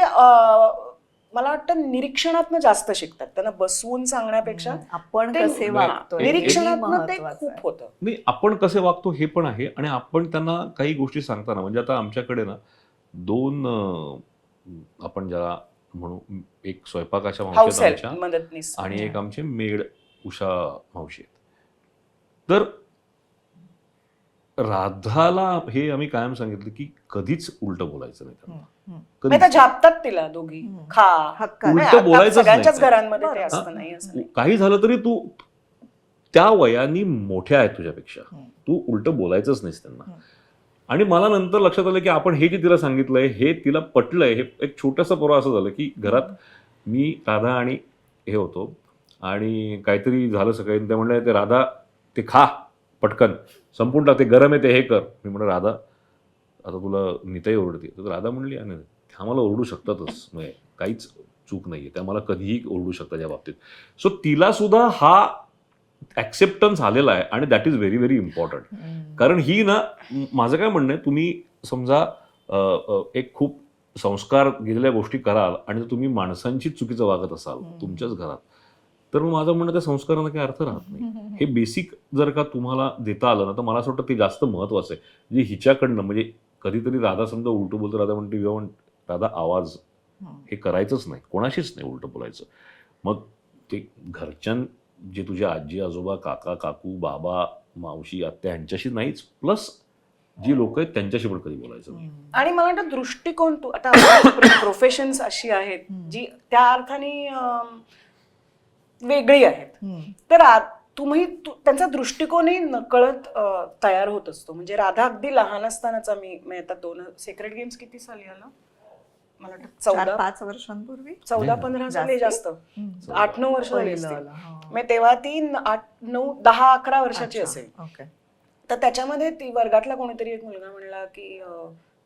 मला वाटतं निरीक्षणातनं जास्त शिकतात. त्यांना बसवून सांगण्यापेक्षा आपण ते कसे वागतोय हे निरीक्षणातनं ते महत्त्वाचं खूप आहे. होतं. नाही, आपण कसे वागतो हे पण आहे. आणि आपण त्यांना काही गोष्टी सांगताना, म्हणजे आता आमच्याकडे ना 2 आपण ज्याला म्हणू, एक स्वयंपाकाच्या मावशी हाऊस आहेत हेल्प आमच्या मदतनीस. आणि एक आमचे मेड उषा मावशी आहेत. तर राधाला हे आम्ही कायम सांगितलं की कधीच उलट बोलायचं नाही त्यांना. म्हणजे त्या झापतात तिला दोघी, खा हक्काने. म्हणजे उलटं आता बोलायचंच सगळ्यांच्याच नाही. घरांमध्ये ते बरं. असतं, नाही असं नाही. काही झालं तरी तू त्या वयानी मोठ्या आहेत तुझ्यापेक्षा, तू उलट बोलायचंच नाहीस त्यांना. आणि मला नंतर लक्षात आलं की आपण हे जे तिला सांगितलंय हे तिला पटलंय. हे एक छोटंसं पोरं असं झालं की घरात मी, राधा आणि हे होतो आणि काहीतरी झालं सकाळी, ते म्हणलं ते राधा ते खा पटकन संपून टाक, ते गरम आहे ते हे कर. मी म्हणलं राधा आता तुला नीताई ओरडते. तर राधा म्हणली आणि त्या मला ओरडू शकतातच, म्हणजे काहीच चूक नाहीये, त्या मला कधीही ओरडू शकतात या बाबतीत. सो तिला सुद्धा हा ऍक्सेप्टन्स आलेला आहे आणि that is very very important. कारण ही ना, माझं काय म्हणणं आहे, तुम्ही समजा एक खूप संस्कार गेलेल्या गोष्टी कराल आणि जर तुम्ही माणसांची चुकीचं वागत असाल तुमच्याच घरात, तर मग माझं म्हणणं त्या संस्कारांना काही अर्थ राहत नाही. हे बेसिक जर का तुम्हाला देता आलं ना, तर मला असं वाटतं ते जास्त महत्वाचं आहे. जे हिच्याकडनं, म्हणजे कधीतरी राधा समजा उलटं बोलतो, राधा म्हणते राधा आवाज हे करायचंच नाही, कोणाशीच नाही उलटं बोलायचं. मग ते घरच्यां, जे तुझे आजी आजोबा, काका काकू, बाबा मावशी आत्या, यांच्याशी नाहीच, प्लस जी लोक आहेत त्यांच्याशी पण कधी बोलायचं नाही. आणि मला वाटतं दृष्टिकोन, तू आता प्रोफेशन्स अशी आहेत जी त्या अर्थाने वेगळी आहेत, तर तुम्ही त्यांचा दृष्टिकोनही नकळत तयार होत असतो. म्हणजे राधा अगदी लहान असतानाचा, मी आता 2 सेक्रेट गेम्स किती साली आला, मला वाटतं 4-5 वर्षांपूर्वी, 14-15 साली, जास्त 8-9 वर्ष झाली असतील. हा. मग तेव्हा ती 8-9-10-11 वर्षाची असेल. ओके. तर त्याच्यामध्ये ती वर्गातला कोणीतरी एक मुलगा म्हणला की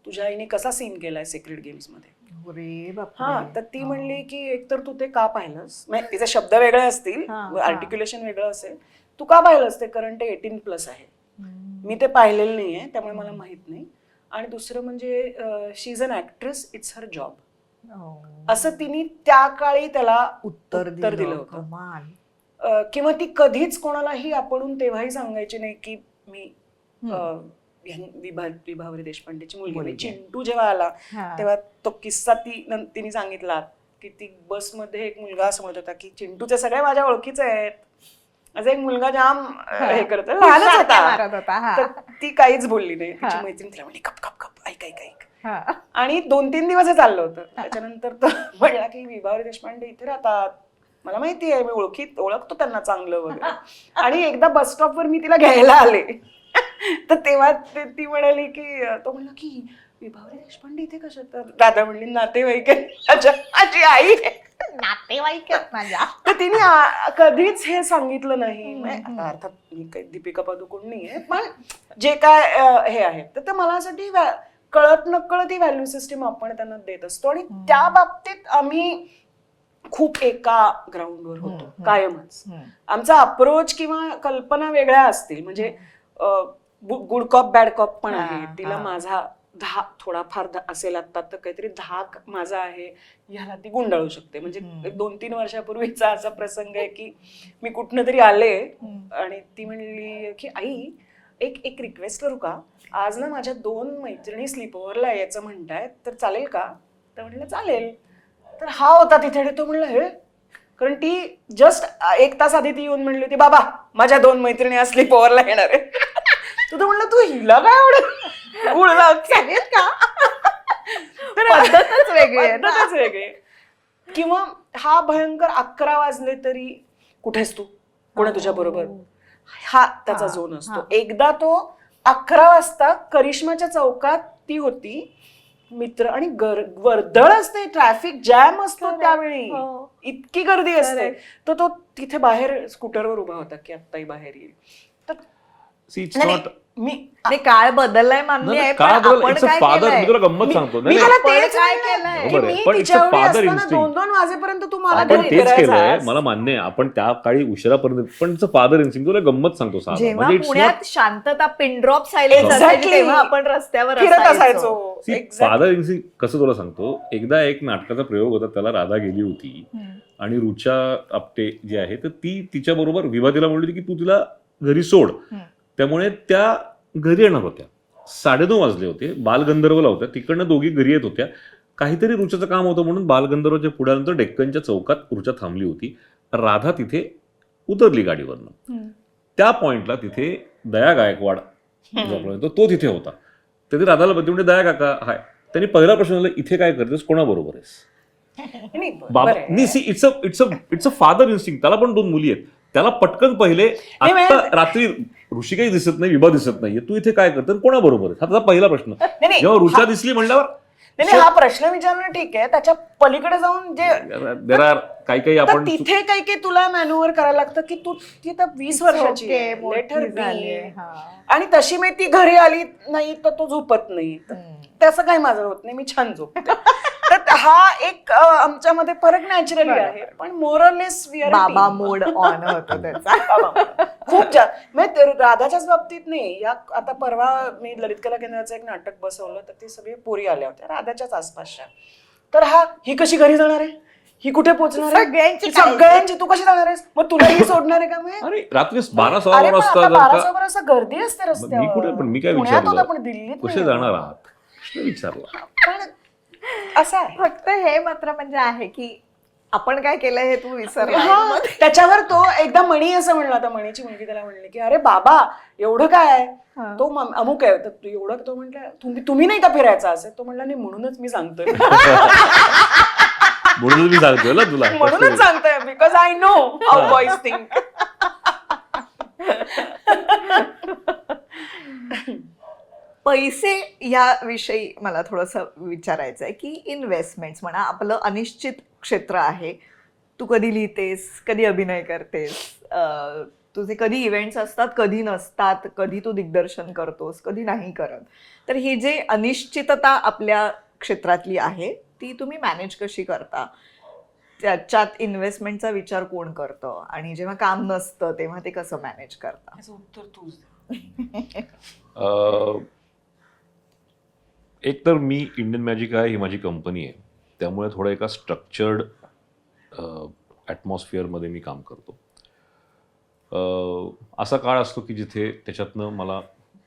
तुझ्या आईने कसा सीन केलाय सेक्रेट गेम्स मध्ये. अरे बापरे. हा, तर ती म्हणली की एकतर तू ते का पाहिलंस, म्हणजे तिचे शब्द वेगळे असतील, आर्टिक्युलेशन वेगळं असेल, तू का पाहिलंस ते, कारण ते 18+ आहे. मी ते पाहिलेलं नाहीये, त्यामुळे मला माहित नाही. आणि दुसरं म्हणजे she is an actress, it's her job, असं तिने त्या काळी त्याला उत्तर दिलं होतं. कमाल. किंवा ती कधीच कोणालाही आपण तेव्हाही सांगायची नाही की मी विभावरी देशपांडेची मुलगी मुलगी. चिंटू जेव्हा आला हा. तेव्हा तो किस्सा तिने सांगितला की ती बसमध्ये एक मुलगा असं म्हणत होता की चिंटूचे सगळे माझ्या ओळखीचे आहेत. असं एक मुलगा जाम हे करतो, लहानच हुशारक्या मारत होता. होता, हा. तर ती काहीच बोलली नाही. तिची हा. मैत्रीण तिला म्हणली कप कप कप ऐक ऐक ऐक. हा. आणि 2-3 दिवस हे चाललं होतं. त्याच्यानंतर तो म्हणला की विभावरी देशपांडे इथे राहतात, मला माहिती आहे, मी ओळखतो त्यांना चांगलं वगैरे. आणि एकदा बस स्टॉपवर मी तिला घ्यायला आले तर तेव्हा ती म्हणाली की तो म्हणला की विभावरी देशपांडे इथे कशा? तर दादा म्हणली नातेवाईक आहे माझी आई आहे. नातेवाईक आहेत माझ्या. तर तिने कधीच हे सांगितलं नाही. आता अर्थात मी काही दीपिका पादुकोण नाहीये, पण जे काय हे आहे तर ते मला असं कळत नकळत ही व्हॅल्यू सिस्टीम आपण त्यांना देत असतो. आणि त्या बाबतीत आम्ही खूप एका ग्राउंडवर होतो कायमच. आमचा अप्रोच किंवा कल्पना वेगळ्या असतील, म्हणजे गुड कॉप बॅड कॉप पण आहे. तिला माझा थोडाफार असेल आता तर काहीतरी धाक माझा आहे ह्याला ती गुंडाळू शकते. म्हणजे 2-3 वर्षापूर्वीचा असा प्रसंग आहे की मी कुठनं तरी आले आणि ती म्हणली की आई एक रिक्वेस्ट करू का, आज ना माझ्या 2 मैत्रिणी स्लीप ओव्हरला यायचं म्हणतायत, तर चालेल का? तर म्हणलं चालेल. तर हा होता तिथे. तो म्हणलं हे, कारण ती जस्ट 1 तास आधी ती येऊन म्हणली होती बाबा माझ्या 2 मैत्रिणी आज स्लीप ओव्हरला येणार आहे. तर म्हणलं तू हिला काय आवडेल गुळ सांगेल का? पद्धतच वेगळी आहे ना. पद्धतच वेगळी. किंवा हा भयंकर 11 वाजले तरी कुठेस तू, कोण आहे तुझ्या बरोबर, हा त्याचा झोन असतो. एकदा तो 11 वाजता करिश्माच्या चौकात ती होती मित्र, आणि वर्दळ असते, ट्रॅफिक जॅम असतो त्यावेळी, इतकी गर्दी असते. तर तो तिथे बाहेर स्कूटरवर उभा होता की आत्ताही बाहेर येईल. तर मी काळ बदललाय मान्य आहे, पण आपण काय फादर, मी केलंय? तुला गंमत सांगतो. मी नाही, त्याला आपण तेच काय म्हणलं केलंय? की बरोबर आहे, मी पण it's a तिच्या एवढी father असताना instinct. 2-2 वाजेपर्यंत तू मला आपण घरी तेच केलंय, फिरायचास. मला मान्य आहे. आपण त्या काळी उशिरापर्यंत, पण फादर इन्स्टिंक्ट. तुला गंमत सांगतो साधा. जेव्हा म्हणजे it's पुण्यात not- शांतता पिनड्रॉप सायलेन्स Exactly. असायची तेव्हा आपण रस्त्यावर फिरत असायचो. असायचो. फादर इन्स्टिंक्ट कसं तुला सांगतो. एकदा एक नाटकाचा प्रयोग होता, त्याला राधा गेली होती आणि रुचा आपटे जी आहे तर ती तिच्या बरोबर विवादिला म्हणली होती की तू तिला घरी सोड. त्यामुळे त्या घरी येणार होत्या. 9:30 वाजले होते. बालगंधर्वला होत्या. तिकडनं दोघी घरी येत होत्या. काहीतरी रुचाचं काम होतं म्हणून बालगंधर्वच्या पुढ्यानंतर डेक्कनच्या चौकात रुचा थांबली होती. राधा तिथे उतरली गाडीवरनं. त्या पॉइंटला तिथे दया गायकवाड जो तो तिथे होता. तर ते राधाला बघते म्हणजे दया काका हाय. त्यांनी पहिला प्रश्न झाला इथे काय करतेस, कोणाबरोबर आहेस? नाही, बाबा बरं आहे. नाही, see it's a father instinct. त्याला पण 2 मुली आहेत. त्याला पटकन पहिले नाही, आता रात्री ऋषी काही दिसत नाही, विभा दिसत नाहीये, तू इथे काय करते, कोणाबरोबर आहे? हा त्याचा पहिला प्रश्न. नाही, जेव्हा रुचा दिसली म्हणल्यावर नाही, हा प्रश्न विचारणं ठीक आहे. त्याच्या पलीकडे जाऊन जे देर आर काही तर आपण तिथे काही तुला मॅन्युअर करायला लागतं की तू ती तर 20 वर्षाची ओके, आहे. मोठी Let her be. झालीये, हा. आणि तशी मी ती घरी आली नाही तर तो झोपत नाही. तसं काही माझं होत नाही, मी छान झोपते. तर हा एक आमच्यामध्ये फरक नॅचरली आहे, पण मोरलेस बाबा मोड ऑन होतो त्याचा. खूप जास्त. म्हणजे राधाच्याच बाबतीत नाही. या आता परवा मी ललित कला केंद्राचं एक नाटक बसवलं, तर ती सगळी पोरी आल्या होत्या राधाच्याच आसपासच्या. तर ही कशी घरी जाणार आहे, ही कुठे पोहोचणार आहे, सगळ्यांची तू कशी जाणार आहेस, मग तुलाही सोडणार आहे का? मी अरे रात्री 12-6 अरे पण वाजता आता जर का 12 वाजता गर्दी असते मी रस्त्यावर. कुठे, पण मी काय पुण्यात होतं, पण विचारलं दिल्लीत कसे नाही. जाणार आहात प्रश्न विचारला. पण असं आहे. फक्त हे मात्र म्हणजे आहे की आपण काय केलंय हे तू विसरला. हा, त्याच्यावर तो एकदा मणी असं म्हणला होता. मणीची मुलगी त्याला म्हणली की अरे बाबा एवढं काय आहे, तो अमुक आहे. तर तू एवढं, तो म्हटलं तुम्ही नाही का फिरायचा असेल? तो म्हणला नाही, म्हणूनच मी सांगतोय. म्हणून मी सांगतोय ना तुला. म्हणूनच सांगतोय, because I know how boys think. पैसे या विषयी मला थोडंसं विचारायचं आहे की इन्व्हेस्टमेंट्स म्हणा, आपलं अनिश्चित क्षेत्र आहे. तू कधी लिहितेस, कधी अभिनय करतेस, तुझे कधी इव्हेंट्स असतात, कधी नसतात, कधी तू दिग्दर्शन करतोस, कधी नाही करत. तर ही जे अनिश्चितता आपल्या क्षेत्रातली आहे ती तुम्ही मॅनेज कशी करता? त्याच्यात इन्व्हेस्टमेंटचा विचार कोण करतं, आणि जेव्हा काम नसतं तेव्हा ते कसं मॅनेज करता? उत्तर तूच. एक तर मी इंडियन मॅजिक आहे, ही माझी कंपनी आहे, त्यामुळे थोडं एका स्ट्रक्चर्ड ॲटमॉस्फिअरमध्ये मी काम करतो. असा काळ असतो की जिथे त्याच्यातनं मला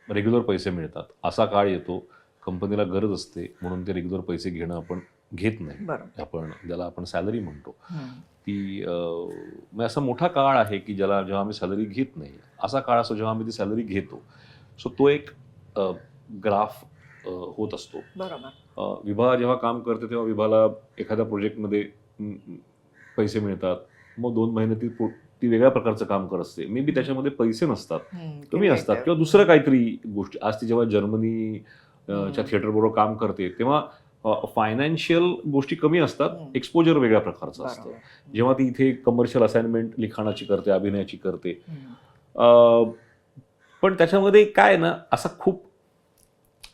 रेग्युलर पैसे मिळतात. असा काळ येतो, कंपनीला गरज असते म्हणून ते रेग्युलर पैसे घेणं आपण घेत नाही. बरोबर. आपण ज्याला आपण सॅलरी म्हणतो ती म्हणजे असा मोठा काळ आहे की जेव्हा आम्ही सॅलरी घेत नाही, असा काळ असतो जेव्हा आम्ही ती सॅलरी घेतो. सो तो एक ग्राफ होत असतो. बरोबर. विभा जेव्हा काम करते तेव्हा विभाला एखाद्या प्रोजेक्टमध्ये पैसे मिळतात. मग 2 महिने ती वेगळ्या प्रकारचं काम करत असते. मे बी त्याच्यामध्ये पैसे नसतात, कमी असतात किंवा दुसरं काहीतरी गोष्टी. आज ती जेव्हा जर्मनीच्या थिएटरबरोबर काम करते तेव्हा फायनान्शियल गोष्टी कमी असतात, एक्सपोजर वेगळ्या प्रकारचं असतं. जेव्हा ती इथे कमर्शियल असाइनमेंट लिखाणाची करते, अभिनयाची करते, पण त्याच्यामध्ये काय ना, असा खूप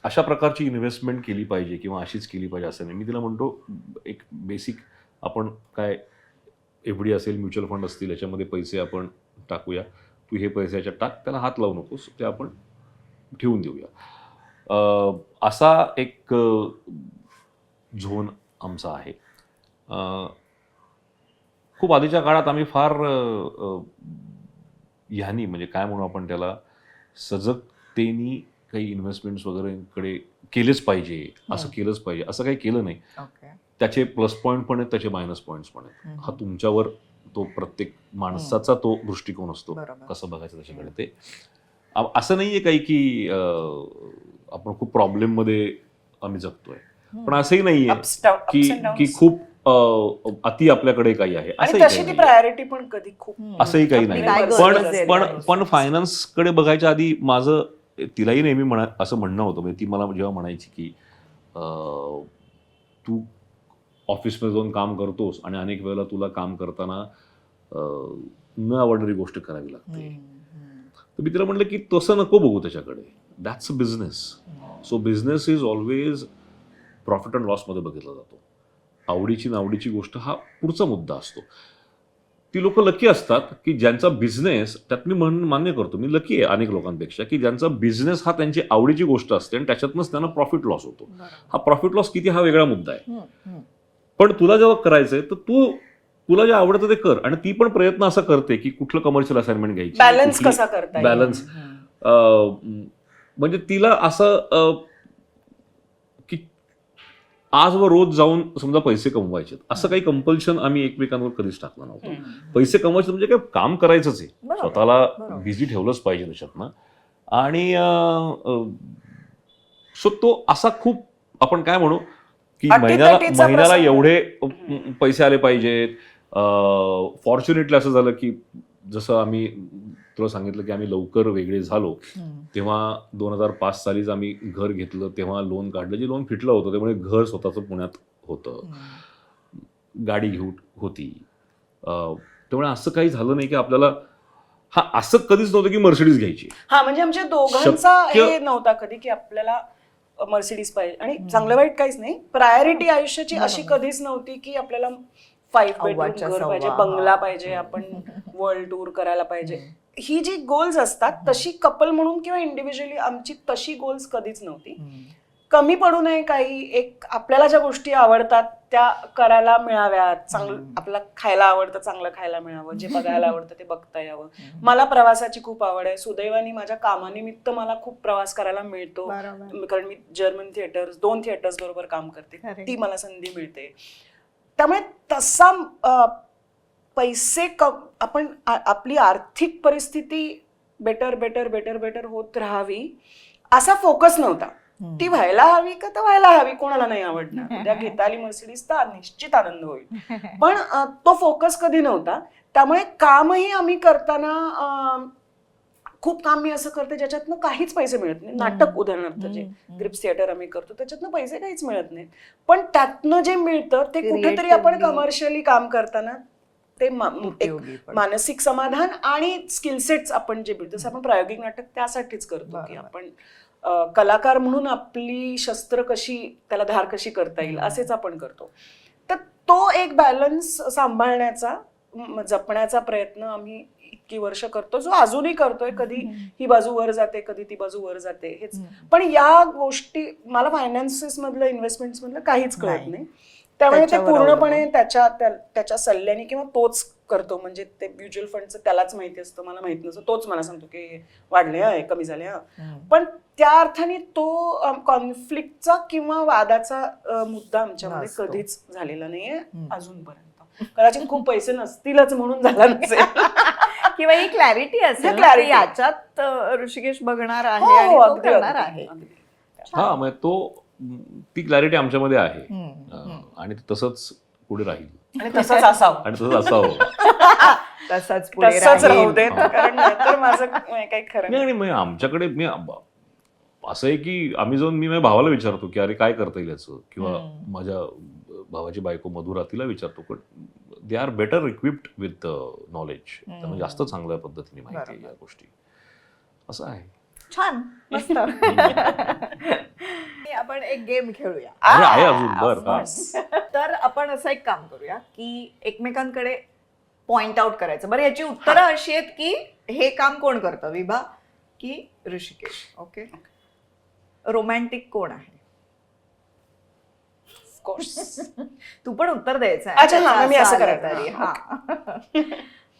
अशा प्रकारची इन्व्हेस्टमेंट केली पाहिजे किंवा अशीच केली पाहिजे असं नाही. मी तिला म्हणतो एक बेसिक आपण काय एफडी असेल, म्युच्युअल फंड असतील, याच्यामध्ये पैसे आपण टाकूया. तू हे पैसे याच्यात टाक, त्याला हात लावू नकोस, ते आपण ठेवून देऊया. असा एक झोन आमचा आहे. खूप आधीच्या काळात आम्ही फार ह्यानी म्हणजे काय म्हणू आपण त्याला, सजगतेनी काही इन्व्हेस्टमेंट्स वगैरेकडे केलेच पाहिजे, असं केलंच पाहिजे, असं काही केलं नाही. त्याचे प्लस पॉईंट पण आहेत, त्याचे मायनस पॉईंट्स पण आहेत. हा तुमच्यावर तो प्रत्येक माणसाचा तो दृष्टिकोन असतो, कसं बघायचं त्याच्याकडे. ते असं नाहीये काही की आपण खूप प्रॉब्लेम मध्ये आम्ही जगतोय, पण असंही नाहीये की खूप अति आपल्याकडे काही आहे, तशी ती प्रायोरिटी पण कधी खूप असंही काही नाही. पण फायनान्स कडे बघायच्या आधी माझं तिलाही नेहमी असं म्हणणं होतं. म्हणजे ती मला जेव्हा म्हणायची की तू ऑफिसमध्ये जाऊन काम करतोस आणि अनेक वेळेला तुला काम करताना न आवडणारी गोष्ट करावी लागते, तर मी तिला म्हटलं की तसं नको बघू त्याच्याकडे. That's a business. So business is always profit and loss मध्ये बघितला जातो. आवडीची नावडीची गोष्ट हा पुढचा मुद्दा असतो. ती लोक लकी असतात की ज्यांचा बिझनेस, त्यात मी मान्य करतो, मी लकी आहे अनेक लोकांपेक्षा, की ज्यांचा बिझनेस हा त्यांची आवडीची गोष्ट असते आणि त्याच्यातनंच त्यांना प्रॉफिट लॉस होतो. हा प्रॉफिट लॉस किती हा वेगळा मुद्दा आहे. पण तुला जेव्हा करायचंय तर तुला जे आवडतं ते कर. आणि ती पण प्रयत्न असा करते की कुठलं कमर्शियल असाइनमेंट घ्यायची, बॅलन्स कसा करता, बॅलन्स. म्हणजे तिला असं की आज व रोज जाऊन समजा पैसे कमवायचे, असं काही कंपल्शन आम्ही एकमेकांवर कधीच टाकलं नव्हतं. पैसे कमवायचे म्हणजे काय, काम करायचंच आहे, स्वतःला बिझी ठेवलंच पाहिजे त्याच्यातनं. आणि सो तो असा खूप आपण काय म्हणू की महिन्याला एवढे पैसे आले पाहिजेत. फॉर्च्युनेटली असं झालं की जसं आम्ही तुला सांगितलं की आम्ही लवकर वेगळे झालो, तेव्हा 2005 सालीच आम्ही घर घेतलं, तेव्हा लोन काढलं, जे लोन फिटलं होतं, त्यामुळे घर स्वतःचं पुण्यात होतं, गाडी घेऊन होती. त्यामुळे असं काही झालं नाही की आपल्याला असं कधीच नव्हतं की मर्सिडीज घ्यायची. म्हणजे आमच्या दोघांचा हे नव्हता कधी की आपल्याला मर्सिडीज पाहिजे. आणि चांगलं वाईट काहीच नाही, प्रायोरिटी आयुष्याची अशी कधीच नव्हती की आपल्याला 5 बेडरूम घर पाहिजे, बंगला पाहिजे, आपण वर्ल्ड टूर करायला पाहिजे. ही जी गोल्स असतात तशी कपल म्हणून किंवा इंडिव्हिज्युअली आमची तशी गोल्स कधीच नव्हती. कमी पडू नये काही, एक आपल्याला ज्या गोष्टी आवडतात त्या करायला मिळाव्यात, चांगलं आपल्याला खायला आवडतं चांगलं खायला मिळावं, जे बघायला आवडतं ते बघता यावं. मला प्रवासाची खूप आवड आहे, सुदैवाने माझ्या कामानिमित्त मला खूप प्रवास करायला मिळतो, कारण मी जर्मन थिएटर्स 2 थिएटर्स बरोबर काम करते, ती मला संधी मिळते. त्यामुळे तसा पैसे आपण आपली आर्थिक परिस्थिती बेटर होत राहावी असा फोकस नव्हता. ती व्हायला हवी का तर व्हायला हवी, कोणाला नाही आवडणार, उद्या घेता आली मर्सिडीज तर निश्चित आनंद होईल, पण तो फोकस कधी नव्हता. त्यामुळे कामही आम्ही करताना खूप काम मी असं करते ज्याच्यातनं काहीच पैसे मिळत नाही. नाटक उदाहरणार्थ जे ग्रिप्स थिएटर आम्ही करतो त्याच्यातनं पैसे काहीच मिळत नाहीत, पण त्यातनं जे मिळतं ते कुठेतरी आपण कमर्शियली काम करताना ते एक मानसिक समाधान आणि स्किलसेट्स आपण जे मिळतो. आपण प्रायोगिक नाटक त्यासाठीच करतो की आपण कलाकार म्हणून आपली शस्त्र कशी, त्याला धार कशी करता येईल असेच आपण करतो. तर तो एक बॅलन्स सांभाळण्याचा, जपण्याचा प्रयत्न आम्ही इतकी वर्ष करतो, जो अजूनही करतोय. कधी ही बाजू वर जाते, कधी ती बाजू वर जाते, हेच. पण या गोष्टी मला फायनान्सेस मधलं, इन्व्हेस्टमेंट्स मधलं काहीच कळत नाही. त्यामुळे ते पूर्णपणे त्याच्या सल्ल्याने किंवा तोच करतो, म्हणजे ते म्युच्युअल फंडचं त्यालाच माहिती असतं, मला माहित नसतं. तोच मला सांगतो की वाढले हे कमी झाले पण त्या अर्थाने तो कॉन्फ्लिक्टचा किंवा वादाचा मुद्दा आमच्यामध्ये नसतो. कधीच झालेला नाहीये अजूनपर्यंत. कदाचित खूप पैसे नसतीलच म्हणून झाला नसेल. किंवा ही क्लॅरिटी असेल ना, clarity. की याच्यात ऋषिकेश बघणार आहे हो, आणि हो, तो अगदी, करणार अगदी, आहे. अगदी. हा मग ती क्लॅरिटी आमच्यामध्ये आहे हम्म. आणि ते तसंच पुढे राहील आणि तसंच असावं, आणि तसंच असावं. तसाच पुढे तसंच राहू राहील. देत, कारण नाहीतर माझं काही खरं नाही नाही. आणि मग आमच्याकडे असं आहे की आम्ही जाऊन मी माझ्या भावाला विचारतो की अरे काय करता येईल याचं, किंवा माझ्या भावाची बायको मधुरा तिला विचारतो, पण they are better equipped with knowledge. त्यामुळे जास्त चांगल्या पद्धतीने माहिती आहे या गोष्टी. असं आहे. छान, मस्त. आपण एक गेम खेळूया. अरे आहे अजून बर तर आपण असं एक काम करूया की एकमेकांकडे पॉइंट आउट करायचं. बरं, याची उत्तरं अशी आहेत की हे काम कोण करतं, विभा की ऋषिकेश. ओके. रोमॅन्टिक कोण आहे? तू पण उत्तर द्यायचं आहे. अच्छा, हा, मी असं आलं करायचं. तरी.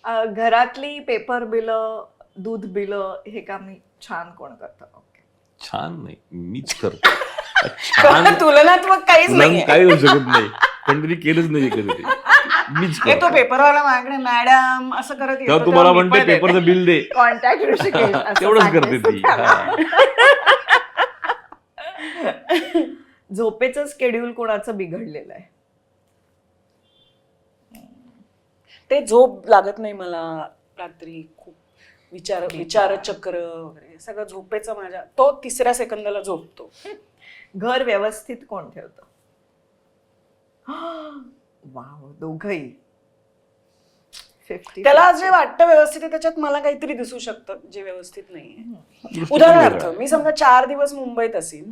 हा. घरातली पेपर बिल, दूध बिल हे काम छान कोण करतं? ओके. छान नाही, मीच करतो. छान तुलनात्मक काहीच नाही. काही होऊ शकत नाही, पण तरी केलंच नाही कधी ते. मीच तो करतो. पेपरवाला माझ्याकडे मॅडम असं करत येतो, तेव्हा तुम्हाला तेव्हा मी म्हणते पण येते. पेपरचं बिल दे, कॉन्टॅक्ट ऋषिकेश असं तेवढंच करते सांगायचं ती. त्याला. हा. झोपेचं स्केड्यूल कोणाचं बिघडलेलं आहे? ते झोप लागत नाही मला रात्री. खूप विचारचक्र वगैरे सगळं झोपेचं माझ्या. तो 3ऱ्या सेकंदाला झोपतो. घर व्यवस्थित कोण ठेवतं? वाव, दोघही 50. त्याला जे वाटतं व्यवस्थित आहे त्याच्यात मला काहीतरी दिसू शकतं जे व्यवस्थित नाहीये. दृष्टिकोन उदाहरणार्थ वेगळा. मी समजा 4 दिवस मुंबईत असेल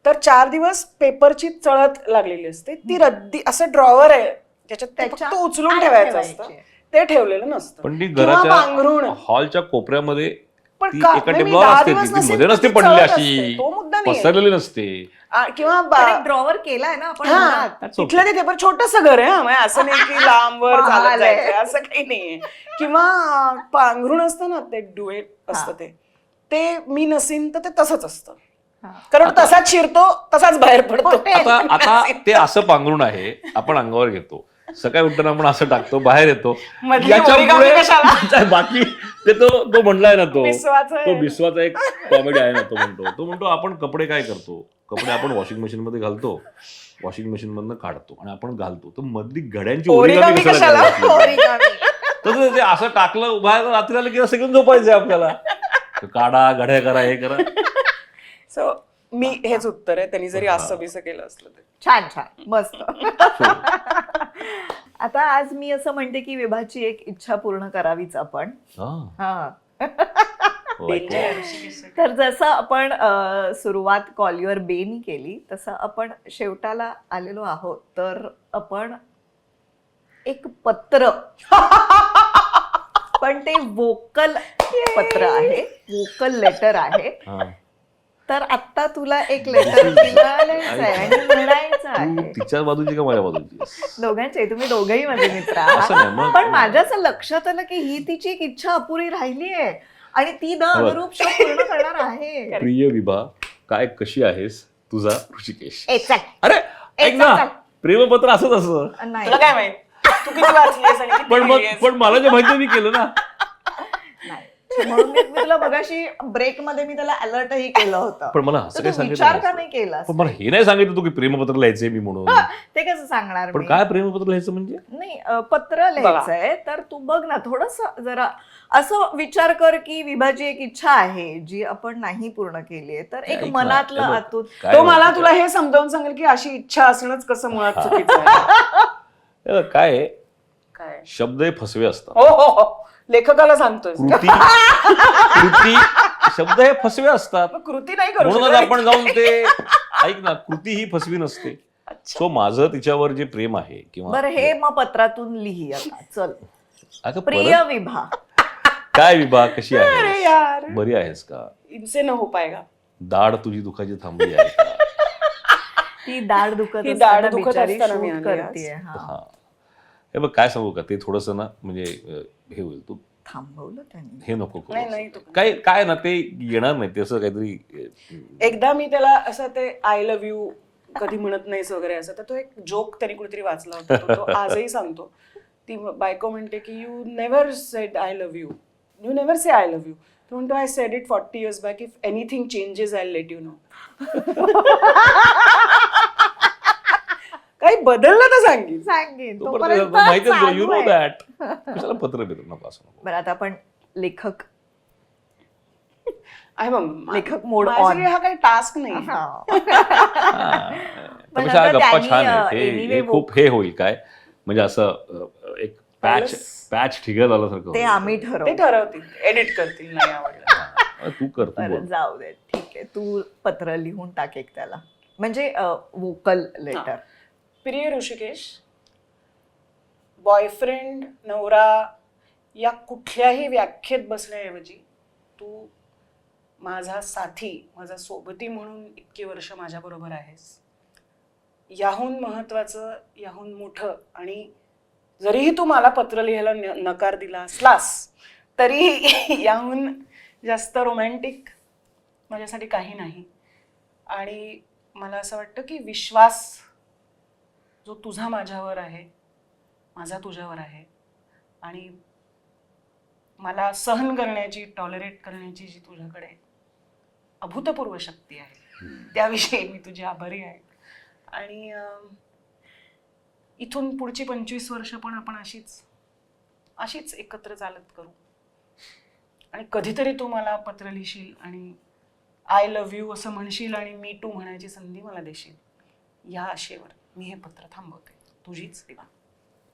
तर 4 दिवस पेपरची चळत लागलेली असते, ती रद्दी असं ड्रॉवर आहे त्याच्यात ते फक्त त्याच्या उचलून आत ठेवायचं असतं, ठेवायचे. ते ठेवलेलं नसतं. पण ती किंवा पांघरुण. घराच्या हॉलच्या कोपऱ्यामध्ये पण ती का- एका मी टेबलावर 10 असते, दिवस ती नसेल मध्ये तर नसते ती पडलेली चळत अशी, असते. तो मुद्दा नाहीये. पसरलेली नसते. किंवा एक ड्रॉवर केलाय ना आपण हा, घरात. तिथलं ते पेपर छोटस घर आहे, म्हणजे असं नाही की लांबवर महाल झालं आहे. जायचं असं काही नाहीये. किंवा पांघरुण असतं ना, ते डुएट असतं, ते मी नसीन तर ते तसंच असतं, हा. कारण तसाच शिरतो तसाच बाहेर पडतो. आता ते असं पांघरुण आहे, आपण अंगावर घेतो, सकाळी उठताना आपण असं टाकतो, बाहेर येतो. मधली याच्यामुळे ओरिगामी कशाला? बाकी ते तो म्हणलाय ना, तो विश्वाचं आहे. बिस्वाचा एक कॉमेडी आहे ना, तो म्हणतो आपण कपडे काय करतो, कपडे आपण वॉशिंग मशीन मध्ये घालतो, वॉशिंग मशीन मधनं काढतो आणि आपण घालतो, तर मधली घड्यांची ओरिगामी ओरिगामी कशाला? तसं ते असं टाकलं बाहेर, रात्री आलं की असं घेऊन झोपायचंय आपल्याला, काढा, घड्या करा, हे करा. सो मी हेच उत्तर आहे, त्यांनी जरी असं बिसं केलं असलं तरी. छान छान, मस्त. आता आज मी असं म्हणते की विभाची एक इच्छा पूर्ण करावीच आपण. हा. Danger आहे ऋषिकेशसाठी. तर जसं आपण सुरुवात कॉल युअर बेनी केली, तसं आपण शेवटाला आलेलो आहोत. तर आपण एक पत्र, पण ते वोकल पत्र आहे, वोकल लेटर आहे. तर आता तुला एक लेटर लिहायचं आहे आणि म्हणायचं आहे. तिच्या बाजूची का माझ्या बाजूची? दोघांचे, तुम्ही दोघंही माझे मित्र असं नाही, आहात. मग- पण माझ्या असं लक्षात आलं की ही तिची एक इच्छा अपुरी राहिली आहे आणि ती द अनुरूप शो पूर्ण करणार आहे. प्रिय विभा, काय कशी आहेस? तुझा ऋषिकेश. ए, चल. अरे ए, ऐक चल, ना, चल. प्रेमपत्र असंच असं. नाही तुला काय माहित, तू किती वाचलीस आणि किती पण लिहिलीस? पण मला जे माहिती मी केलं ना. नाही. म्हणून मी तुला मगाशी ब्रेक मध्ये मी त्याला अलर्टही केलं होतं. पण मला असं तर काय तू विचार का सांगितलं नाही केलास? पण मला हे नाही सांगितलं तू की प्रेमपत्र लिहायचंय मी म्हणून. ते कसं सांगणार पण मी? काय प्रेमपत्र लिहायचं म्हणजे? नाही, पत्र लिहायचंय. तर तू बघ ना, थोडस जरा असं विचार कर की विभाची एक इच्छा आहे जी आपण नाही पूर्ण केली आहे, तर एक ऐक ना, मनातलं हे बघ, आतून. काय तो मला माहिती तुला हे समजावून सांगेल की अशी इच्छा असणंच कसं मुळात चुकीचं आहे. काय? हे बघ, काय आहे, काय? शब्द हे फसवे असतात. हो हो हो, लेखकाला सांगतोय. कृती शब्द हे फसवे असतात. कृती नाही करू म्हणूनच शकत. आपण जाऊन ते ऐक ना, कृती ही फसवी नसते. सो माझं तिच्यावर जे प्रेम आहे किंवा बरं, हे मग पत्रातून लिही आता. चल. अगं, प्रिय परत विभा, काय विभा, कशी अरे आहेस? यार, बरी आहेस का? इनसे न हो पाएगा. दाढ तुझी दुखायची थांबली आहे का? ती दाढ दुखत ती असताना दाढ दुखत बिचारी असताना shoot मी आली करतेय. आज. हा. हा. हे बघ काय सांगू का, ते थोडंसं ना म्हणजे हे होईल, तू थांबवलं त्यांनी. हे नको करू. नाही, तो- काय काय ना ते येणार नाही, ते असं काहीतरी एकदा मी त्याला असं ते आय लव्ह यू कधी म्हणत नाहीस वगैरे असं, तर तो एक जोक त्यांनी कुठेतरी वाचला होता, तो आजही सांगतो. ती बायको म्हणते की you never said I love you, you never say I love you. तो म्हणतो I said it 40 years back, if anything changes I let you know. काही बदललं तर सांगेल. सांगेन तोपर्यंत तोपर्यंत माहितीच चालू यू नो आहे. दॅट. कशाला पत्र भेटत नको असं नको. बरं आता आपण लेखक आहे मग लेखक मोड माझ्याकडे ऑन. हा काही टास्क नाही. हा. त्यापेक्षा हा आता गप्पा त्यांनी, छान आहेत. anyway हे खूप हे होईल काय म्हणजे असं एक पॅच ठिगळ झाल्यासारखं ते होईल. आम्ही ते ठरवू. ठरवतील, एडिट करतील नाही आवडलं. तू कर, तू बरं बोल. जाऊ दे, ठीक आहे, तू पत्र लिहून टाक एक त्याला, म्हणजे वोकल लेटर. प्रिय ऋषिकेश, बॉयफ्रेंड, नवरा या कुठल्याही व्याख्येत बसण्याऐवजी तू माझा साथी, माझा सोबती म्हणून इतकी वर्ष माझ्याबरोबर आहेस. याहून महत्वाचं, याहून मोठं, आणि जरीही तू मला पत्र लिहायला नकार दिला असलास तरी याहून जास्त रोमॅन्टिक माझ्यासाठी काही नाही. आणि मला असं वाटतं की विश्वास जो तुझा माझ्यावर आहे, माझा तुझ्यावर आहे, आणि मला सहन करण्याची, टॉलरेट करण्याची जी तुझ्याकडे अभूतपूर्व शक्ती आहे, त्याविषयी मी तुझी आभारी आहे. आणि इथून पुढची 25 वर्ष पण आपण अशीच एकत्र चालत करू. आणि कधीतरी तू मला पत्र लिहिशील आणि आय लव्ह यू असं म्हणशील आणि मी टू म्हणायची संधी मला देशील, या आशेवर मी हे पत्र थांबवते. तुझीच विभा.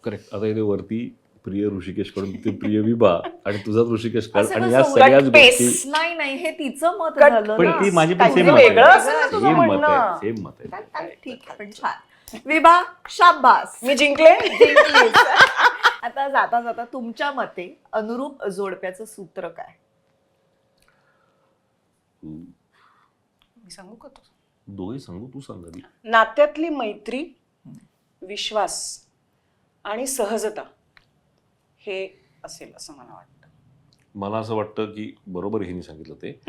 करेक्ट. आता इथे वरती प्रिय ऋषिकेश कडून ते प्रिय विभा आणि तुझा ऋषिकेश काढ, असं आणि कसं या सगळ्याच उलट पेस? गोष्टी नाही हे तिचं मत कट- झालं पण ना. ती माझी पण काहीतरी सेम मत वेगळं आहे. असेल ना तुझं सेम मत म्हणणं. आहे, सेम मत आहे. चालेल, ठीक आहे, पण छान. विभा, शाबास, मी जिंकले. जिंकलीस. आता जाता जाता तुमच्या मते अनुरूप जोडप्याचं सूत्र काय? मी सांगू का तू? दोघे सांगू, तू सांग आधी. नात्यातली मैत्री, विश्वास आणि सहजता हे असेल असं मला वाटतं. मला असं वाटतं की बरोबर हिने सांगितलं ते.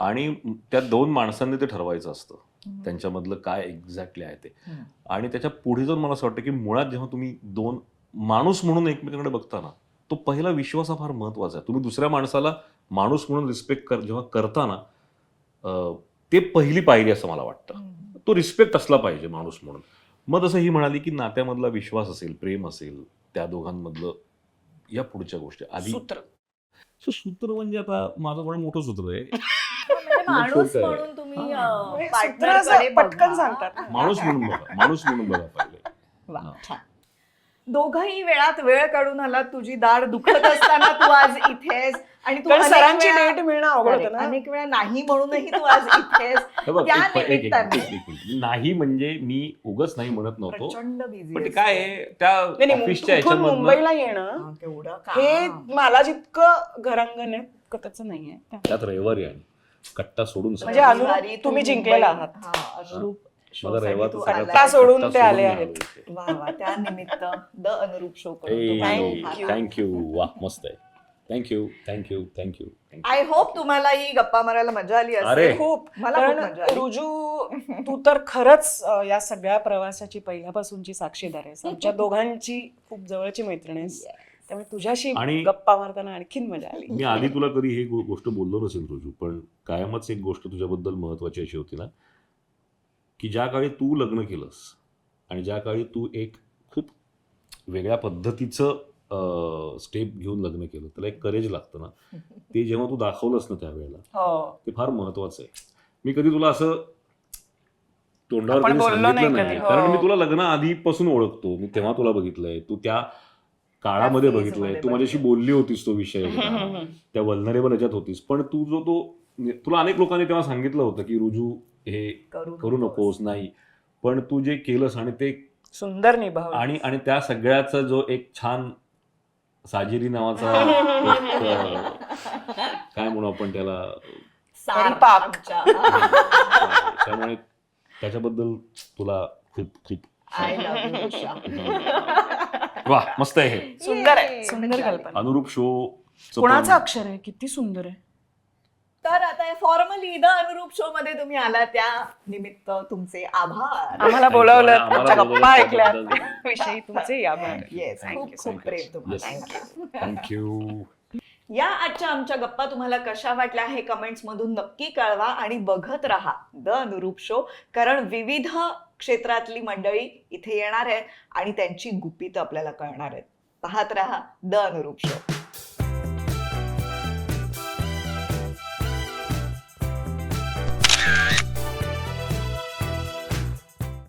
आणि त्या दोन माणसांनी ते ठरवायचं असतं त्यांच्यामधलं काय एक्झॅक्टली आहे ते. आणि त्याच्या पुढे जाऊन मला असं वाटतं की मुळात जेव्हा तुम्ही दोन माणूस म्हणून एकमेकांकडे बघता ना, तो पहिला विश्वास हा फार महत्वाचा आहे. तुम्ही दुसऱ्या माणसाला माणूस म्हणून रिस्पेक्ट जेव्हा करता ना, ते पहिली पायरी असं मला वाटतं. तो रिस्पेक्ट असला पाहिजे माणूस म्हणून. मग जसं ही म्हणाली की नात्यामधला विश्वास असेल, प्रेम असेल, त्या दोघांमधलं या पुढच्या गोष्टी आधी. सूत्र सूत्र म्हणजे आता माझं पण मोठं सूत्र आहे. म्हणजे माणूस छोटं आहे. म्हणून तुम्ही सूत्र पार्टनरकडे असं पटकन सांगतात ना. माणूस म्हणून बघा, माणूस म्हणून बघा पाहिजे. वा, छान. दोघंही वेळात वेळ काढून आलात. तुझी दाढ दुखत असताना तू आज इथेस, आणि तू कारण अनेक सरांची वेळा- डेट मिळणं अवघड होतं ना. अनेक वेळा नाही म्हणूनही तू आज इथेस. हे बघ, त्या एक निमित्ताने. मिनिट. नाही म्हणजे मी उगाच नाही म्हणत नव्हतो, प्रचंड बिझी पण ते काय आहे त्या नाही, नाही, ऑफिसच्या इथून ह्याच्यामधनं मुंबईला येणं तेवढं हे काम. मला जितकं घरांगण आहे तितकं त्याचं नाहीये. त्यात रविवारी आणि कट्टा सोडून म्हणजे सगळं. अनुरूप रविवारी तुम्ही तू जिंकलेला मुंबईत- आहात. हा, अनुरूप माझा शोसाठी रविवार तू सगळा आलाय. कट्टा सोडून कट्टा ते आले मी आहेत. आलो इथे. वा वा, त्या निमित्त द अनुरूप शो करून Thank you. थँक्यू. वा, मस्त आहे. थँक्यू. आय होप तुम्हाला ही गप्पा मारायला मजा आली अरे. असेल. खूप मला खूप कारण मजा आली. रुजू तू तर खरंच या सगळ्या प्रवासाची पहिल्यापासूनची साक्षीदार आहेस. आमच्या दोघांची खूप जवळची मैत्रीण आहेस, त्यामुळे तुझ्याशी आणि- गप्पा मारताना आणखीन मजा आली. मी आधी तुला कधी ही गोष्ट बोललो नसेल रोजू, पण कायमच एक गोष्ट तुझ्याबद्दल महत्वाची अशी होती ना, की ज्या काळी तू लग्न केलंस आणि ज्या काळी तू एक खूप वेगळ्या पद्धतीचं स्टेप घेऊन लग्न केलं, त्याला एक करेज लागतं ना, ते जेव्हा तू दाखवलंस ना त्यावेळेला, हो, ते फार महत्वाचं आहे. मी कधी तुला असं तोंडावर आपण कधी बोललो सांगितलं नाही नाही, कधी. कारण हो. मी तुला लग्न आधीपासून ओळखतो. मी तेव्हा तुला बघितलंय, तू त्या काळामध्ये त्या phase बघितलंय, मध्ये तू माझ्याशी बोलली होतीस तो विषय एकदा. त्या वल्नरेबल ह्याच्यात होतीस. पण तू जो तो तुला अनेक लोकांनी तेव्हा सांगितलं होतं की रुजू हे करू नकोस, नाही, पण तू जे केलंस आणि ते सुंदर निभाव. आणि त्या सगळ्याचा जो एक छान साजेरी नावाचा एक, काय म्हणू आपण त्याला, सार परिपाक. आमच्या. त्यामुळे त्याच्याबद्दल तुला खूप खूप I love you, उषा. वा मस्त आहे हे. सुंदर आहे ये, सुंदर छान. कल्पना. अनुरूप शो कोणाचं अक्षर आहे किती सुंदर आहे. तर आता फॉर्मली द अनुरूप शो मध्ये तुम्ही आला त्या निमित्त तुमचे आभार. आम्हाला बोलावलं आम्हाला आमच्या बोलावलं गप्पा ऐकल्या त्याबद्दल. विषयी तुमचे आभार. येस, Thank खूप you so खूप much. प्रेम तुम्हाला. थँक्यू. थँक्यू. या आजच्या आमच्या गप्पा तुम्हाला कशा वाटल्या हे कमेंट्स मधून नक्की कळवा आणि बघत राहा द अनुरूप शो, कारण विविध क्षेत्रातली मंडळी इथे येणार आहेत आणि त्यांची गुपितं आपल्याला कळणार आहेत. पाहत राहा द अनुरूप शो.